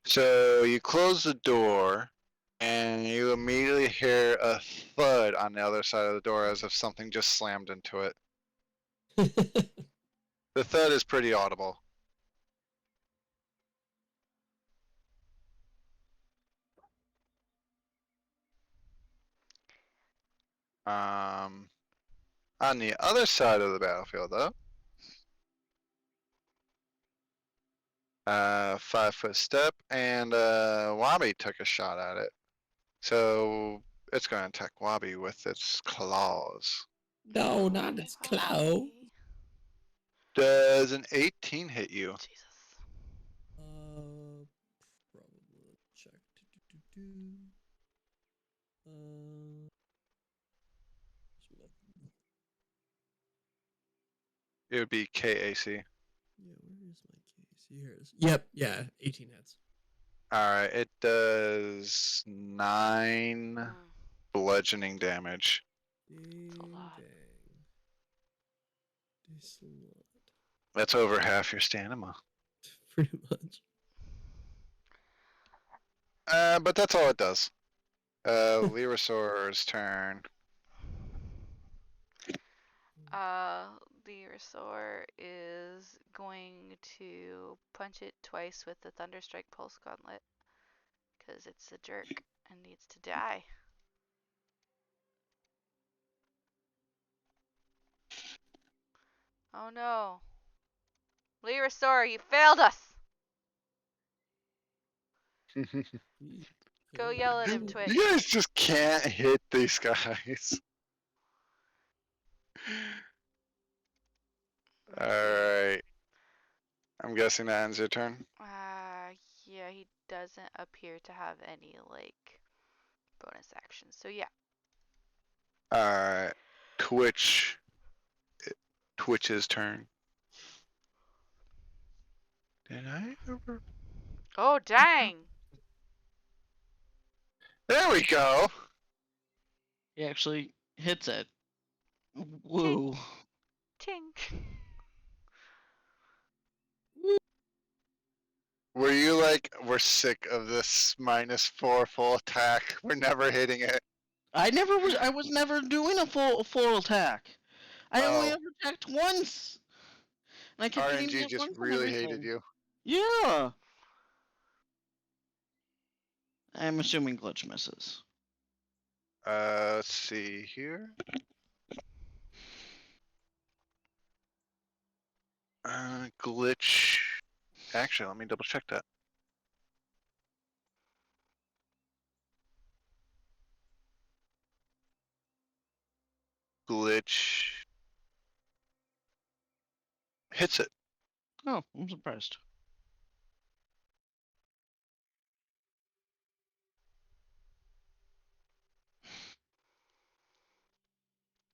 So you close the door, and you immediately hear a thud on the other side of the door, as if something just slammed into it. The thud is pretty audible. On the other side of the battlefield, though, 5-foot step, and Wabi took a shot at it. So it's going to attack Wabi with its claws. No, not its clout. Does an 18 hit you? Jesus. Probably check. It would be KAC. Yeah, where is my case? Here it is. Yep, yeah, 18 hits. Alright, it does 9 Mm, bludgeoning damage. it's a lot. Dang. This a lot. That's over half your stamina. Pretty much. But that's all it does. Lyrasaur's turn. The Resour is going to punch it twice with the Thunderstrike Pulse Gauntlet. Because it's a jerk and needs to die. Oh no. Lyrasaur, you failed us! Go yell at him, Twitch. You guys just can't hit these guys. Alright. I'm guessing that ends your turn. Yeah, he doesn't appear to have any, like, bonus actions. So yeah. Alright. Twitch's turn. Did I ever? Oh, dang! There we go. He actually hits it. Woo. Tink. Were you like, we're sick of this -4 full attack. We're never hitting it. I was never doing a full attack. I only Oh. ever attacked once. And I kept getting RNG hit just once on really hated everything. you. Yeah. I'm assuming glitch misses. Let's see here. Glitch. Actually, let me double check that. Glitch hits it. Oh, I'm surprised.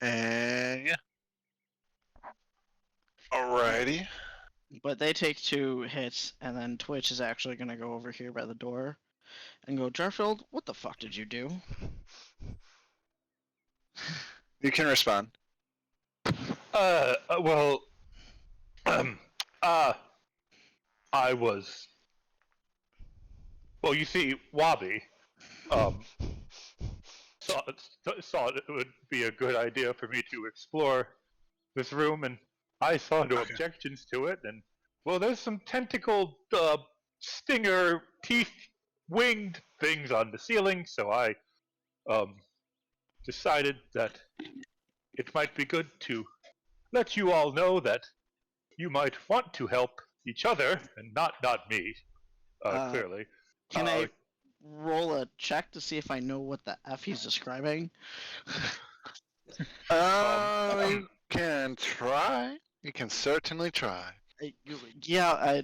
And yeah. Alrighty. But they take 2 hits, and then Twitch is actually going to go over here by the door and go, Jarfield, what the fuck did you do? You can respond. Well, I was. Well, you see, Wabi, saw it would be a good idea for me to explore this room, and I saw no Okay. objections to it. And well, there's some tentacle, stinger, teeth, winged things on the ceiling, so I decided that it might be good to let you all know that you might want to help each other and not me. Clearly. Can I roll a check to see if I know what the F he's describing? You can try. You can certainly try. Yeah,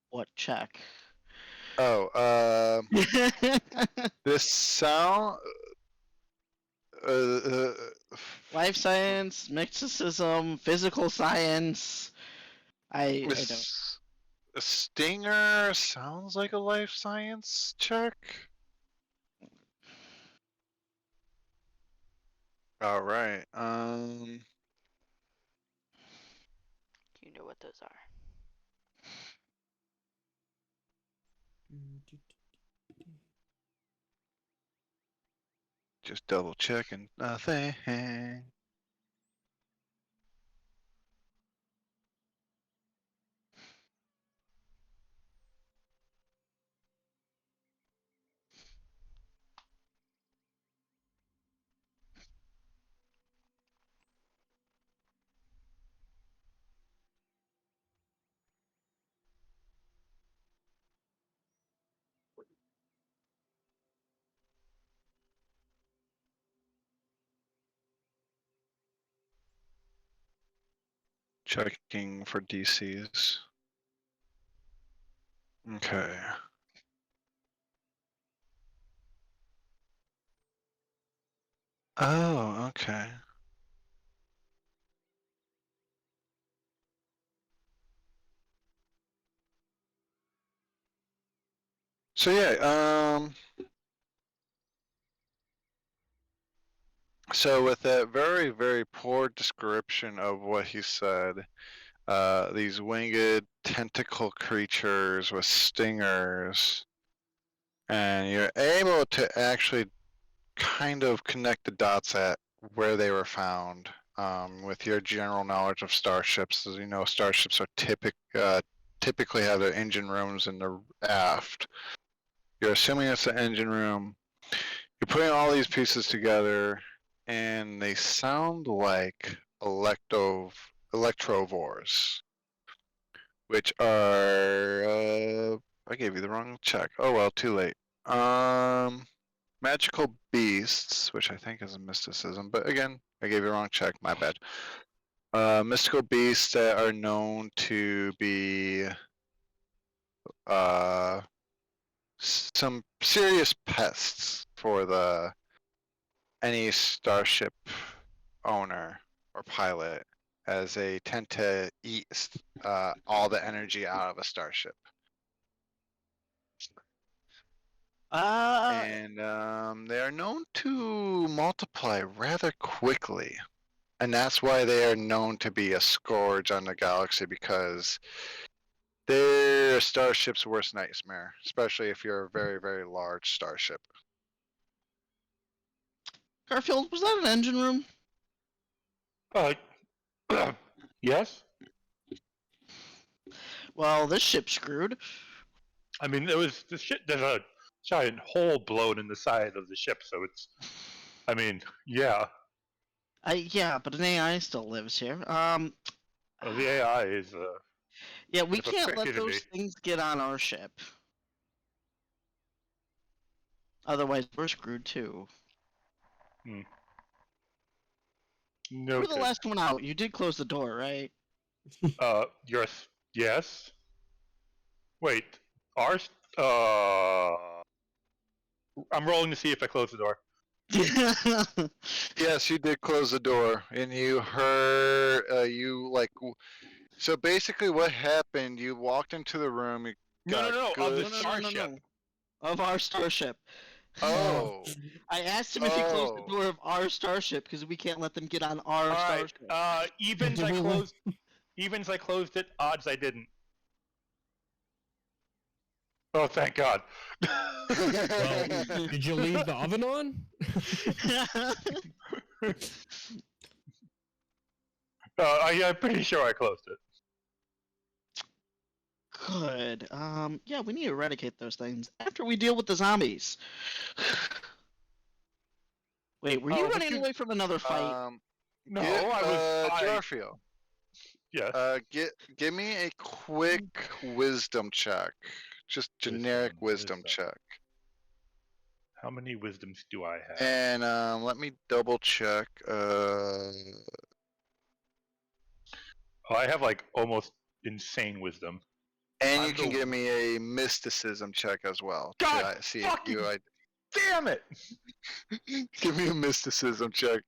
what check? Oh, this sound. Life science, mysticism, physical science. I don't. A stinger sounds like a life science check. All right. You know what those are. Just double checking nothing. Checking for DCs. Okay. Oh, okay. So yeah, so with that very, very poor description of what he said, these winged tentacle creatures with stingers, and you're able to actually kind of connect the dots at where they were found. With your general knowledge of starships, as you know, starships are typically have their engine rooms in the aft. You're assuming it's the engine room. You're putting all these pieces together, and they sound like electrovores, which are. I gave you the wrong check. Oh well, too late. Magical beasts, which I think is a mysticism, but again, I gave you the wrong check. My bad. Mystical beasts that are known to be uh, some serious pests for any starship owner or pilot, as they tend to eat all the energy out of a starship. And they are known to multiply rather quickly. And that's why they are known to be a scourge on the galaxy, because they're a starship's worst nightmare, especially if you're a very, very large starship. Garfield, was that an engine room? Yes. Well, this ship's screwed. I mean, there's a giant hole blown in the side of the ship, so it's. I mean, yeah. Yeah, but an AI still lives here. Well, the AI is. Yeah, we It's a can't let tricky to those me. things get on our ship. Otherwise, we're screwed too. Hmm. You were the Noted. last one out. You did close the door, right? Yours. Yes. Wait. Ours. I'm rolling to see if I close the door. Yes, you did close the door, and you heard So basically, what happened? You walked into the room. You got No. Of good. the starship. Of our starship. Oh. I asked him if he closed the Oh. door of our starship because we can't let them get on our All right. starship. Evens I closed. Evens I closed it. Odds I didn't. Oh, thank God. Well, did you leave the oven on? I'm pretty sure I closed it. Good. Yeah, we need to eradicate those things after we deal with the zombies. Wait, were you Oh, but running you- away from another fight? No, get, I was. Jarfield, Yes. give me a quick wisdom check. Just generic wisdom check. How many wisdoms do I have? And let me double check. Oh, I have like almost insane wisdom. And I'm you can the- give me a mysticism check as well. God To see fucking if damn it! give me a mysticism check.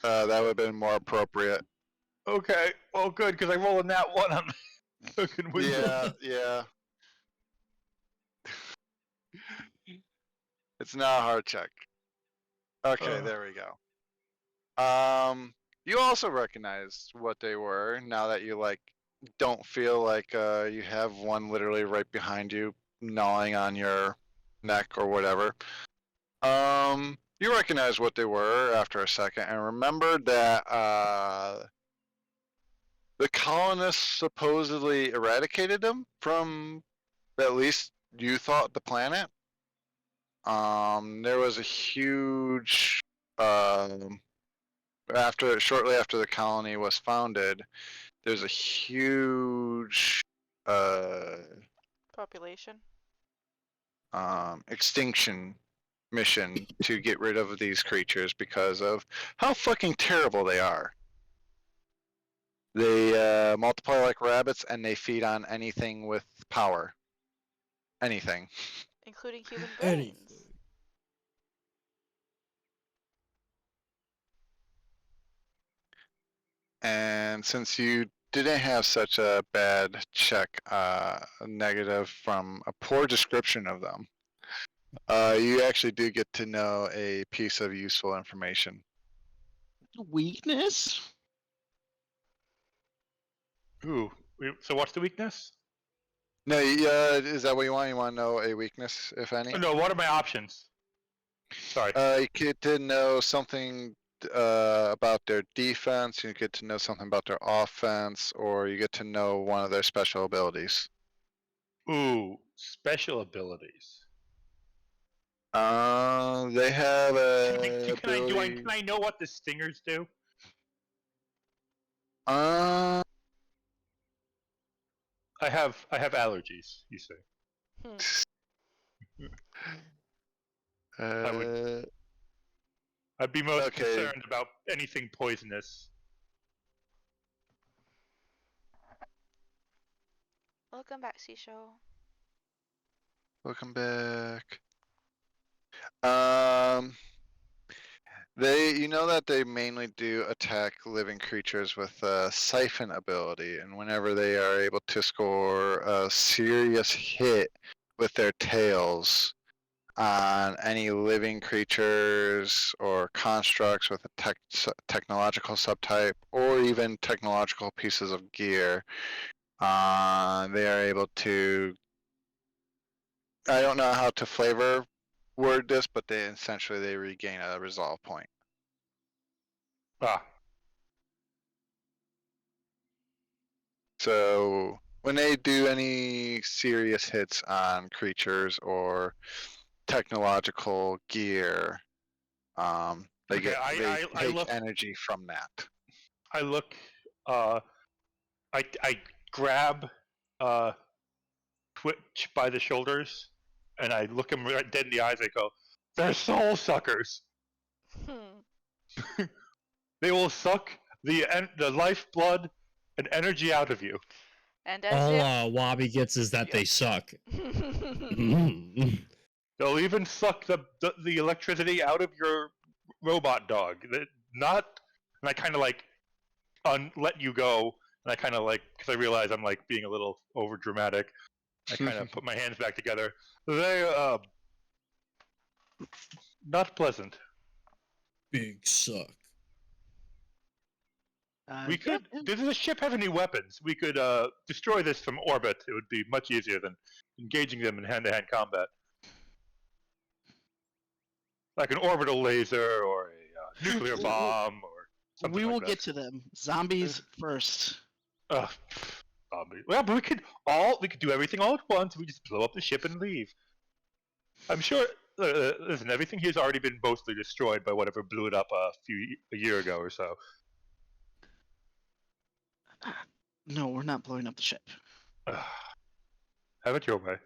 That would have been more appropriate. Okay, well, good because I rolled in that one on fucking wisdom. Yeah. It's not a hard check. Okay, there we go. You also recognize what they were now that you don't feel like you have one literally right behind you gnawing on your neck or whatever. You recognize what they were after a second and remembered that the colonists supposedly eradicated them from, at least you thought, the planet. There was a huge shortly after the colony was founded, there's a huge Population. extinction mission to get rid of these creatures because of how fucking terrible they are. They multiply like rabbits, and they feed on anything with power. Anything. Including human Anything. brains. And since you didn't have such a bad check, negative from a poor description of them, you actually do get to know a piece of useful information. Weakness? Ooh. So what's the weakness? No, is that what you want? You want to know a weakness, if any? Oh, no, what are my options? Sorry. You get to know something about their defense. You get to know something about their offense, or you get to know one of their special abilities. Ooh, special abilities. They have a ability. Can I know what the stingers do? Uh, I have allergies. You say. Hmm. I'd be most Okay. concerned about anything poisonous. Welcome back, Seashell. Welcome back. You know that they mainly do attack living creatures with a siphon ability, and whenever they are able to score a serious hit with their tails on any living creatures or constructs with a technological subtype, or even technological pieces of gear, they are able to. I don't know how to flavor word this, but they regain a resolve point. Ah, So when they do any serious hits on creatures or technological gear, they okay. they I take look. energy from that. I look. I grab Twitch by the shoulders, and I look him right dead in the eyes. I go, "They're soul suckers. They will suck the lifeblood and energy out of you. And as All if. Wabi gets is that they suck. They'll even suck the electricity out of your robot dog. Not, and I kind of like let you go, and I kind of like because I realize I'm like being a little over dramatic. I kind of put my hands back together. They not pleasant. Big suck. We could. Does the ship have any weapons? We could destroy this from orbit. It would be much easier than engaging them in hand-to-hand combat. Like an orbital laser or a nuclear bomb or something We will like that. get to them. Zombies first. Ugh, zombie. Well, but we could do everything all at once. We just blow up the ship and leave. I'm sure. Listen, everything here's already been mostly destroyed by whatever blew it up a year ago or so. No, we're not blowing up the ship. Have it your way.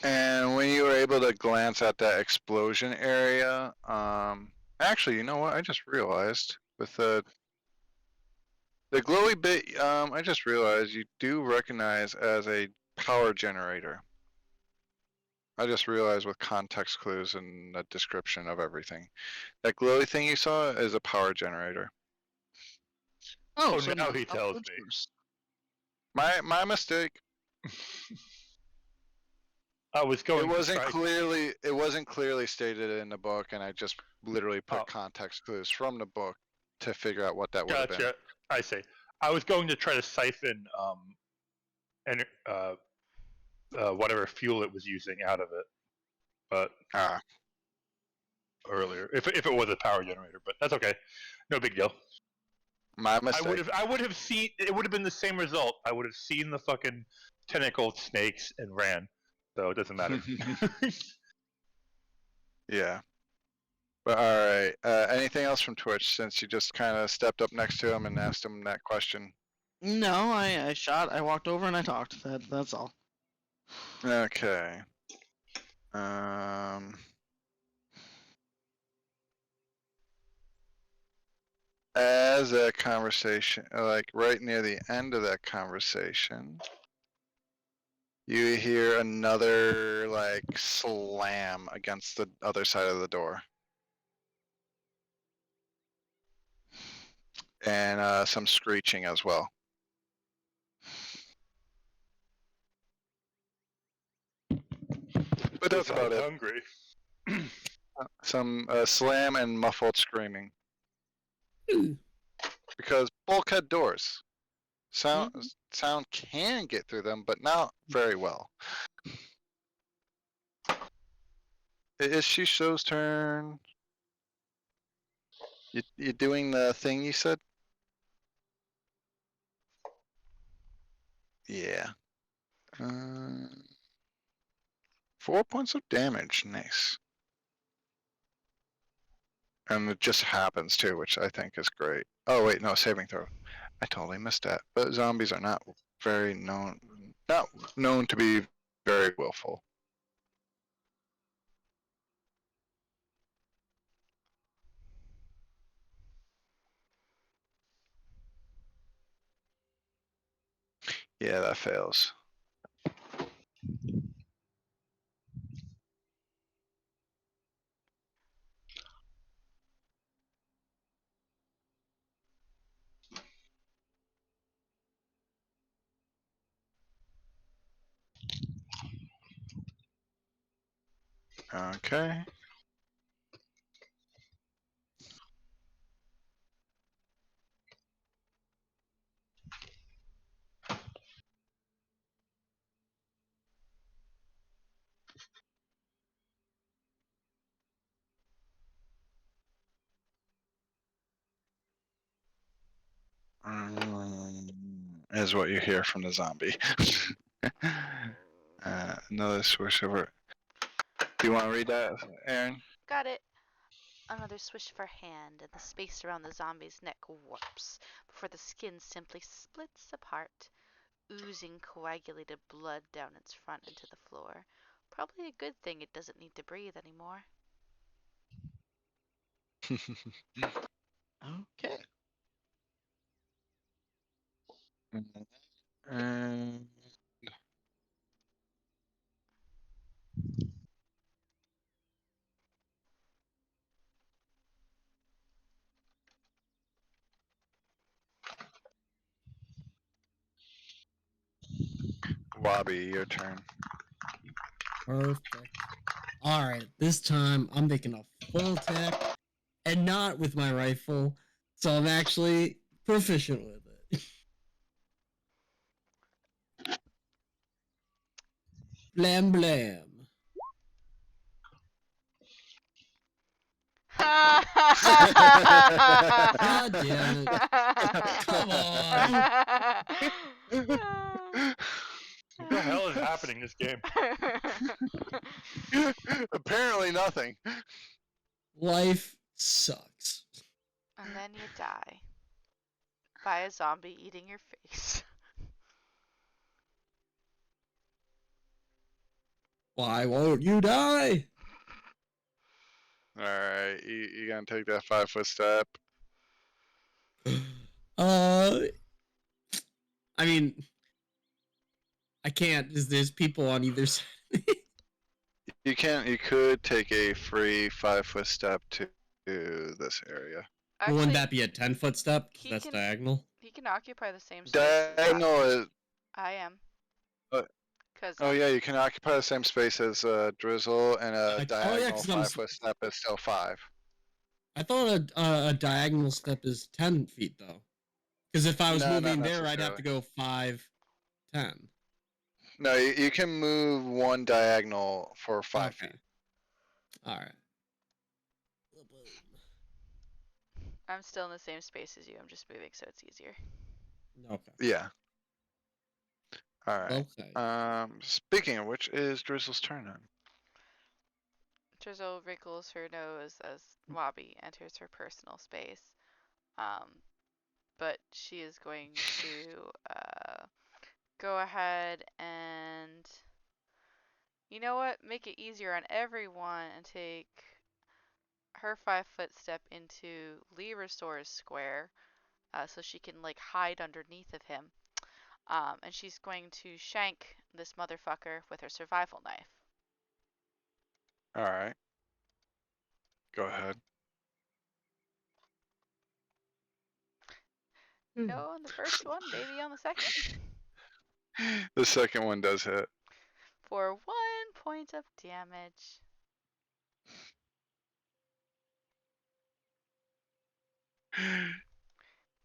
And when you were able to glance at that explosion area, actually, you know what? I just realized with the glowy bit, I just realized you do recognize as a power generator. I just realized with context clues and the description of everything, that glowy thing you saw is a power generator. Oh, so now he I'll tells switch me. first. My mistake. I was going. It wasn't clearly stated in the book, and I just literally put Oh. context clues from the book to figure out what that would have been. Gotcha. I see. I was going to try to siphon whatever fuel it was using out of it, but earlier, if it was a power generator, but that's okay. No big deal. My mistake. I would have seen. It would have been the same result. I would have seen the fucking tentacled snakes and ran. So it doesn't matter. Yeah. But all right. Anything else from Twitch? Since you just kind of stepped up next to him and asked him that question. No, I shot. I walked over and I talked. That's all. Okay. Um. as that conversation, like right near the end of that conversation, you hear another like slam against the other side of the door. And some screeching as well. But that's about it. Hungry. Some slam and muffled screaming. Because bulkhead doors, sound can get through them, but not very well. It's Shisho's turn. You doing the thing you said? Yeah. 4 points of damage. Nice. And it just happens too, which I think is great. Oh wait, no, saving throw. I totally missed that. But zombies are not known to be very willful. Yeah, that fails. Okay. Is what you hear from the zombie. Another swish over. Do you want to read that, Aaron? Got it. Another swish of her hand, and the space around the zombie's neck warps before the skin simply splits apart, oozing coagulated blood down its front into the floor. Probably a good thing it doesn't need to breathe anymore. Okay. And Wabi, your turn. Perfect. All right, this time I'm making a full attack and not with my rifle, so I'm actually proficient with it. Blam blam. God damn it. Come on. What the hell is happening in this game? Apparently nothing. Life sucks. And then you die by a zombie eating your face. Why won't you die? Alright, you gonna take that 5-foot step? I mean, I can't. There's people on either side. You could take a free 5-foot step to this area. Wouldn't that be a 10-foot step? 'Cause he that's can- diagonal. He can occupy the same space as Diagonal is. I am. Cause Oh yeah, you can occupy the same space as Drizzle, and a diagonal 'cause I'm 5-foot step is still 5. I thought a diagonal step is 10 feet though. Because if I was No, not moving there, I'd have necessarily. to go 5, 10. No, you can move one diagonal for 5 Okay. feet. All right. I'm still in the same space as you. I'm just moving so it's easier. Okay. Yeah. All right. Okay. Speaking of which, is Drizzle's turn on? Drizzle wrinkles her nose as Wabi enters her personal space. But she is going to go ahead and, you know what, make it easier on everyone and take her 5-foot step into Lee Restore's square, so she can like hide underneath of him. And she's going to shank this motherfucker with her survival knife. All right. Go ahead. No on the first one, maybe on the second. The second one does hit. For 1 point of damage.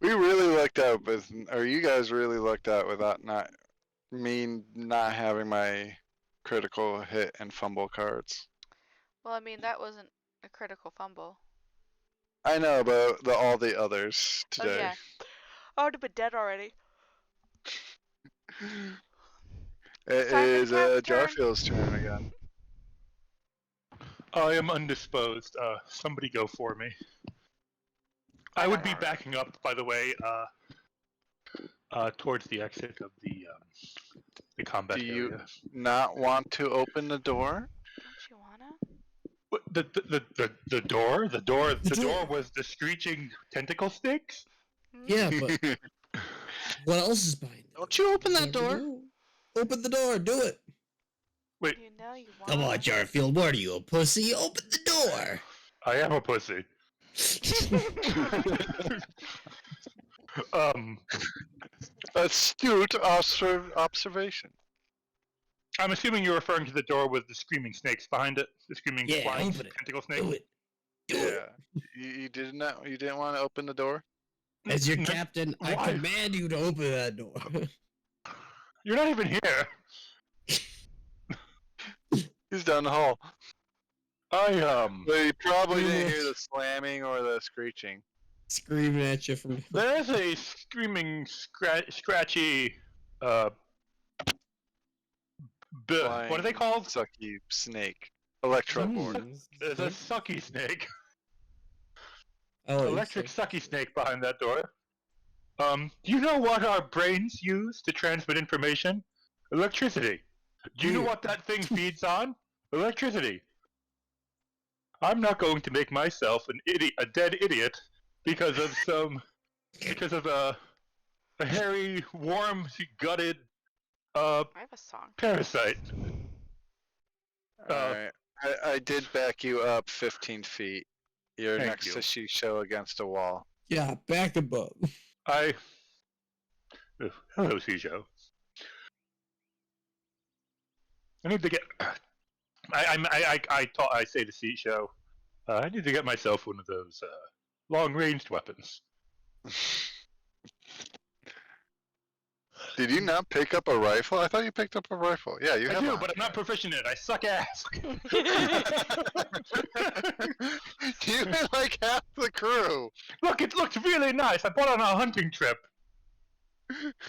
We really lucked out with, or you guys really lucked out without not having my critical hit and fumble cards. Well, I mean, that wasn't a critical fumble. I know, but all the others Oh, today. yeah. I would have been dead already. It Time for the is cat's turn. Jarfield's turn again. I am undisposed. Somebody go for me. I would be backing up, by the way, towards the exit of the combat Do you area. not want to open the door? Don't you wanna? What, the door? The door was the screeching tentacle snakes? Yeah, but what else is behind it? Don't you open that door? Open the door. Do it. Wait, You know you want. Come on, Jarfield. What are you, a pussy? Open the door. I am a pussy. Astute observation. I'm assuming you're referring to the door with the screaming snakes behind it. The screaming Yeah, flying open it. tentacle snakes. Do it. Do it. Yeah. You didn't want to open the door? As your captain, I Why? command you to open that door. You're not even here. He's down the hall. I But you probably didn't hear the slamming or the screeching. Screaming at you from. There's a screaming, scratchy, what are they called? Sucky snake. Electroboard. There's a sucky snake. Oh, Electric sucky snake behind that door. Do you know what our brains use to transmit information? Electricity. Do you know what that thing feeds on? Electricity. I'm not going to make myself a dead idiot because of a hairy, warm-gutted I have a song. parasite. Alright. I did back you up 15 feet. You're Thank next you. to Shisho against a wall. Yeah, back above. Hello, Sijo. I need to get. I say to Sijo, I need to get myself one of those long-ranged weapons. Did you not pick up a rifle? I thought you picked up a rifle. Yeah, you I have do, a but I'm not proficient in it. I suck ass. You and like half the crew. Look, it looks really nice. I bought it on a hunting trip.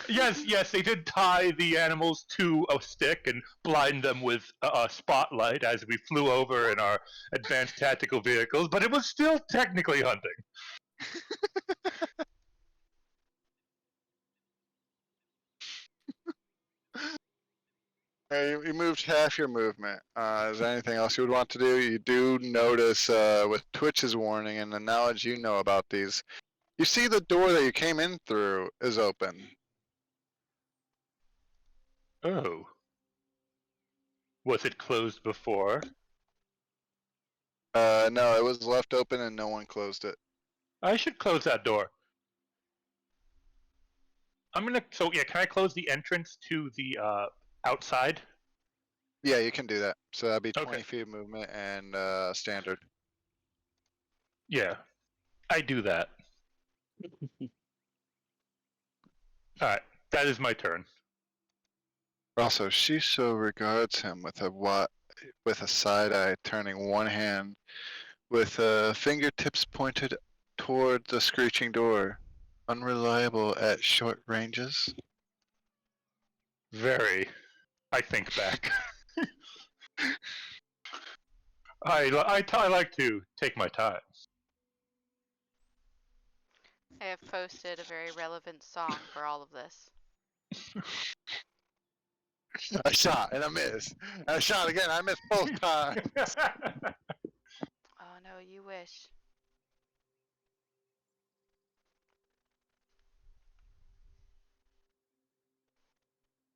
Yes, they did tie the animals to a stick and blind them with a spotlight as we flew over in our advanced tactical vehicles, but it was still technically hunting. You moved half your movement. Is there anything else you would want to do? You do notice with Twitch's warning and the knowledge you know about these, you see the door that you came in through is open. Oh. Was it closed before? No, it was left open and no one closed it. I should close that door. So yeah, can I close the entrance to the outside? Yeah, you can do that. So that'd be 20 Okay. feet of movement and standard. Yeah, I do that. Alright, that is my turn. Also, Shisho regards him with a side eye, turning one hand with fingertips pointed toward the screeching door. Unreliable at short ranges. Very. I think back. I like to take my time. I have posted a very relevant song for all of this. I shot and I missed. I shot again. I missed both times. Oh no, Oh, you wish.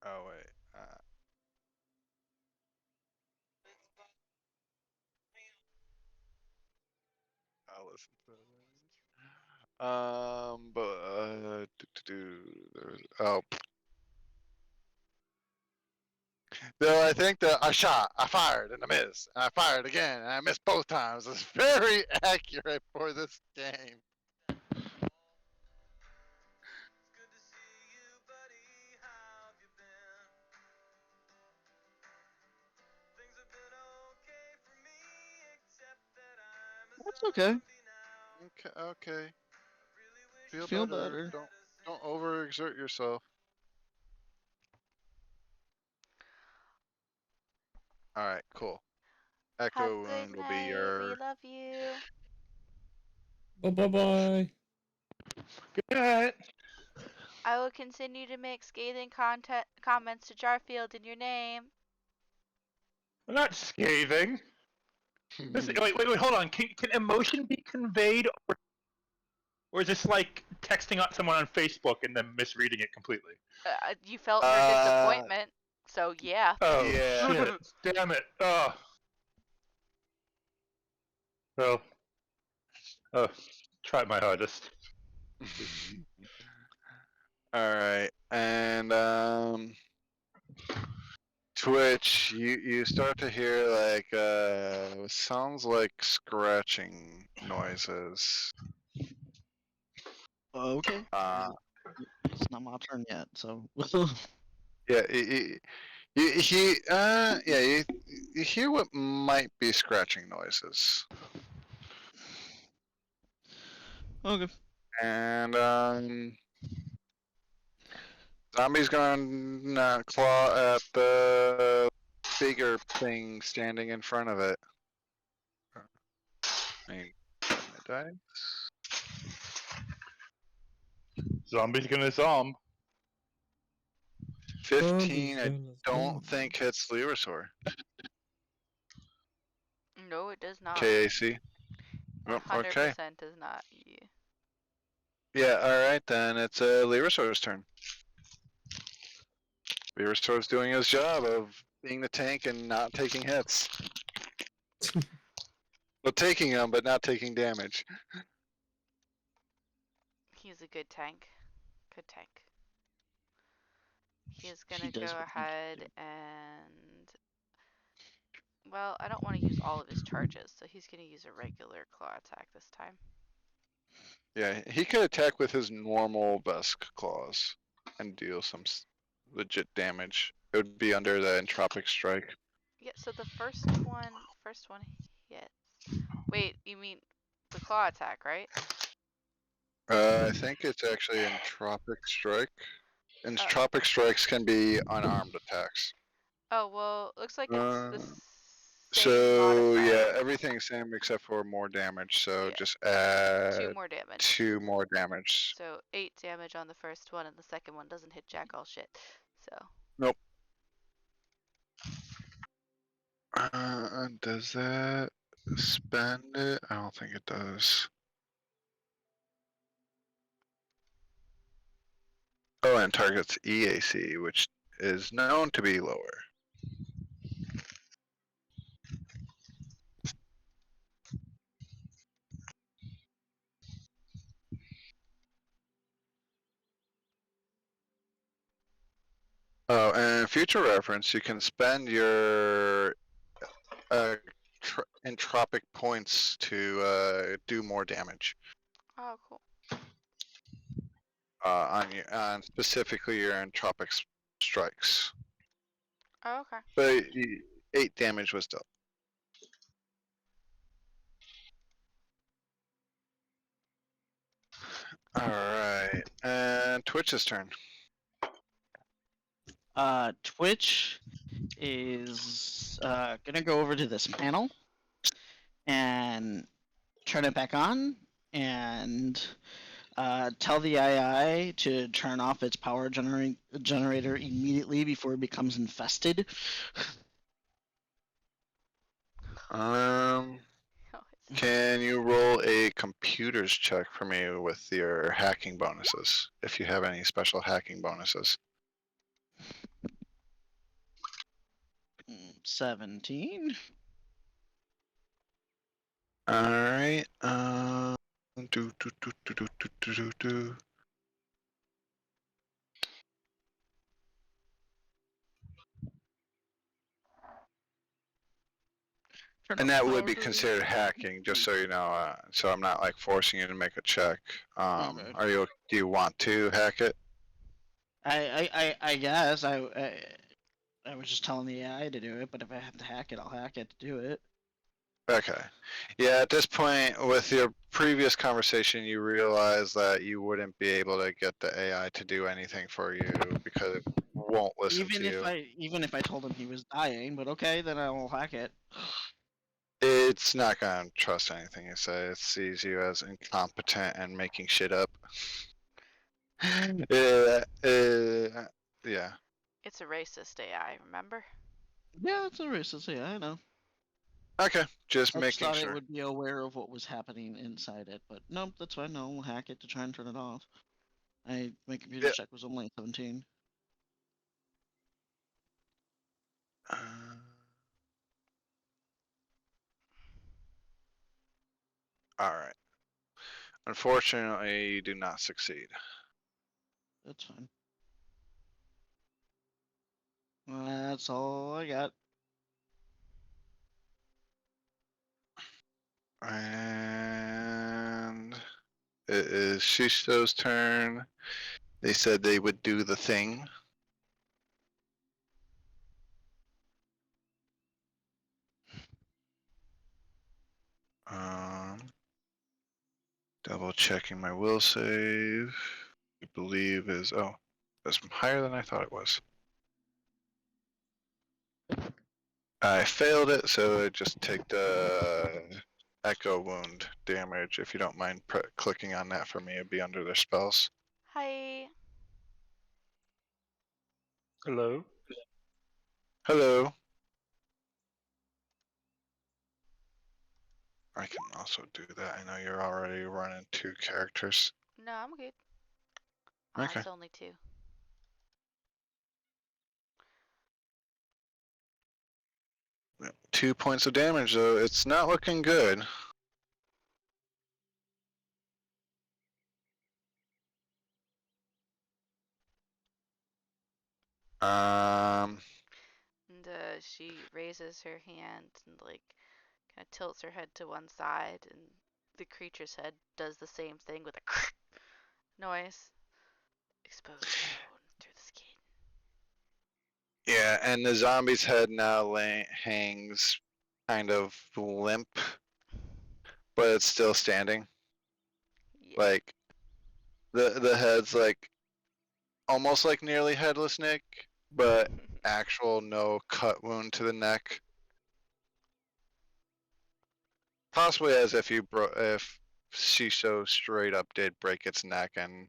Oh wait. I'll listen to it. Oh, though I think that I shot, I fired, and I missed, and I fired again, and I missed both times. It's very accurate for this game. That's okay. Okay, okay. Feel Feel better. better. Don't overexert yourself. All right, cool. Have Echo a good wound will be night. We your. love you. Bye. Good night. I will continue to make scathing comments to Jarfield in your name. I'm not scathing. Listen, wait, hold on. Can emotion be conveyed, or is this like texting out someone on Facebook and then misreading it completely? You felt her disappointment, so yeah. Oh Yeah. shit! Damn it! Oh. Well. Tried my hardest. All right, and Twitch, you start to hear like sounds like scratching noises. Okay. Uh, It's not my turn yet, so. yeah, you hear what might be scratching noises, Okay. and zombie's gonna claw at the bigger thing standing in front of it. I mean, die. Zombie's gonna zomb. 15, I don't think think. hits Lyrasaur. No, it does not. KAC. 100% does not. Yeah. Yeah, alright then, it's Lyrasaur's turn. Lyrasaur's doing his job of being the tank and not taking hits. Well, taking them, but not taking damage. He's a good tank. Good tank. He is gonna He does go what he ahead can do. and... Well, I don't want to use all of his charges, so he's gonna use a regular claw attack this time. Yeah, he could attack with his normal Vesk claws and deal some legit damage. It would be under the Entropic Strike. Yeah, so the first one hits. Wait, you mean the claw attack, right? I think it's actually Entropic Strike. Entropic Strikes can be unarmed attacks. Oh, well, looks like it's the same So modifier. yeah, everything's same except for more damage. So Yeah. just add 2 more damage. 2 more damage. So 8 damage on the first one, and the second one doesn't hit jack all shit. So. Nope. Does that spend it? I don't think it does. Oh, and targets EAC, which is known to be lower. Oh, and future reference, you can spend your entropic points to do more damage. Oh, cool. On specifically your entropic strikes. Oh, okay. But 8 damage was dealt. Alright, and Twitch's turn. Twitch is gonna go over to this panel and turn it back on and tell the AI to turn off its power generator immediately before it becomes infested. Um, Oh, Can you roll a computers check for me with your hacking bonuses, if you have any special hacking bonuses? 17. All right. Do do do do do do do do do. Turn And off that the would be power. considered hacking, just so you know. So I'm not like forcing you to make a check. Okay. Are you? Do you want to hack it? I guess I was just telling the AI to do it, but if I have to hack it, I'll hack it to do it. Okay. Yeah, at this point, with your previous conversation, you realize that you wouldn't be able to get the AI to do anything for you because it won't listen to you. Even if I told him he was dying, but okay, then I will hack it. It's not gonna trust anything you say. It sees you as incompetent and making shit up. Yeah, yeah. It's a racist AI, remember? Yeah, it's a racist. Yeah, I know. Okay, just I just making thought it sure. would be aware of what was happening inside it, but nope, that's fine. No, we'll hack it to try and turn it off. My computer Yeah. check was only 17. Uh, all right. Unfortunately, you do not succeed. That's fine. That's all I got. And it is Shisho's turn. They said they would do the thing. Um, double checking my will save. I believe is that's higher than I thought it was. I failed it, so I just take the echo wound damage. If you don't mind clicking on that for me, it'd be under their spells. Hi. Hello. Hello. I can also do that. I know you're already running 2 characters. No, I'm good. Okay. It's only 2. 2 points of damage, though. It's not looking good. Um, And she raises her hand and like kind of tilts her head to one side, and the creature's head does the same thing with a noise. Exposed bone through the skin. yeah, and the zombie's head now hangs kind of limp, but it's still standing. Yeah. Like the head's like almost like nearly headless Nick, but actual no cut wound to the neck. Possibly as if if Shisho straight up did break its neck, and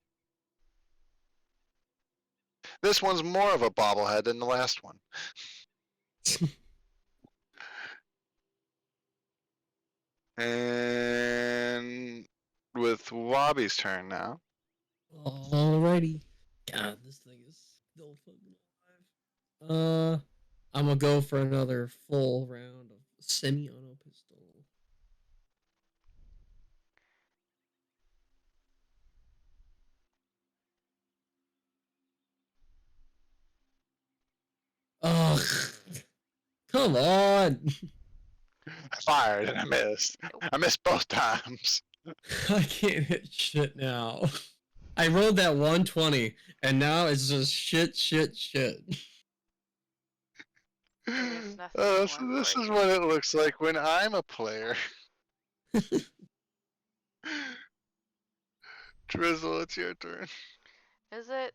this one's more of a bobblehead than the last one. And with Wabi's turn now. Alrighty. God, this thing is still fucking alive. I'm gonna go for another full round of semi-auto pistol. Ugh. Come on. I fired and I missed. I missed both times. I can't hit shit now. I rolled that 120, and now it's just shit. There's nothing So more this for is you. what it looks like when I'm a player. Drizzle, it's your turn. Is it?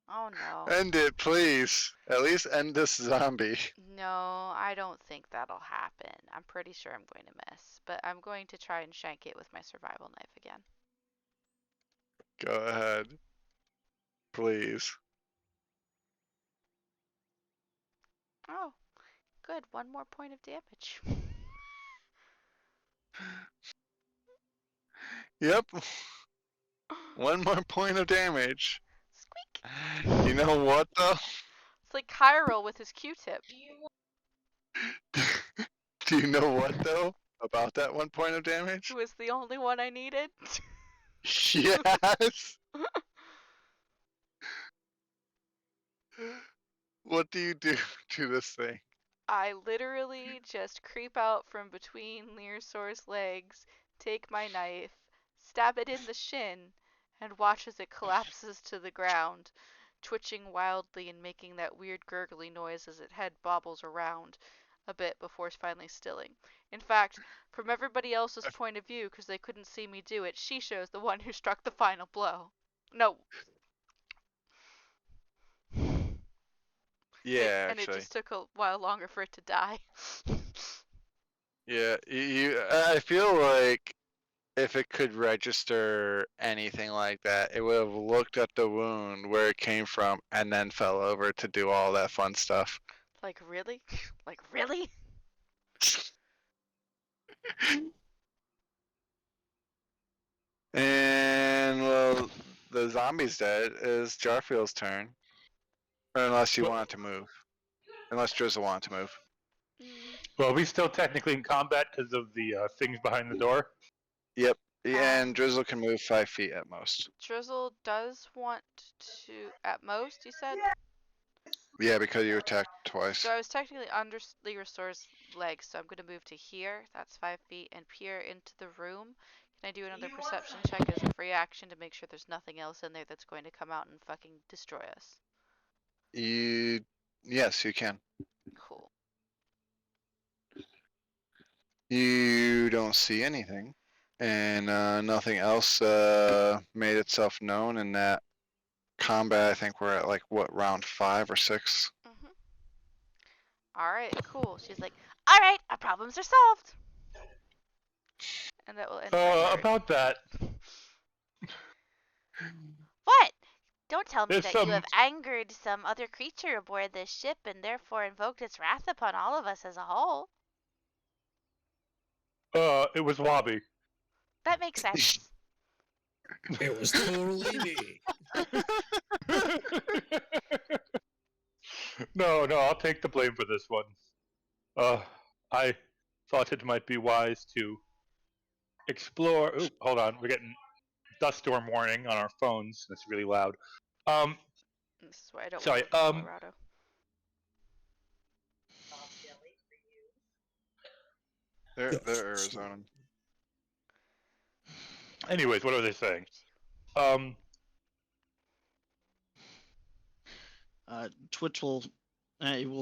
Oh no. End it, please. At least end this zombie. No, I don't think that'll happen. I'm pretty sure I'm going to miss, but I'm going to try and shank it with my survival knife again. Go ahead. Please. Oh, good. 1 more point of damage. Yep. One more point of damage. Squeak. You know what though? It's like Chiral with his Q-tip. Do you know what though about that 1 point of damage? Who was the only one I needed? Yes. What do you do to this thing? I literally just creep out from between Learsor's legs, take my knife, stab it in the shin, and watch as it collapses to the ground, twitching wildly and making that weird gurgly noise as its head bobbles around a bit before finally stilling. In fact, from everybody else's point of view, because they couldn't see me do it, she shows the one who struck the final blow. No. Yeah, And it actually. just took a while longer for it to die. Yeah, I feel like if it could register anything like that, it would have looked at the wound where it came from and then fell over to do all that fun stuff. Like, really? Like, really? And well, the zombie's dead. Is Jarfield's turn, or unless you want to move, unless Drizzle wanted to move. Well, are we still technically in combat because of the things behind the door? Yep. And Drizzle can move 5 feet at most. Drizzle does want to, at most, you said? Yeah, because you attacked twice. So I was technically under Restore's legs, so I'm going to move to here. That's 5 feet, and peer into the room. Can I do another perception check as a free action to make sure there's nothing else in there that's going to come out and fucking destroy us? Yes, you can. Cool. You don't see anything, and nothing else made itself known in that combat. I think we're at like what, round 5 or 6. Alright, cool. She's like, alright, our problems are solved. And that will end my turn. About that. What? Don't tell me There's that some- you have angered some other creature aboard this ship and therefore invoked its wrath upon all of us as a whole. It was Wabi. That makes sense. It was totally me. No, I'll take the blame for this one. I thought it might be wise to explore. Ooh, hold on, we're getting dust storm warning on our phones. That's really loud. This is why I don't Sorry, want to live in Colorado. They're Arizona. Anyways, what was I saying? Twitch will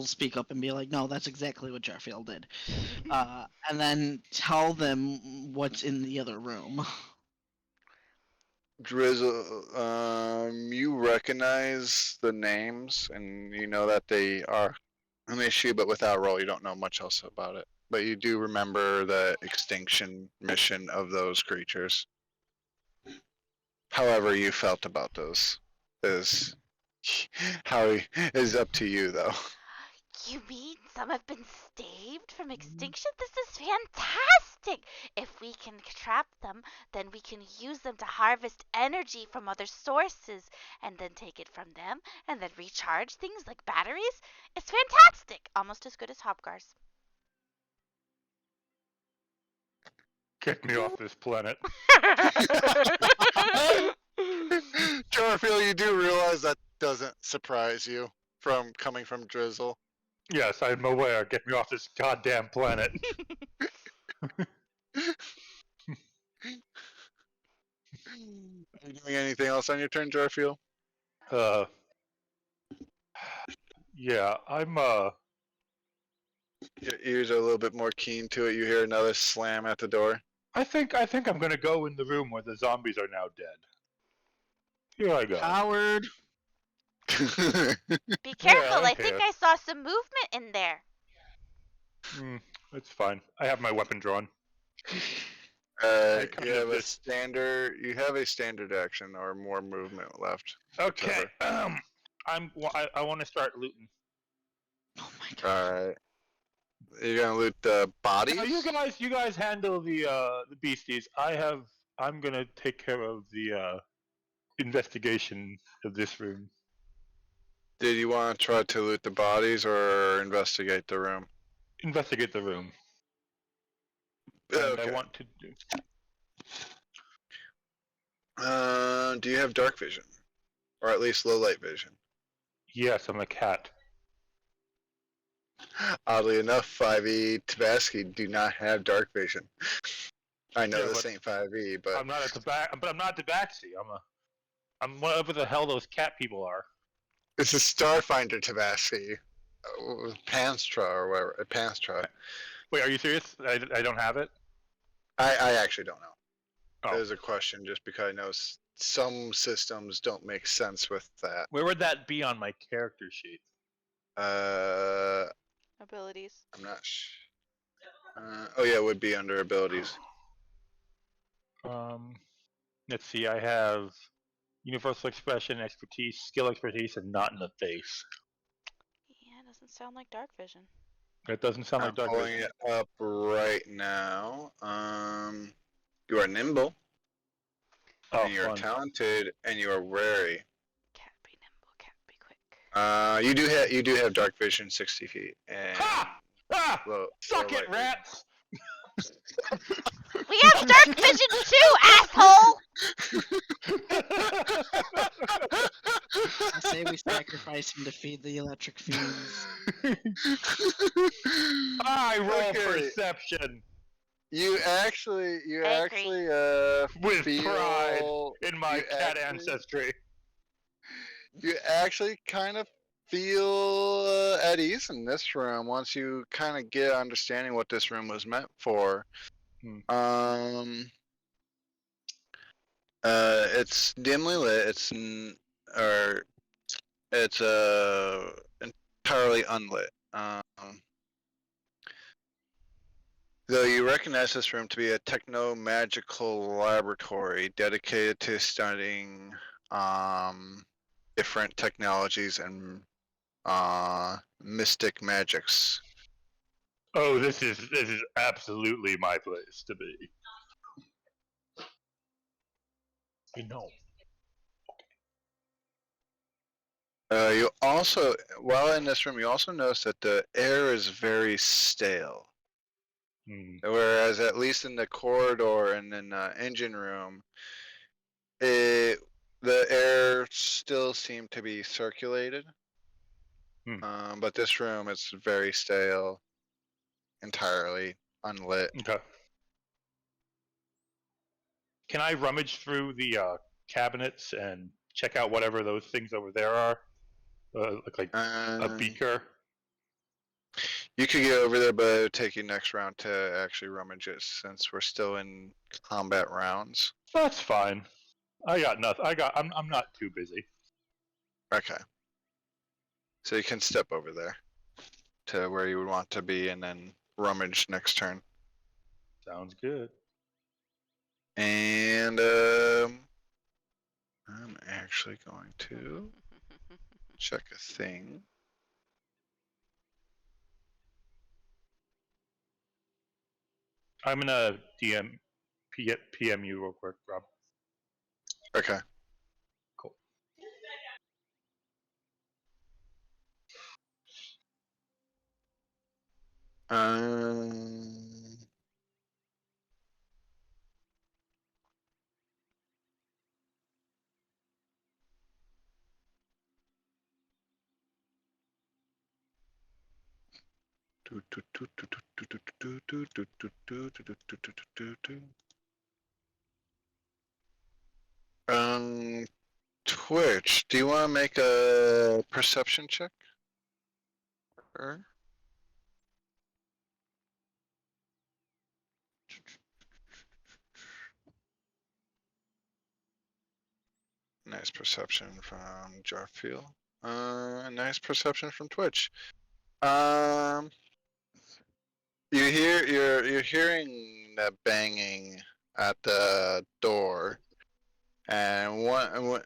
speak up and be like, "No, that's exactly what Jarfield did," and then tell them what's in the other room. Drizzle, you recognize the names, and you know that they are an issue, but without roll, you don't know much else about it. But you do remember the extinction mission of those creatures. However you felt about those is up to you, though. You mean some have been saved from extinction? This is fantastic! If we can trap them, then we can use them to harvest energy from other sources, and then take it from them, and then recharge things like batteries. It's fantastic! Almost as good as Hobgars. Get me off this planet. Jarfield, you do realize that doesn't surprise you from coming from Drizzle. Yes, I'm aware. Get me off this goddamn planet. Are you doing anything else on your turn, Jarfield? Yeah, I'm Your ears are a little bit more keen to it. You hear another slam at the door. I think I'm gonna go in the room where the zombies are now dead. Here I go. Howard. Be careful, I I think care. I saw some movement in there. It's fine. I have my weapon drawn. You kind have of a just- standard. You have a standard action or more movement left. Okay. Whichever. I want to start looting. Oh my god. All right. You're gonna loot the bodies. Now you guys handle the beasties. I I'm gonna take care of the investigation of this room. Did you want to try to loot the bodies or investigate the room? Investigate the room. And Okay. I want to do. Do you have dark vision? Or at least low light vision? Yes, I'm a cat. Oddly enough, 5e Tabasky do not have dark vision. I know Yeah, this but ain't 5e, but I'm not at the back. But I'm not Tabaxi. I'm whatever the hell those cat people are. this is Starfinder Tabasky. Panstra or whatever. Panstra. Wait, are you serious? I don't have it. I actually don't know. Oh. There's a question just because I know some systems don't make sense with that. Where would that be on my character sheet? Abilities. I'm not oh yeah, it would be under abilities. Let's see. I have universal expression, expertise, skill expertise, and not in the face. Yeah, doesn't sound like dark vision. That doesn't sound I'm like dark pulling vision. it up right now. You are nimble, Oh, and you are fun. talented, and you are wary. Cat be nimble, cat be quick. You do have dark vision, 60 feet, and Ha! Ah! low Suck light it, vision. rats! We have dark vision too, asshole! I say we sacrifice him to feed the electric fiends. I roll Okay. perception You actually with feel pride in my you cat actually- ancestry. You actually kind of feel at ease in this room once you kind of get understanding what this room was meant for. It's dimly lit. It's entirely unlit. Though you recognize this room to be a techno-magical laboratory dedicated to studying different technologies and mystic magics. Oh, this is absolutely my place to be. You know. You also, while in this room, you also notice that the air is very stale. Whereas at least in the corridor and in the engine room, the air still seemed to be circulated. But this room is very stale, entirely unlit. Okay. Can I rummage through the cabinets and check out whatever those things over there are? Look like a beaker. You could get over there, but it would take you next round to actually rummage it since we're still in combat rounds. That's fine. I got nothing. I'm not too busy. Okay. So you can step over there to where you would want to be and then rummage next turn. Sounds good. And I'm actually going to check a thing. I'm gonna PM you real quick, Rob. Okay. Cool. Twitch, do you want to make a perception check? Or? Nice perception from Jarfield. Nice perception from Twitch. You're hearing that banging at the door, and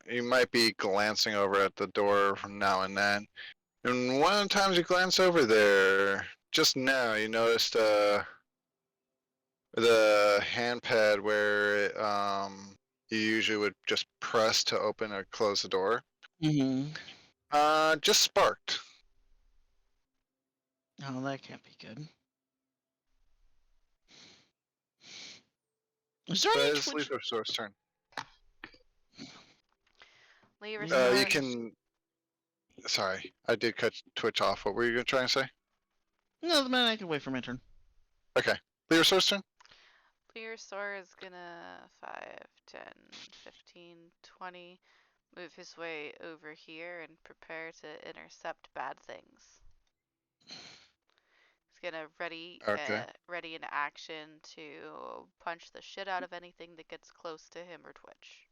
you might be glancing over at the door from now and then. And one of the times you glance over there, just now, you noticed there's the handpad where you usually would just press to open or close the door. Mm-hmm. Just sparked. Oh, that can't be good. Is there But any it's Twitch? Lethal Source turn. Lever Yeah. You source. can. Sorry, I did cut Twitch off. What were you gonna try and say? No, man, I can wait for my turn. Okay, Lethal Source turn. Pleosaur is gonna 5, 10, 15, 20 move his way over here and prepare to intercept bad things. He's gonna Okay. ready in action to punch the shit out of anything that gets close to him or Twitch.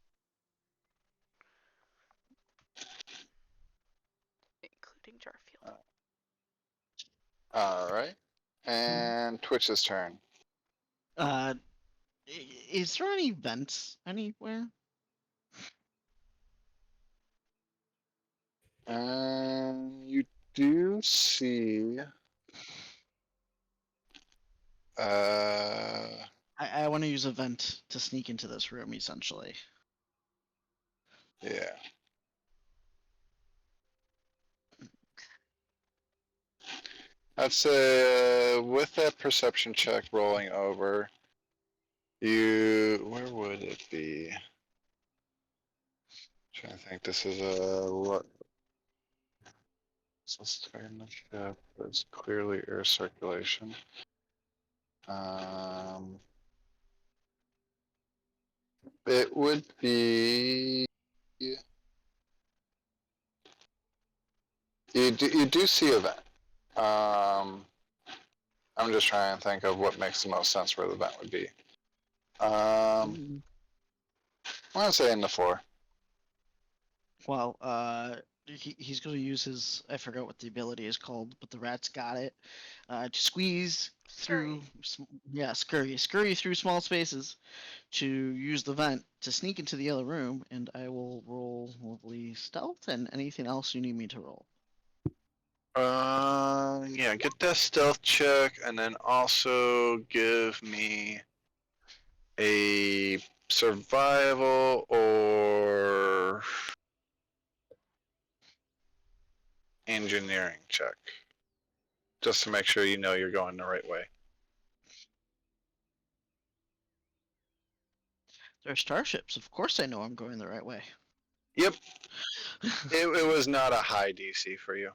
Including Jarfield. All right. And Twitch's turn. Is there any vents anywhere? You do see. I want to use a vent to sneak into this room, essentially. Yeah. I'd say with that perception check rolling over, where would it be? Trying to think. This is a what? So starting the ship. There's clearly air circulation. It would be. You do see a vent. I'm just trying to think of what makes the most sense where the vent would be. I'm gonna say in the floor. Well, he's going to use his, I forgot what the ability is called, but the rat's got it. To squeeze through, scurry through small spaces to use the vent to sneak into the other room, and I will roll lovely stealth and anything else you need me to roll. Yeah, get that stealth check, and then also give me a survival or engineering check, just to make sure you know you're going the right way. They're starships. Of course I know I'm going the right way. Yep, it was not a high DC for you.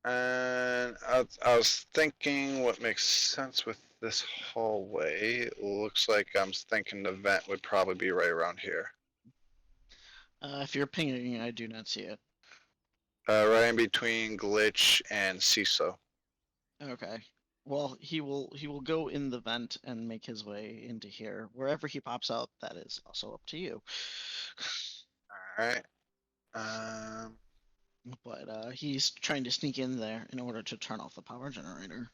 And I was thinking what makes sense with this hallway. It looks like I'm thinking the vent would probably be right around here. If you're pinging, I do not see it. Right in between Glitch and CISO. Okay. Well, he will go in the vent and make his way into here. Wherever he pops out, that is also up to you. Alright. But he's trying to sneak in there in order to turn off the power generator.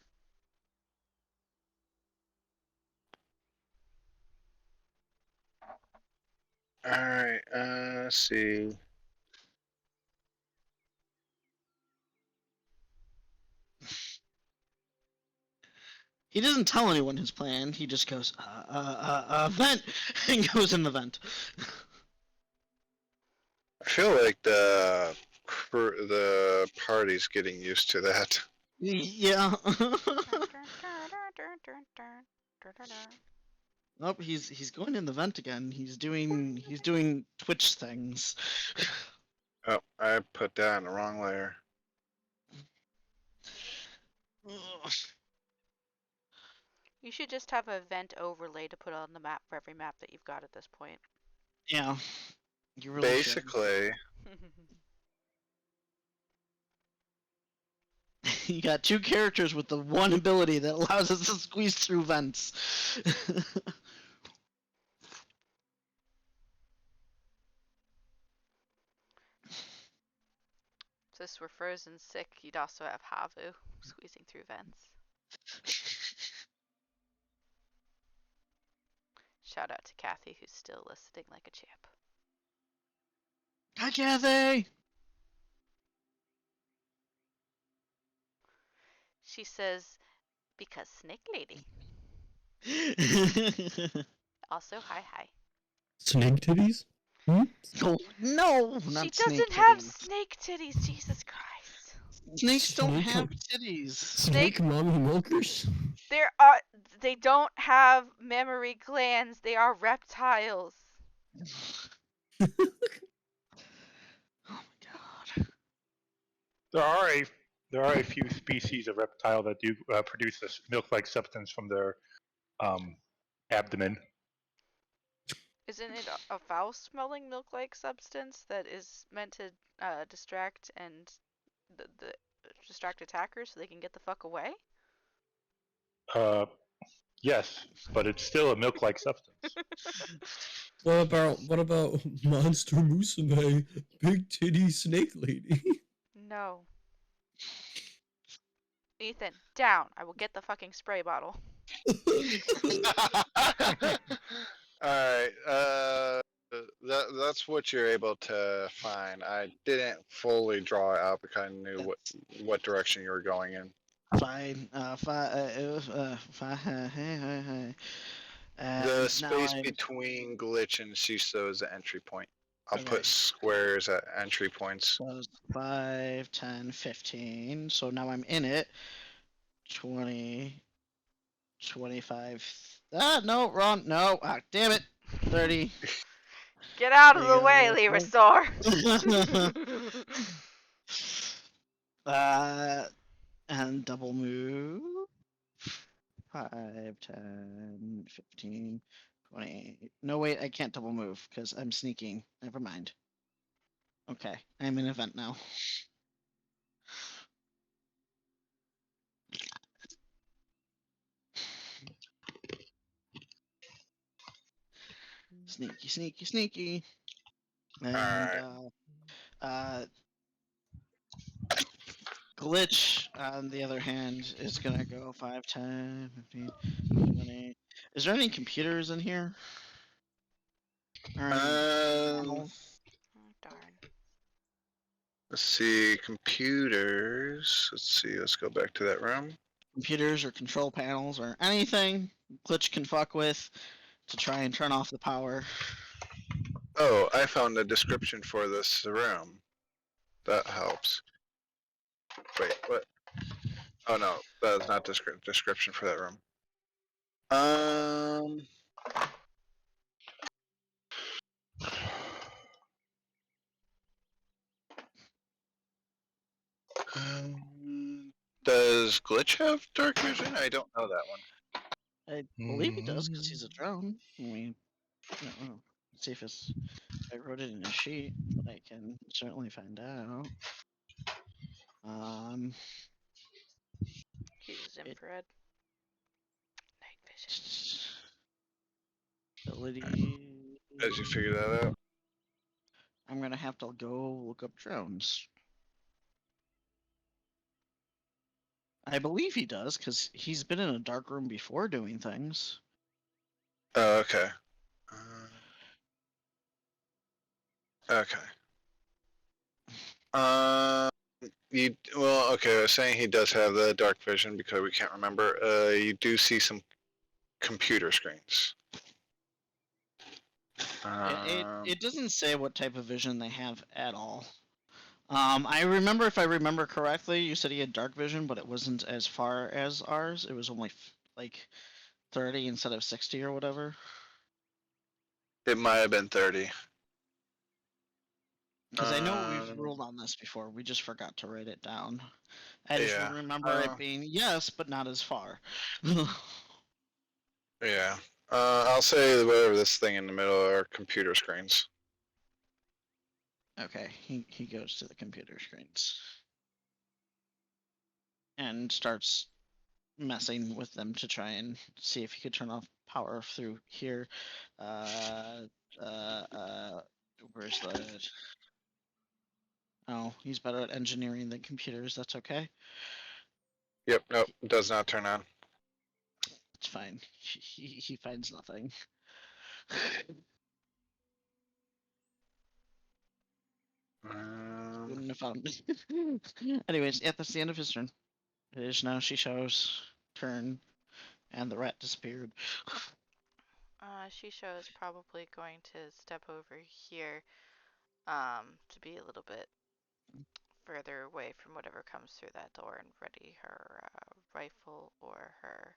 Alright, let's see. He doesn't tell anyone his plan. He just goes, vent, and goes in the vent. I feel like the party's getting used to that. Yeah. Nope, he's going in the vent again. He's doing Twitch things. Oh, I put that in the wrong layer. You should just have a vent overlay to put on the map for every map that you've got at this point. Yeah, you really Basically, should. You got two characters with the one ability that allows us to squeeze through vents. If this were Frozen Sick, you'd also have Havu squeezing through vents. Shout out to Kathy, who's still listening like a champ. Hi, Kathy. She says, because Snake Lady. Also, hi. Snake titties? Hmm? Oh, no, She not doesn't snake have titties. snake titties, Jesus Christ. Snakes don't Snake have com- titties. Snake mommy milkers? They don't have mammary glands. They are reptiles. Oh my god. There are a few species of reptile that do produce this milk-like substance from their abdomen. Isn't it a foul-smelling milk-like substance that is meant to distract and the distract attackers so they can get the fuck away? Uh, yes, but it's still a milk-like substance. What about Monster Musume, big titty snake lady? No. Ethan, down. I will get the fucking spray bottle. Alright, that's what you're able to find. I didn't fully draw it out because I knew what direction you were going in. Fine. Hey. The And now space I'm between Glitch and CISO is the entry point. I'll okay. put squares at entry points. So it's 5, 10, 15. So now I'm in it. 20, 25. Ah, no, wrong. No. Ah, damn it. 30. Get out of There the you way, go. Leversaur. And double move. 5, 10, 15, 20. No, wait, I can't double move because I'm sneaking. Never mind. Okay, I'm in event now. Sneaky, sneaky, sneaky. And Glitch, on the other hand, is gonna go 5, 10, 15, 20. Is there any computers in here? Or any panels? Oh, darn. Let's see, computers. Let's see, let's go back to that room. Computers or control panels or anything Glitch can fuck with to try and turn off the power. Oh, I found a description for this room. That helps. Wait, what? Oh no, that is not description for that room. Um, does Glitch have dark vision? I don't know that one. I believe he does because he's a drone. I don't know. Let's see if I wrote it in a sheet, but I can certainly find out. Uses It infrared. Night vision. ability. As you figure that out. I'm gonna have to go look up drones. I believe he does because he's been in a dark room before doing things. Oh, okay. Okay. Okay. I was saying he does have the dark vision because we can't remember. You do see some computer screens. It doesn't say what type of vision they have at all. I remember, if I remember correctly, you said he had dark vision, but it wasn't as far as ours. It was only like 30 instead of 60 or whatever. It might have been 30. Because I know we've ruled on this before. We just forgot to write it down. I just Yeah. remember it being yes, but not as far. Yeah. I'll say whatever this thing in the middle are computer screens. Okay, he goes to the computer screens and starts messing with them to try and see if he could turn off power through here. Where's the? Oh, he's better at engineering than computers. That's okay. Yep. Nope. Does not turn on. It's fine. He finds nothing. Wouldn't have found. Anyways, yeah, that's the end of his turn. It is now Shisho's turn, And the rat disappeared. Shisho is probably going to step over here, to be a little bit further away from whatever comes through that door and ready her rifle or her.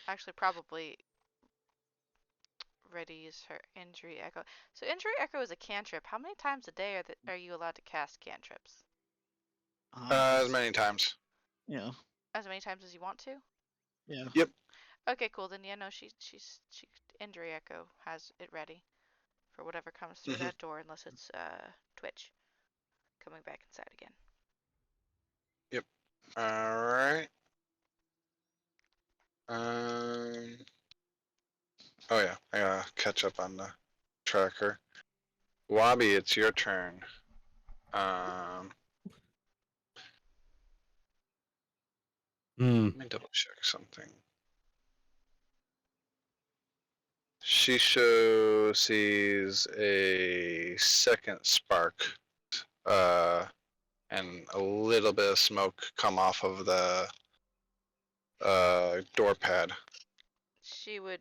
Actually, probably readies her injury echo. So injury echo is a cantrip. How many times a day are you allowed to cast cantrips? As many times. Yeah. As many times as you want to. Yeah. Yep. Okay, cool. Then yeah, no, she injury echo has it ready for whatever comes through that door, unless it's Twitch coming back inside again. Yep. All right. Oh yeah, I gotta catch up on the tracker. Wabi, it's your turn. Let me double check something. Shisho sees a second spark, and a little bit of smoke come off of the door pad. She would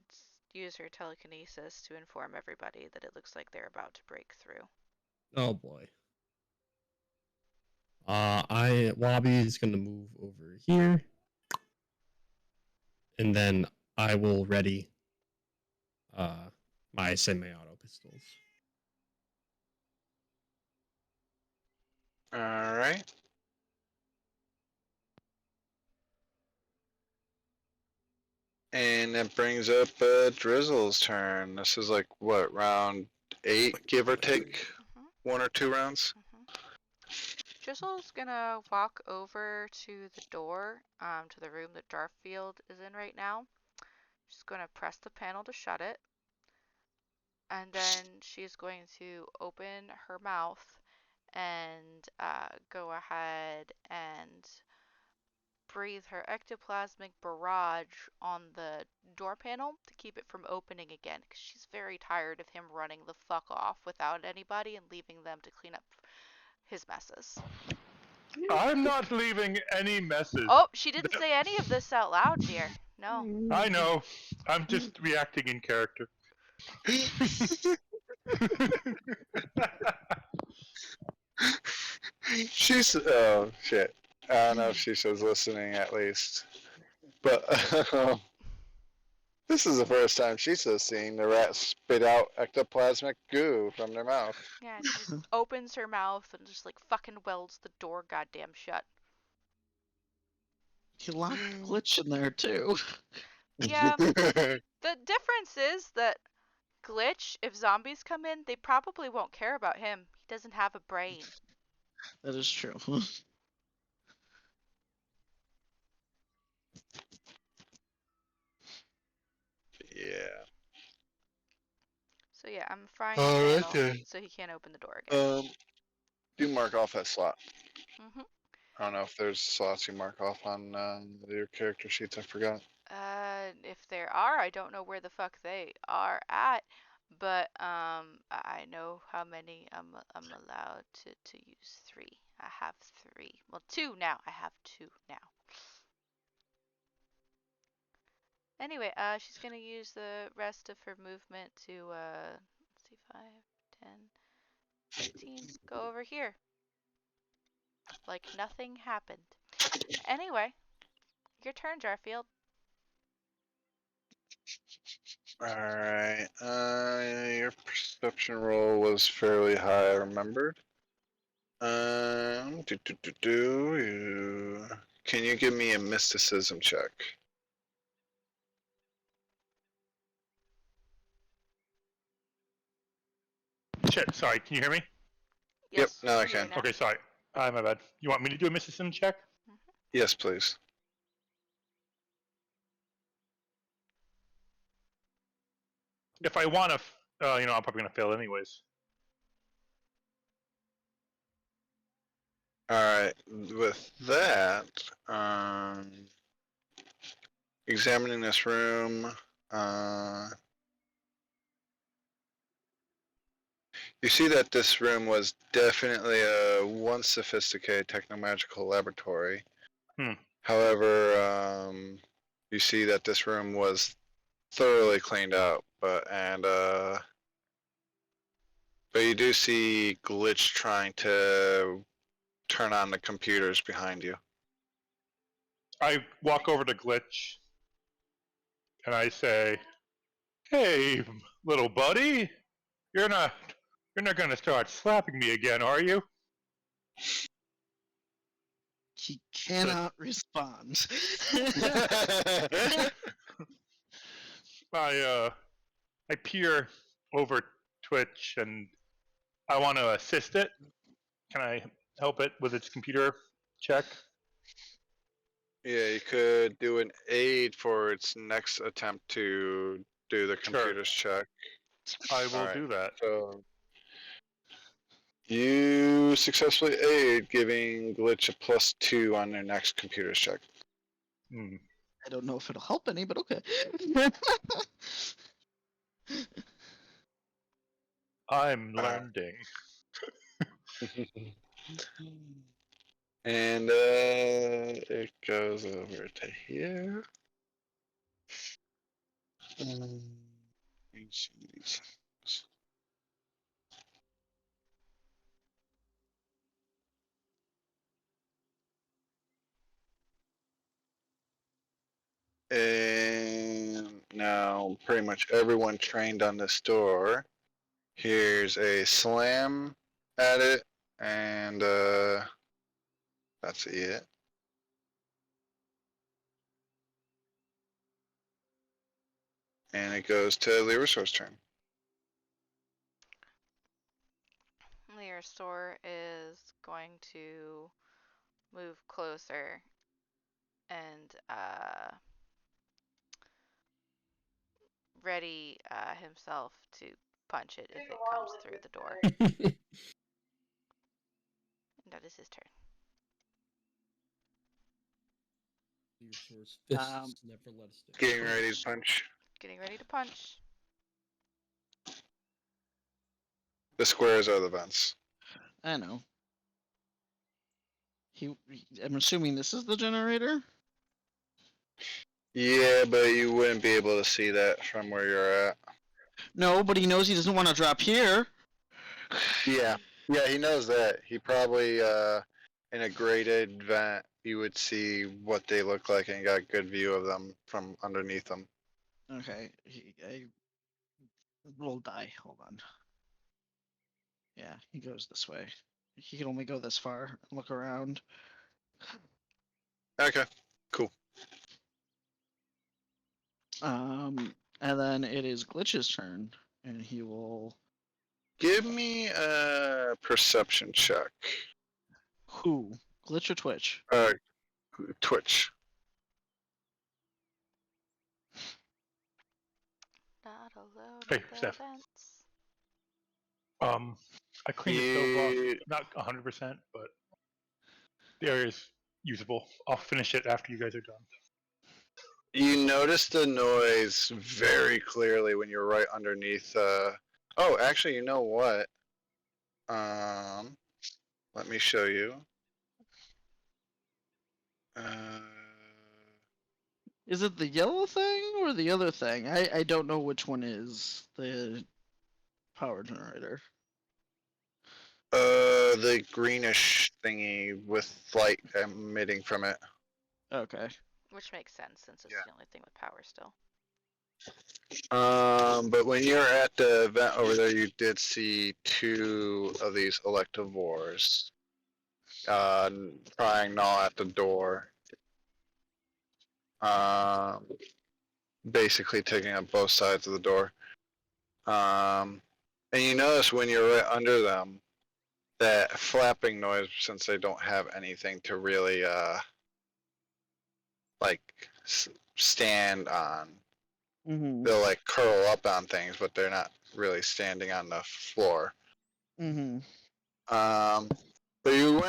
use her telekinesis to inform everybody that it looks like they're about to break through. Oh boy. Wabi is gonna move over here, and then I will ready my semi-auto pistols. All right. And that brings up Drizzle's turn. This is like what, round 8, give or take, 1 or 2 rounds. Drizzle's gonna walk over to the door, to the room that Darfield is in right now. She's gonna press the panel to shut it, and then she's going to open her mouth and go ahead and breathe her ectoplasmic barrage on the door panel to keep it from opening again, because she's very tired of him running the fuck off without anybody and leaving them to clean up his messes. I'm not leaving any messes. Oh, she didn't say any of this out loud, dear. No. I know. I'm just reacting in character. She's, oh shit. I don't know if Shisho's listening at least. But this is the first time Shisho's seeing the rat spit out ectoplasmic goo from their mouth. Yeah, she just opens her mouth and just like fucking welds the door goddamn shut. He locked Glitch in there too. Yeah. The difference is that Glitch, if zombies come in, they probably won't care about him. He doesn't have a brain. That is true. Yeah. So yeah, I'm frying the panel Okay. so he can't open the door again. Do mark off that slot. Mhm. I don't know if there's slots you mark off on your character sheets. I forgot. If there are, I don't know where the fuck they are at, but I know how many I'm allowed to use. 3. I have 3. Well, 2 now. I have 2 now. Anyway, she's gonna use the rest of her movement to let's see, 5, 10, 15. Go over here. Like nothing happened. Anyway, your turn, Jarfield. Alright. Your perception roll was fairly high, I remembered. Can you give me a mysticism check? Shit, sorry, can you hear me? Yes, Yep, now I can hear can. you now. Okay, sorry. My bad. You want me to do a mysticism check? Yes, please. If I want to, I'm probably going to fail anyways. Alright, with that, examining this room, you see that this room was definitely a once sophisticated technomagical laboratory. Hmm. However, you see that this room was thoroughly cleaned out, but you do see Glitch trying to turn on the computers behind you. I walk over to Glitch and I say, "Hey, little buddy, you're not gonna start slapping me again, are you?" He cannot respond. I peer over Twitch and I want to assist it. Can I help it with its computer check? Yeah, you could do an aid for its next attempt to do the Sure. computers check. I will Alright, do that. so you successfully aid, giving Glitch a +2 on their next computers check. Hmm. I don't know if it'll help any, but okay. I'm learning. And it goes over to here. And now pretty much everyone trained on this door. Here's a slam at it, and that's it. And it goes to Lyrasor's turn. Lear Store is going to move closer and ready himself to punch it if it comes through the door. And that is his turn. Your source fists Um, never let us down. Getting ready to punch. Getting ready to punch. The squares are the vents. I know. I'm assuming this is the generator? Yeah, but you wouldn't be able to see that from where you're at. No, but he knows he doesn't want to drop here. Yeah, he knows that. He probably, in a graded vent, you would see what they look like and got a good view of them from underneath them. Okay, I roll die. Hold on. Yeah, he goes this way. He can only go this far. Look around. Okay, cool. And then it is Glitch's turn, and he will. Give me a perception check. Who? Glitch or Twitch? Twitch. Not alone Hey, at the Steph. events. I cleaned the stove You, off, not 100%, but the area is usable. I'll finish it after you guys are done. you notice the noise very clearly when you're right underneath. Oh, actually, you know what? Let me show you. Is it the yellow thing or the other thing? I don't know which one is the power generator. The greenish thingy with light emitting from it. Okay. Which makes sense since it's Yeah. the only thing with power still. But when you're at the event over there, you did see 2 of these electivores trying gnaw at the door. Basically taking up both sides of the door. And you notice when you're right under them, that flapping noise, since they don't have anything to really like stand on. Mm-hmm. They'll like curl up on things, but they're not really standing on the floor. Mm-hmm. But you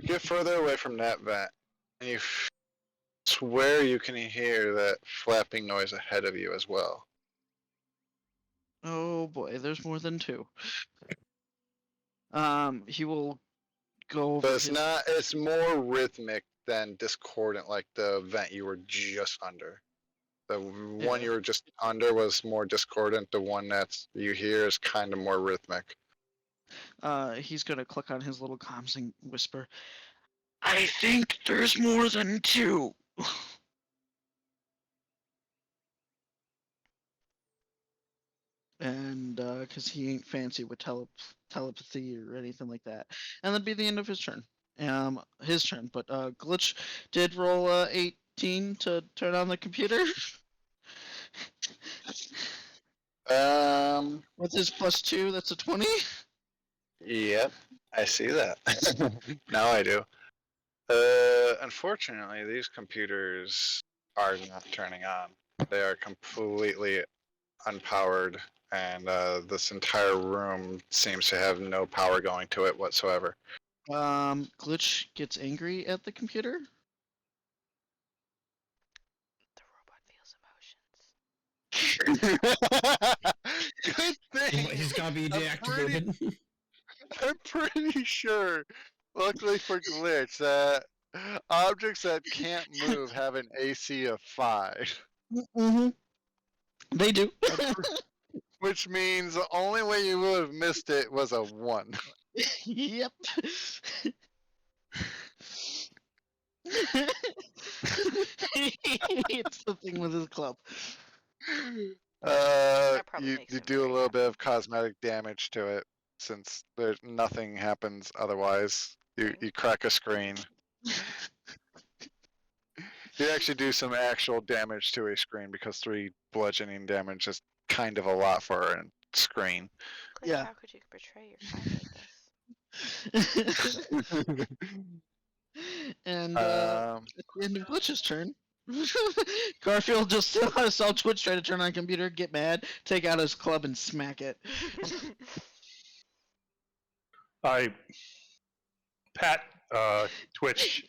get further away from that vent, and you swear you can hear that flapping noise ahead of you as well. Oh boy, there's more than 2. He will go over. But it's not. It's more rhythmic than discordant, like the vent you were just under. The one Yeah. you were just under was more discordant. The one that you hear is kind of more rhythmic. He's gonna click on his little comms and whisper, "I think there's more than two." And because he ain't fancy with telepathy or anything like that, and that'd be the end of his turn. His turn. But Glitch did roll 18 to turn on the computer Um. with his +2. That's a 20. Yep. I see that. Now I do. Unfortunately, these computers are not turning on. They are completely unpowered, and this entire room seems to have no power going to it whatsoever. Glitch gets angry at the computer. The robot feels emotions. Good thing. He's gotta be deactivated. I'm pretty sure, luckily for Glitch, that objects that can't move have an AC of 5. Mm-hmm. They do. Which means the only way you would have missed it was a 1. Yep. It's the thing with his club. probably You makes him do a very little bit happy. of cosmetic damage to it, since there's nothing happens otherwise. You crack a screen. You actually do some actual damage to a screen, because 3 bludgeoning damage is kind of a lot for a screen. Glitch, Yeah. how could you betray your friend like this? And at the end of Glitch's turn, Garfield just saw Twitch try to turn on a computer, get mad, take out his club and smack it. I pat Twitch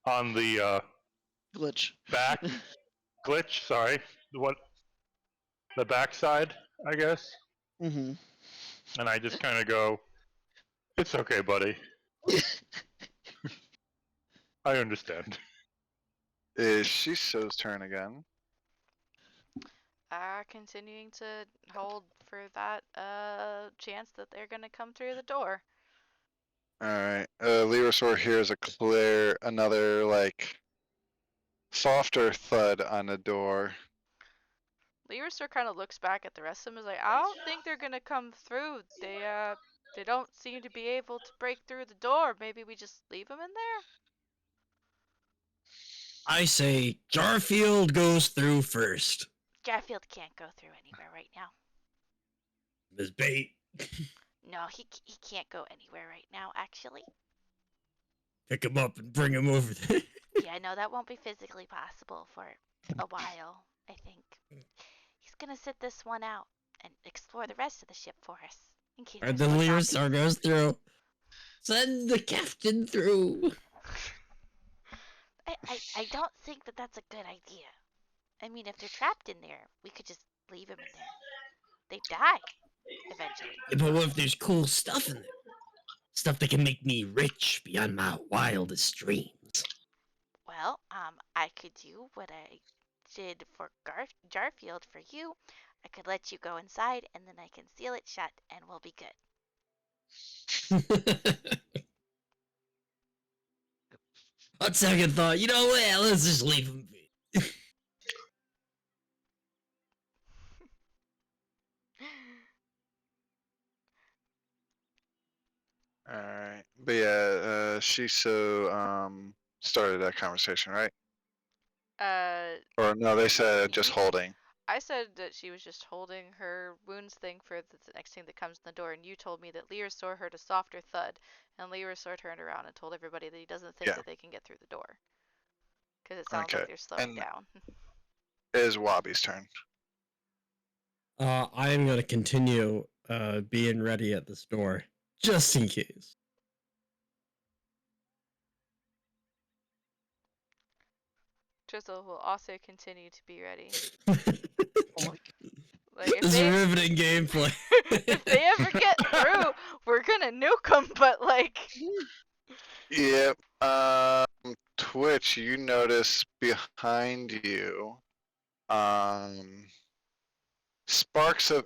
on the Glitch. back. Glitch, sorry. The backside, I guess. Mm-hmm. And I just kind of go, "It's okay, buddy. I understand." Is Shiso's turn again? Continuing to hold for that chance that they're gonna come through the door. Alright. Lyrosaur hears another, like, softer thud on the door. Lyrister kind of looks back at the rest of them and is like, I don't think they're gonna come through. They don't seem to be able to break through the door. Maybe we just leave them in there? I say Garfield goes through first. Garfield can't go through anywhere right now. Ms. Bait. No, he can't go anywhere right now, actually. Pick him up and bring him over there. Yeah, no, that won't be physically possible for a while, I think. He's gonna sit this one out and explore the rest of the ship for us. In case Or there's the more Lyrosaur zombies. goes through. Send the captain through. I don't think that that's a good idea. I mean, if they're trapped in there, we could just leave them in there. They die eventually. Yeah, but what if there's cool stuff in there? Stuff that can make me rich beyond my wildest dreams. Well, I could do what I did for Jarfield for you. I could let you go inside, and then I can seal it shut, and we'll be good. On second thought, you know what? Let's just leave him be. Alright. But yeah, Shiso started that conversation, right? Or no, they said just holding. I said that she was just holding her wounds thing for the next thing that comes in the door, and you told me that Lyrasaur heard a softer thud, and Lyrasaur turned around and told everybody that he doesn't think that they can get through the door. Because it sounds like they're slowing down. It is Wabi's turn. I am gonna continue being ready at this door, just in case. Drizzle will also continue to be ready. Oh my god. Like, if This is they, riveting gameplay. if they ever get through, we're gonna nuke them, but like... Yep. Twitch, you notice behind you Sparks of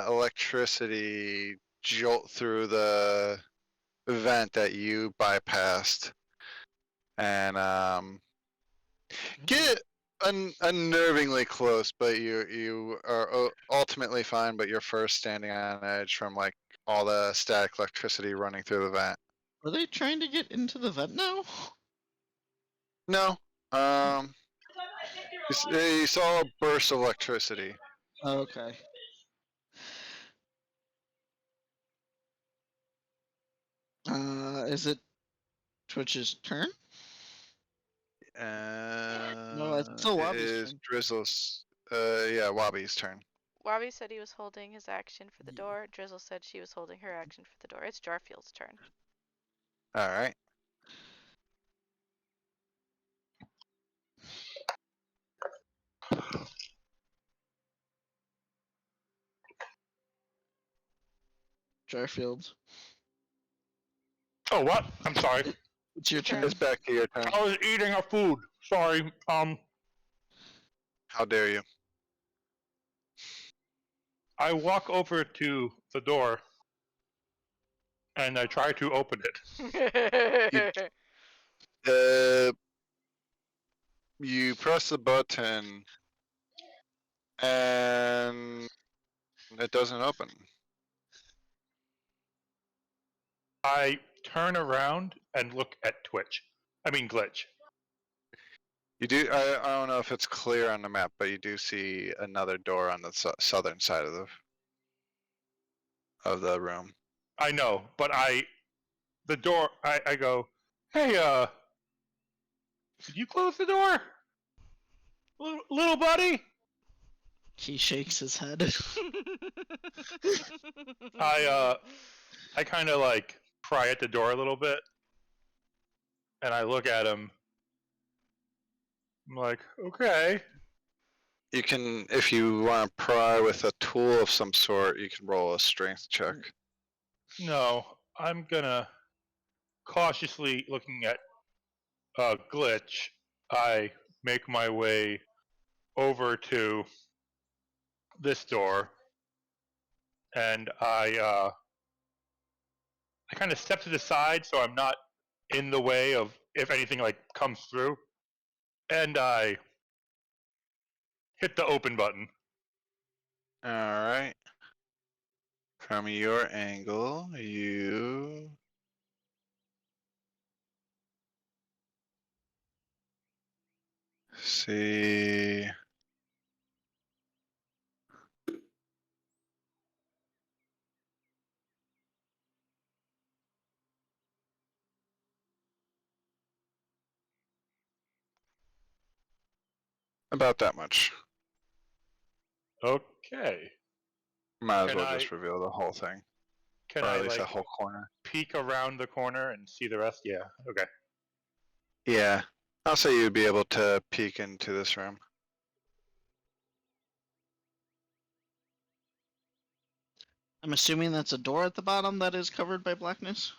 electricity jolt through the vent that you bypassed, and get unnervingly close. But you are ultimately fine. But you're first standing on edge from like all the static electricity running through the vent. Are they trying to get into the vent now? No. You saw a burst of electricity. Okay. Is it Twitch's turn? No, it's still It Wabi's is turn. Drizzle's. Yeah, Wabi's turn. Wabi said he was holding his action for the door. Drizzle said she was holding her action for the door. It's Jarfield's turn. All right. Jarfield. Oh, what? I'm sorry. It's your turn. It's back to your turn. I was eating a food. Sorry. How dare you? I walk over to the door and I try to open it. You press the button and it doesn't open. I turn around and look at Twitch. I mean Glitch. You do. I don't know if it's clear on the map, but you do see another door on the southern side of the room. I know, but I go, hey, did you close the door? Little buddy? He shakes his head. I kind of like pry at the door a little bit, and I look at him. I'm like, okay. You can, if you want to pry with a tool of some sort, you can roll a strength check. No, I'm gonna cautiously looking at Glitch. I make my way over to this door, and I kind of step to the side so I'm not in the way of if anything like comes through, and I hit the open button. All right. From your angle, you see. About that much. Okay. Might as Can well I just reveal the whole thing. can Or I at least like that whole corner. peek around the corner and see the rest? Yeah. Okay. Yeah. I'll say you'd be able to peek into this room. I'm assuming that's a door at the bottom that is covered by blackness.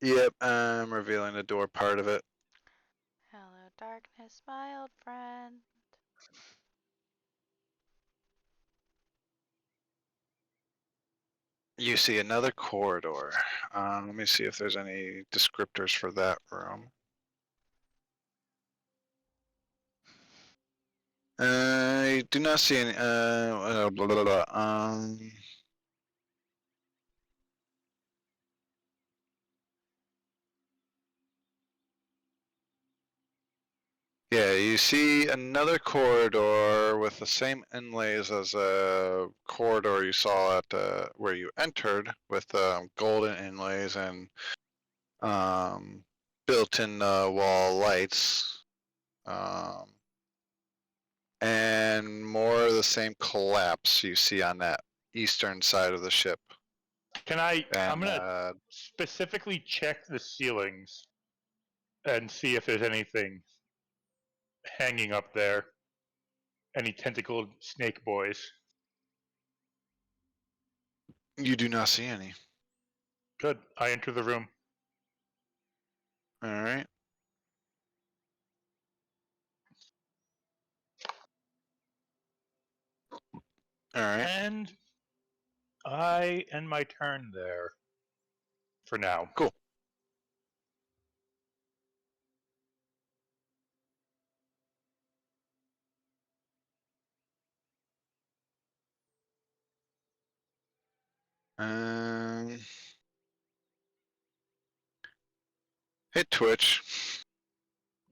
Yep, I'm revealing the door part of it. Hello, darkness, my old friend. You see another corridor. Let me see if there's any descriptors for that room. I do not see any. Blah, blah, blah. Yeah, you see another corridor with the same inlays as a corridor you saw at where you entered, with golden inlays and built-in wall lights, and more of the same collapse you see on that eastern side of the ship. Can I? I'm And gonna specifically check the ceilings and see if there's anything hanging up there. Any tentacled snake boys? you do not see any. Good. I enter the room. All right. All right. And I end my turn there. For now. Cool. Hey, Twitch.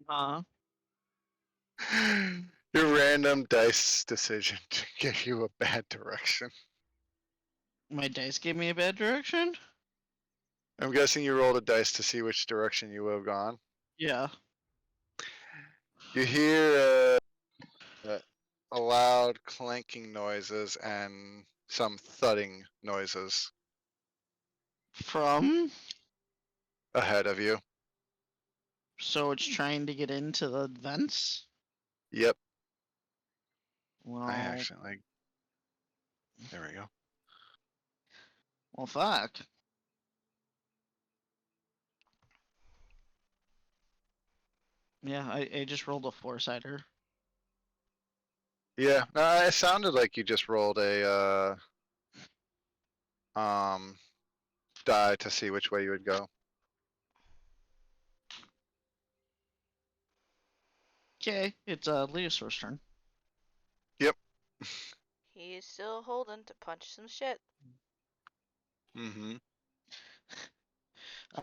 Your random dice decision to give you a bad direction. My dice gave me a bad direction? I'm guessing you rolled a dice to see which direction you would have gone. Yeah. You hear loud clanking noises and some thudding noises From? ahead of you. So it's trying to get into the vents? Yep. Well, I actually like. There we go. well, fuck. Yeah, I just rolled a 4-sider. Yeah. No, it sounded like you just rolled a die to see which way you would go. Okay, it's Leosaur's turn. Yep. He is still holding to punch some shit. Mm-hmm.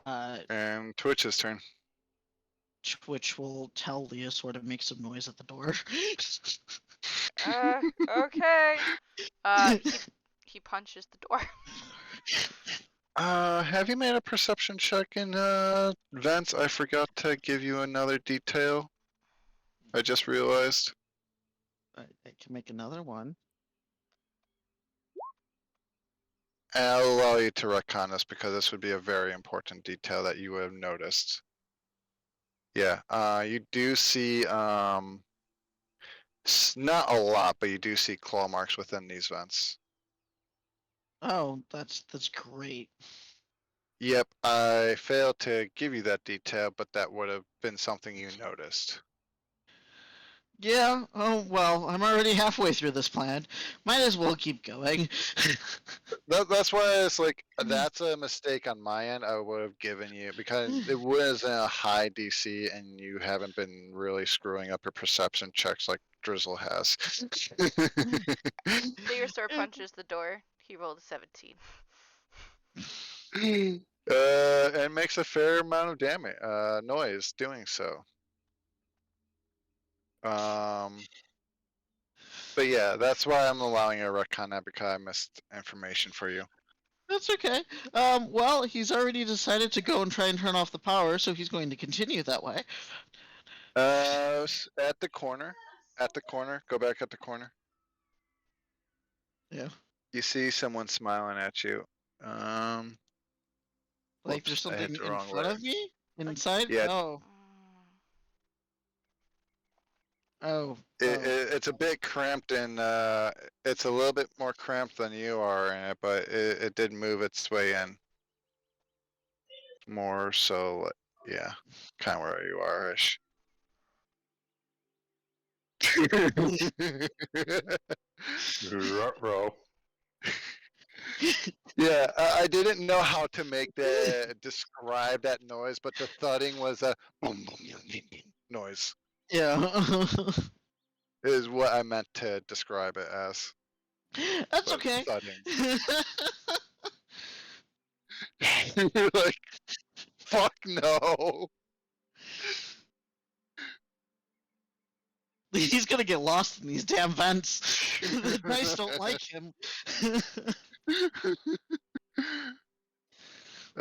Uh, And Twitch's turn. Twitch will tell Leosaur to make some noise at the door. Okay. He punches the door. Have you made a perception check in vents? I forgot to give you another detail. I just realized. I can make another one. And I'll allow you to retcon this because this would be a very important detail that you would have noticed. Yeah, you do see not a lot, but you do see claw marks within these vents. Oh, that's great. Yep, I failed to give you that detail, but that would have been something you noticed. Yeah, oh well, I'm already halfway through this plan. Might as well keep going. That's why it's like, that's a mistake on my end. I would have given you, because it was a high DC and you haven't been really screwing up your perception checks like Drizzle has. Leosaur punches the door. He rolled a 17. And makes a fair amount of damage, noise doing so. But yeah, that's why I'm allowing you to retcon that, because I missed information for you. That's okay. Well, he's already decided to go and try and turn off the power, so he's going to continue that way. At the corner, go back at the corner. Yeah. You see someone smiling at you. Like there's Whoops, I hit something the in wrong front way. of me? Inside? Yeah. Oh. Oh. It's a bit cramped and it's a little bit more cramped than you are in it, but it did move its way in. More so, yeah, kind of where you are ish. Ruh-roh. Yeah, I didn't know how to describe that noise, but the thudding was a boom boom boom boom boom noise. Yeah. Is what I meant to describe it as. That's But okay. thudding. You're like, fuck no. He's gonna get lost in these damn vents. The dice don't like him.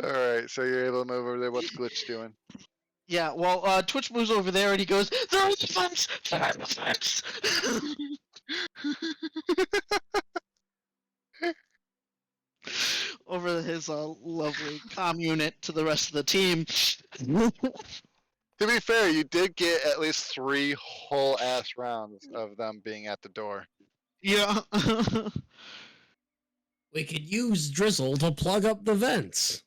Alright, so you're able to move over there. What's Glitch doing? Yeah, well, Twitch moves over there and he goes, "There are the vents! There are the vents!" Over his lovely comm unit to the rest of the team. To be fair, you did get at least 3 whole ass rounds of them being at the door. Yeah. We could use Drizzle to plug up the vents.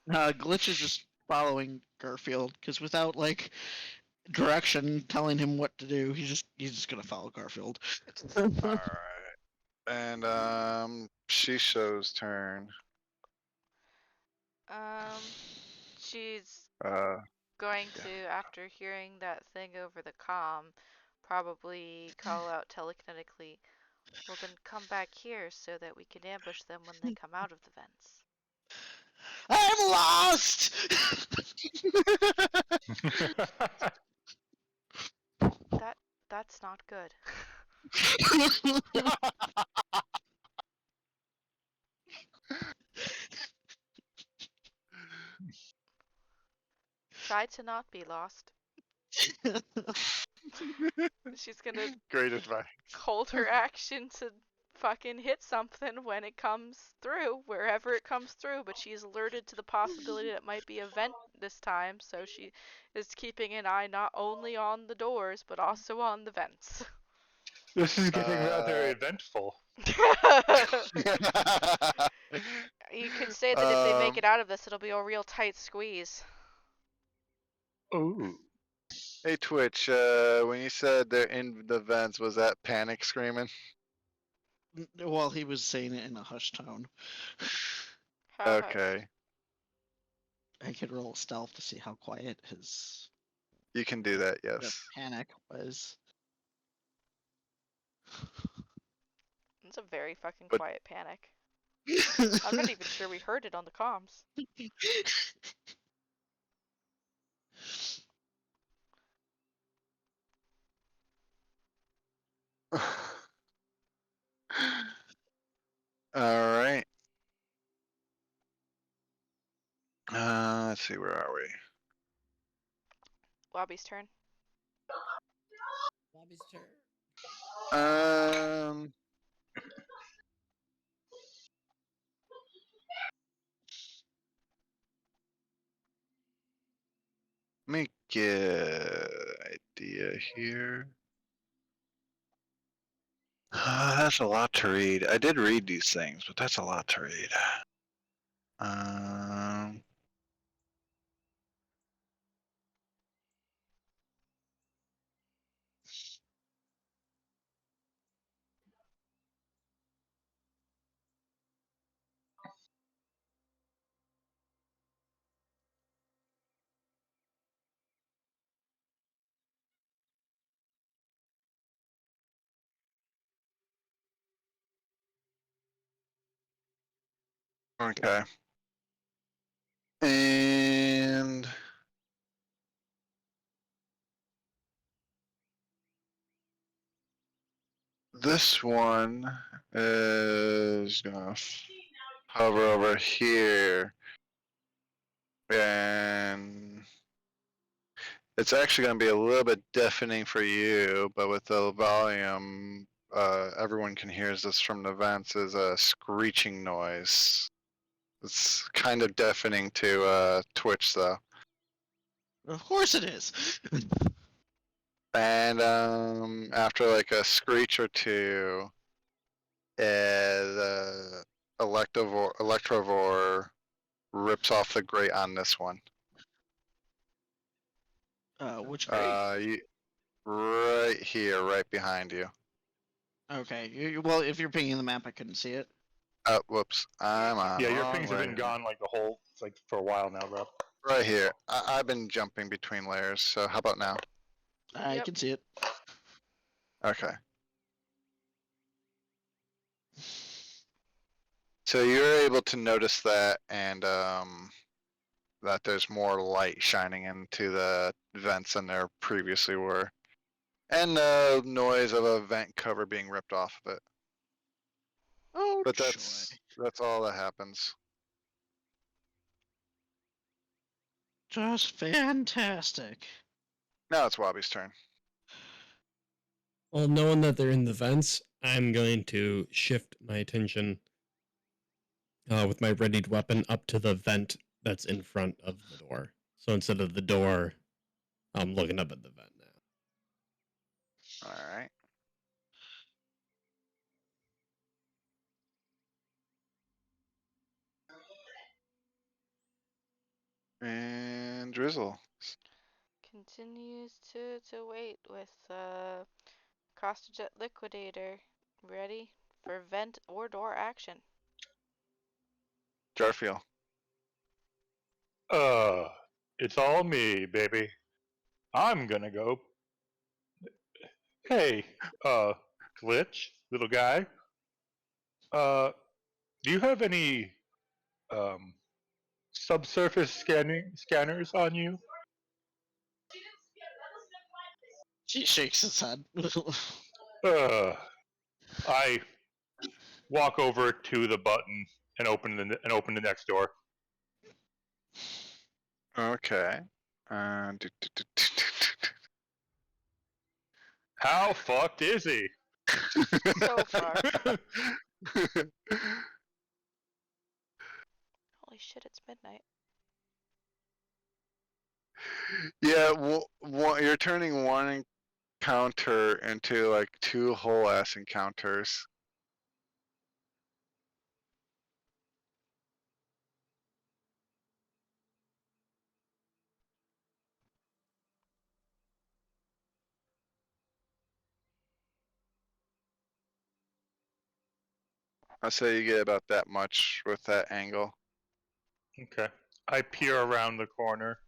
Glitch is just following Garfield because without like direction telling him what to do, he's just gonna follow Garfield. Alright. And Shisho's turn. She's Uh, going yeah. to, after hearing that thing over the comm, probably call out telekinetically, well then come back here so that we can ambush them when they come out of the vents. I'm lost. That's not good. Try to not be lost. She's gonna Great advice. hold her action to fucking hit something when it comes through, wherever it comes through, but she's alerted to the possibility that it might be a vent this time, so she is keeping an eye not only on the doors, but also on the vents. This is getting rather eventful. You could say that if they make it out of this, it'll be a real tight squeeze. Ooh. Hey Twitch, when you said they're in the vents, was that panic screaming? Well, he was saying it in a hushed tone. How hushed? Okay, I could roll stealth to see how quiet his you can do that. the Yes. panic was. It's a very fucking But- quiet panic. I'm not even sure we heard it on the comms. All right. Let's see, where are we? Lobby's turn. Bobby's turn. Um, let me get an idea here. That's a lot to read. I did read these things, but that's a lot to read. Um, okay. And this one is gonna hover over here, and it's actually gonna be a little bit deafening for you, but with the volume, everyone can hear this from the vents is a screeching noise. It's kind of deafening to Twitch though. Of course it is. And after like a screech or two, the Electrovore rips off the grate on this one. Which grade? Right here, right behind you. Okay. Well, if you're pinging the map, I couldn't see it. Oh, whoops. I'm on Yeah, the your wrong pings have been layer. gone like the whole, like for a while now, bro. Right here. I've been jumping between layers, so how about now? I Yep. can see it. Okay. So you're able to notice that, and that there's more light shining into the vents than there previously were. And the noise of a vent cover being ripped off of it. Oh, But joy. that's all that happens. Just fantastic. Now it's Wabi's turn. Well, knowing that they're in the vents, I'm going to shift my attention with my readied weapon up to the vent that's in front of the door. So instead of the door, I'm looking up at the vent now. Alright. And Drizzle. Continues to wait with Crossjet Liquidator. Ready? for vent or door action. Jarfiel. It's all me, baby. I'm gonna go. Hey, Glitch, little guy. Do you have any subsurface scanners on you? She shakes his head. I walk over to the button and open the next door. Okay. How fucked is he? So fucked. Holy shit, it's midnight. Yeah, you're turning one encounter into like two whole ass encounters. I say you get about that much with that angle. Okay. I peer around the corner.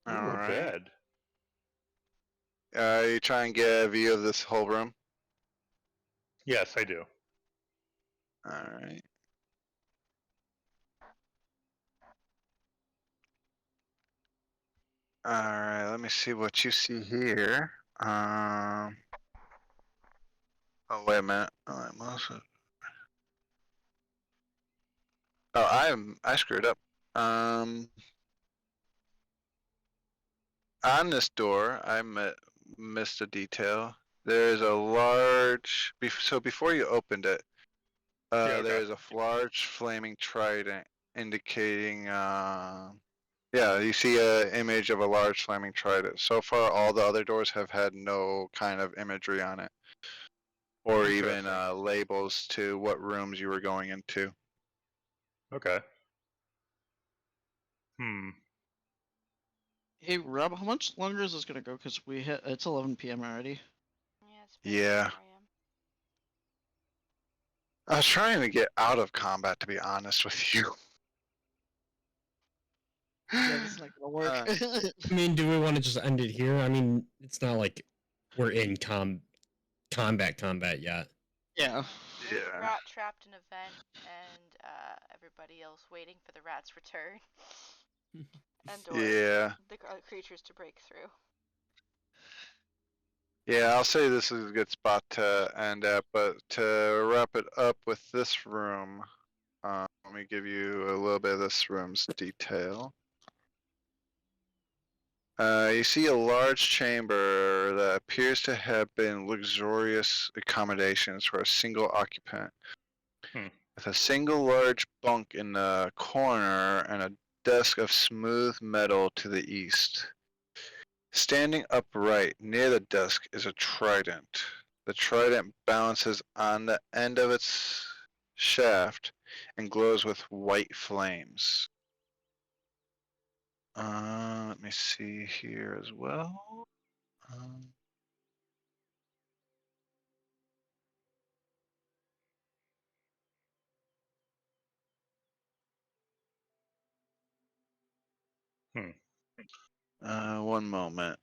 Ooh, All a right. bed. You try and get a view of this whole room. Yes, I do. All right. All right. Let me see what you see here. Oh wait a minute. Oh, I screwed up. On this door, I missed a detail. There is a large. So before you opened it, okay. there is a large flaming trident indicating. Yeah, you see an image of a large flaming trident. So far, all the other doors have had no kind of imagery on it, or even Interesting. labels to what rooms you were going into. Okay. Hmm. Hey Rob, how much longer is this gonna go? Cause it's 11 p.m. already. Yeah, it's Yeah. 4 a.m. I was trying to get out of combat, to be honest with you. Yeah, this is not gonna work. I mean, do we want to just end it here? I mean, it's not like we're in combat yet. yeah. We're Yeah. rat trapped in a vent, and everybody else waiting for the rat's return. And or Yeah. the creatures to break through. Yeah, I'll say this is a good spot to end at, but to wrap it up with this room, let me give you a little bit of this room's detail. You see a large chamber that appears to have been luxurious accommodations for a single occupant, with a single large bunk in the corner and a desk of smooth metal to the east. Standing upright near the desk is a trident. The trident balances on the end of its shaft and glows with white flames. Let me see here as well. One moment.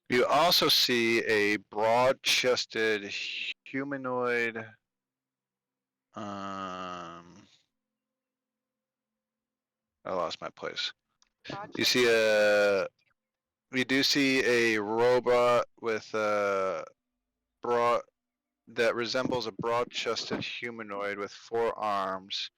You also see a broad-chested humanoid. I lost my place. You see we do see a robot with a broad that resembles a broad-chested humanoid with 4 arms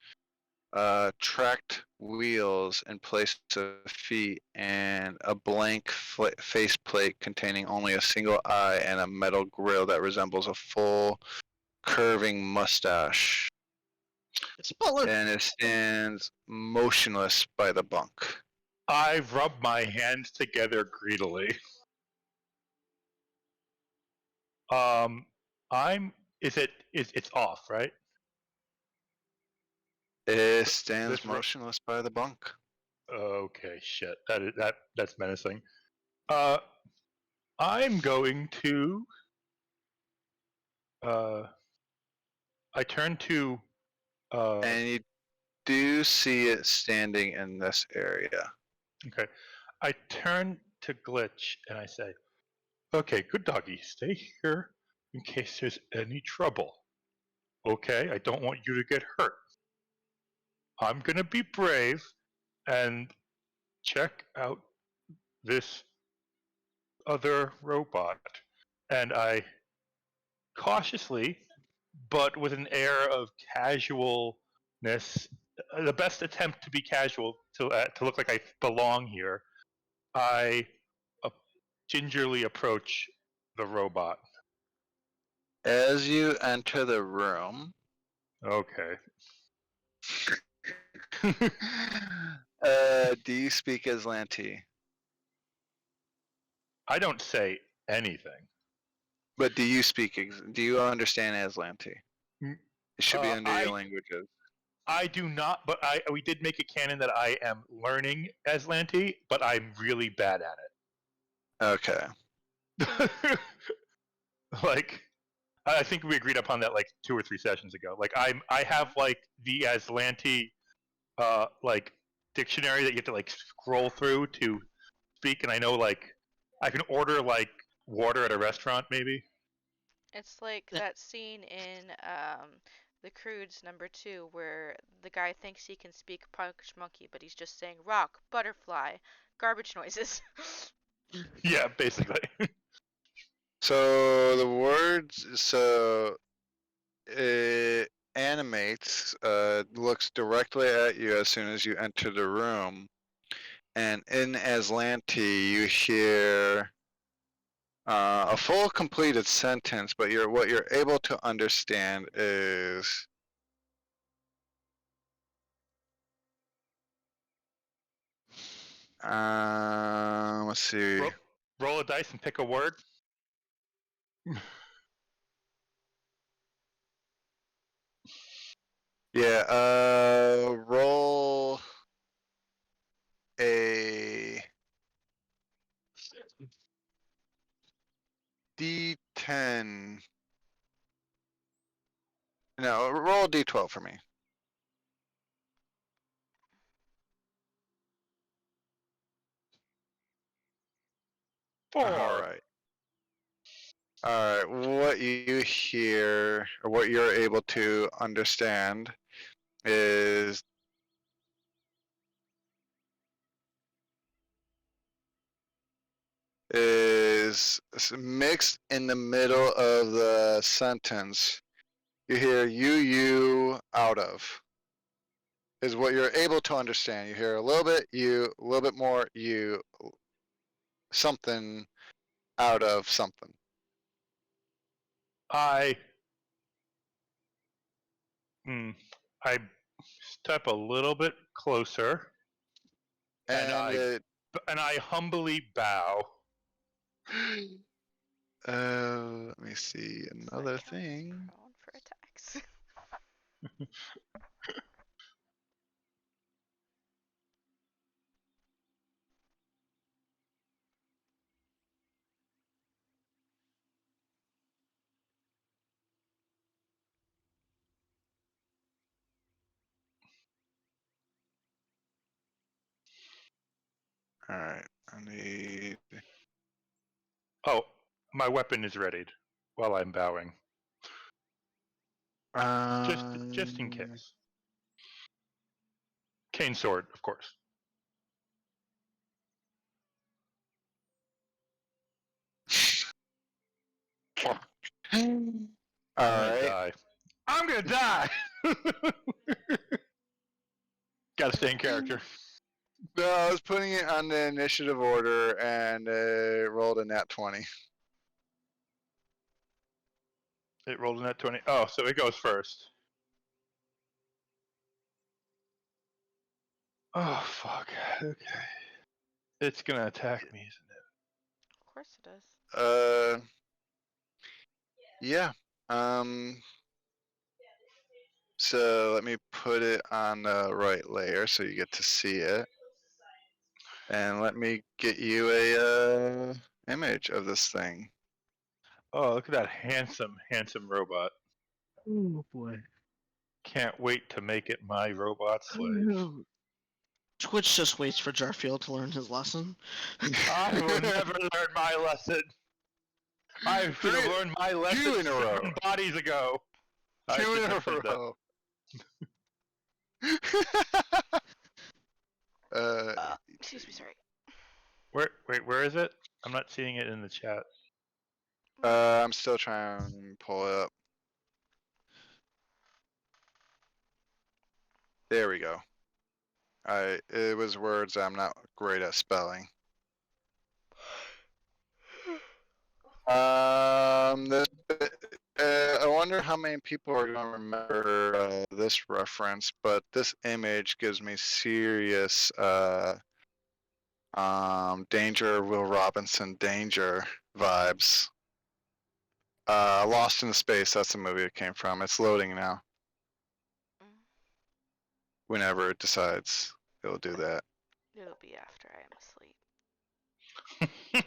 tracked wheels in place of feet, and a blank faceplate containing only a single eye and a metal grill that resembles a full curving mustache. And it stands motionless by the bunk. I rub my hands together greedily. It's off, right? It stands This motionless by the bunk. Okay, shit. That's menacing. Uh, I'm going to. I turn to. And you do see it standing in this area. Okay. I turn to Glitch and I say, "Okay, good doggy, stay here in case there's any trouble. Okay, I don't want you to get hurt. I'm gonna be brave and check out this other robot." And I cautiously, but with an air of casualness, the best attempt to be casual, to look like I belong here, I gingerly approach the robot. As you enter the room, Okay. do you speak Aslanti? I don't say anything. But do you speak? Do you understand Aslanti? Mm, It should be under your I languages. I do not, but we did make a canon that I am learning Aslanti, but I'm really bad at Okay. it. Like, I think we agreed upon that like 2 or 3 sessions ago. Like I have like the Aslanti like dictionary that you have to like scroll through to speak, and I know like I can order like water at a restaurant maybe. It's like that scene in The Croods #2 where the guy thinks he can speak Punch Monkey, but he's just saying rock, butterfly, garbage noises. Yeah, basically. So the words. So it animates. Looks directly at you as soon as you enter the room, and in Aslanti you hear a full completed sentence, but what you're able to understand is let's see. Roll a dice and pick a word. Yeah, roll a D10. No, roll a D12 for me. 4. All right. All right. What you hear, or what you're able to understand, is mixed in the middle of the sentence. You hear you out of is what you're able to understand. You hear a little bit you, a little bit more you, something out of something. I I step a little bit closer and And I humbly bow. let me see It's another like how he's thing. prone for attacks. All right, I need. Oh, my weapon is readied while I'm bowing. Just in case. Cane sword, of course. All I'm gonna right. die. I'm gonna die. Gotta stay in character. No, I was putting it on the initiative order and it rolled a nat 20. It rolled a net 20. Oh, so it goes first. Oh, fuck. Okay. It's gonna attack me, isn't it? Of course it does. Yeah. So let me put it on the right layer so you get to see it. And let me get you a image of this thing. Oh, look at that handsome, handsome robot. Oh boy. Can't wait to make it my robot slave. Twitch just waits for Jarfield to learn his lesson. I will never learn my lesson. I should have learned my lesson in a row. 7 bodies ago. I 2 shouldn't in a have said that. row. Excuse me, sorry. Where is it? I'm not seeing it in the chat. I'm still trying to pull it up. There we go. It was words I'm not great at spelling. I wonder how many people are going to remember this reference, but this image gives me serious Danger, Will Robinson, Danger vibes. Lost in Space, that's the movie it came from. It's loading now. Whenever it decides, it'll do that. It'll be after I am asleep.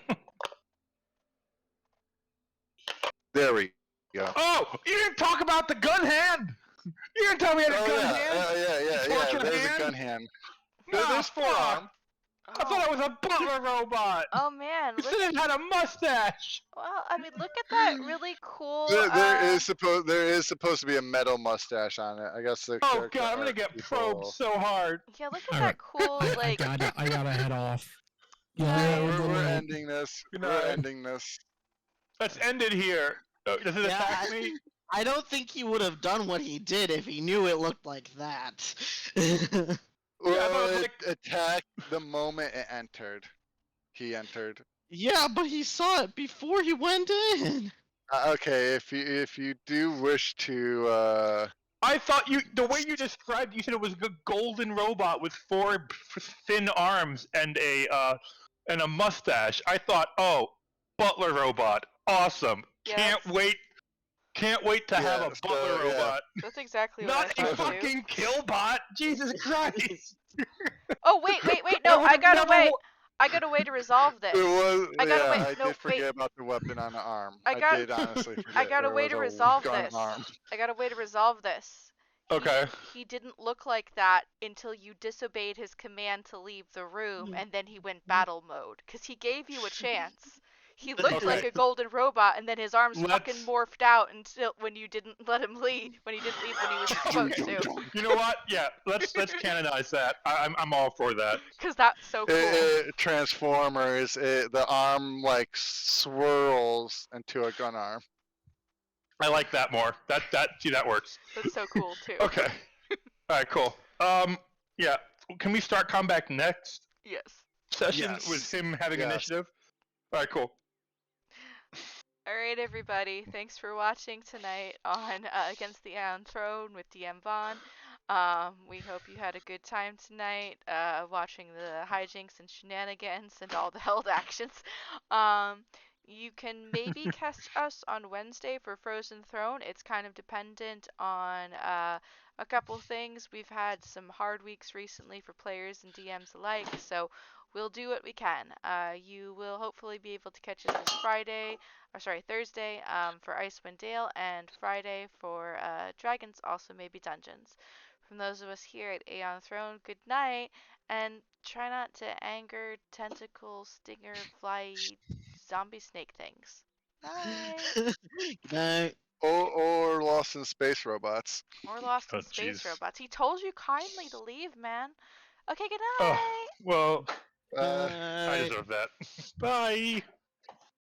There we go. Oh, you didn't talk about the gun hand. You didn't tell me I had a gun hand. Yeah. Torture There's hand? a gun hand. Oh, There's forearm. I thought I was a butler robot. Oh man, You look. said it had a mustache. Well, I mean, look at that really cool. There is supposed to be a metal mustache on it. I guess the Oh character god, I'm gonna art get people- probed so hard. Yeah, look at Alright. that cool I like. gotta head off. Yeah, We're ending this. Good We're night. ending this. Let's end it here. Does it attack me? I don't think he would have done what he did if he knew it looked like that. Well, but, it attacked the moment it entered. He entered. Yeah, but he saw it before he went in. Okay, if you do wish to, I thought the way you described, you said it was a golden robot with 4 thin arms and a mustache. I thought, oh, butler robot, awesome. Yes. Can't wait to have a Yeah, butler so, yeah. robot. That's exactly what Not I a thought too. fucking killbot. Jesus Christ. Oh wait, no, That I got a would've way. never- I got a way to resolve this. it was. I gotta yeah, wait- I no, did forget wait. about the weapon on the arm. I got- did honestly forget. I got a there way was to a resolve gun this. arm. I got a way to resolve this. Okay. He didn't look like that until you disobeyed his command to leave the room, and then he went battle mode. Cause he gave you a chance. He looked Okay. like a golden robot, and then his arms fucking Let's- morphed out until when you didn't let him leave. When he didn't leave when he was supposed to. You know what? Yeah, let's canonize that. I'm all for that. Cause that's so cool. Transformers. The arm like swirls into a gun arm. I like that more. That works. That's so cool too. Okay. All right, cool. Yeah. Can we start combat next Yes. session Yes. with him having Yes. initiative? All right, cool. Alright, everybody. Thanks for watching tonight on Against the Aeon Throne with DM Vaughn. We hope you had a good time tonight watching the hijinks and shenanigans and all the held actions. You can maybe catch us on Wednesday for Frozen Throne. It's kind of dependent on a couple things. We've had some hard weeks recently for players and DMs alike, so we'll do what we can. You will hopefully be able to catch us this Thursday for Icewind Dale, and Friday for Dragons, also maybe Dungeons. From those of us here at Aeon Throne, good night, and try not to anger, tentacle, stinger, fly, zombie snake things. Night. Night. Or Lost in Space robots. Or Lost in Oh, Space jeez. robots. He told you kindly to leave, man. Okay, good Oh, night. well, Uh, I deserve that. Bye.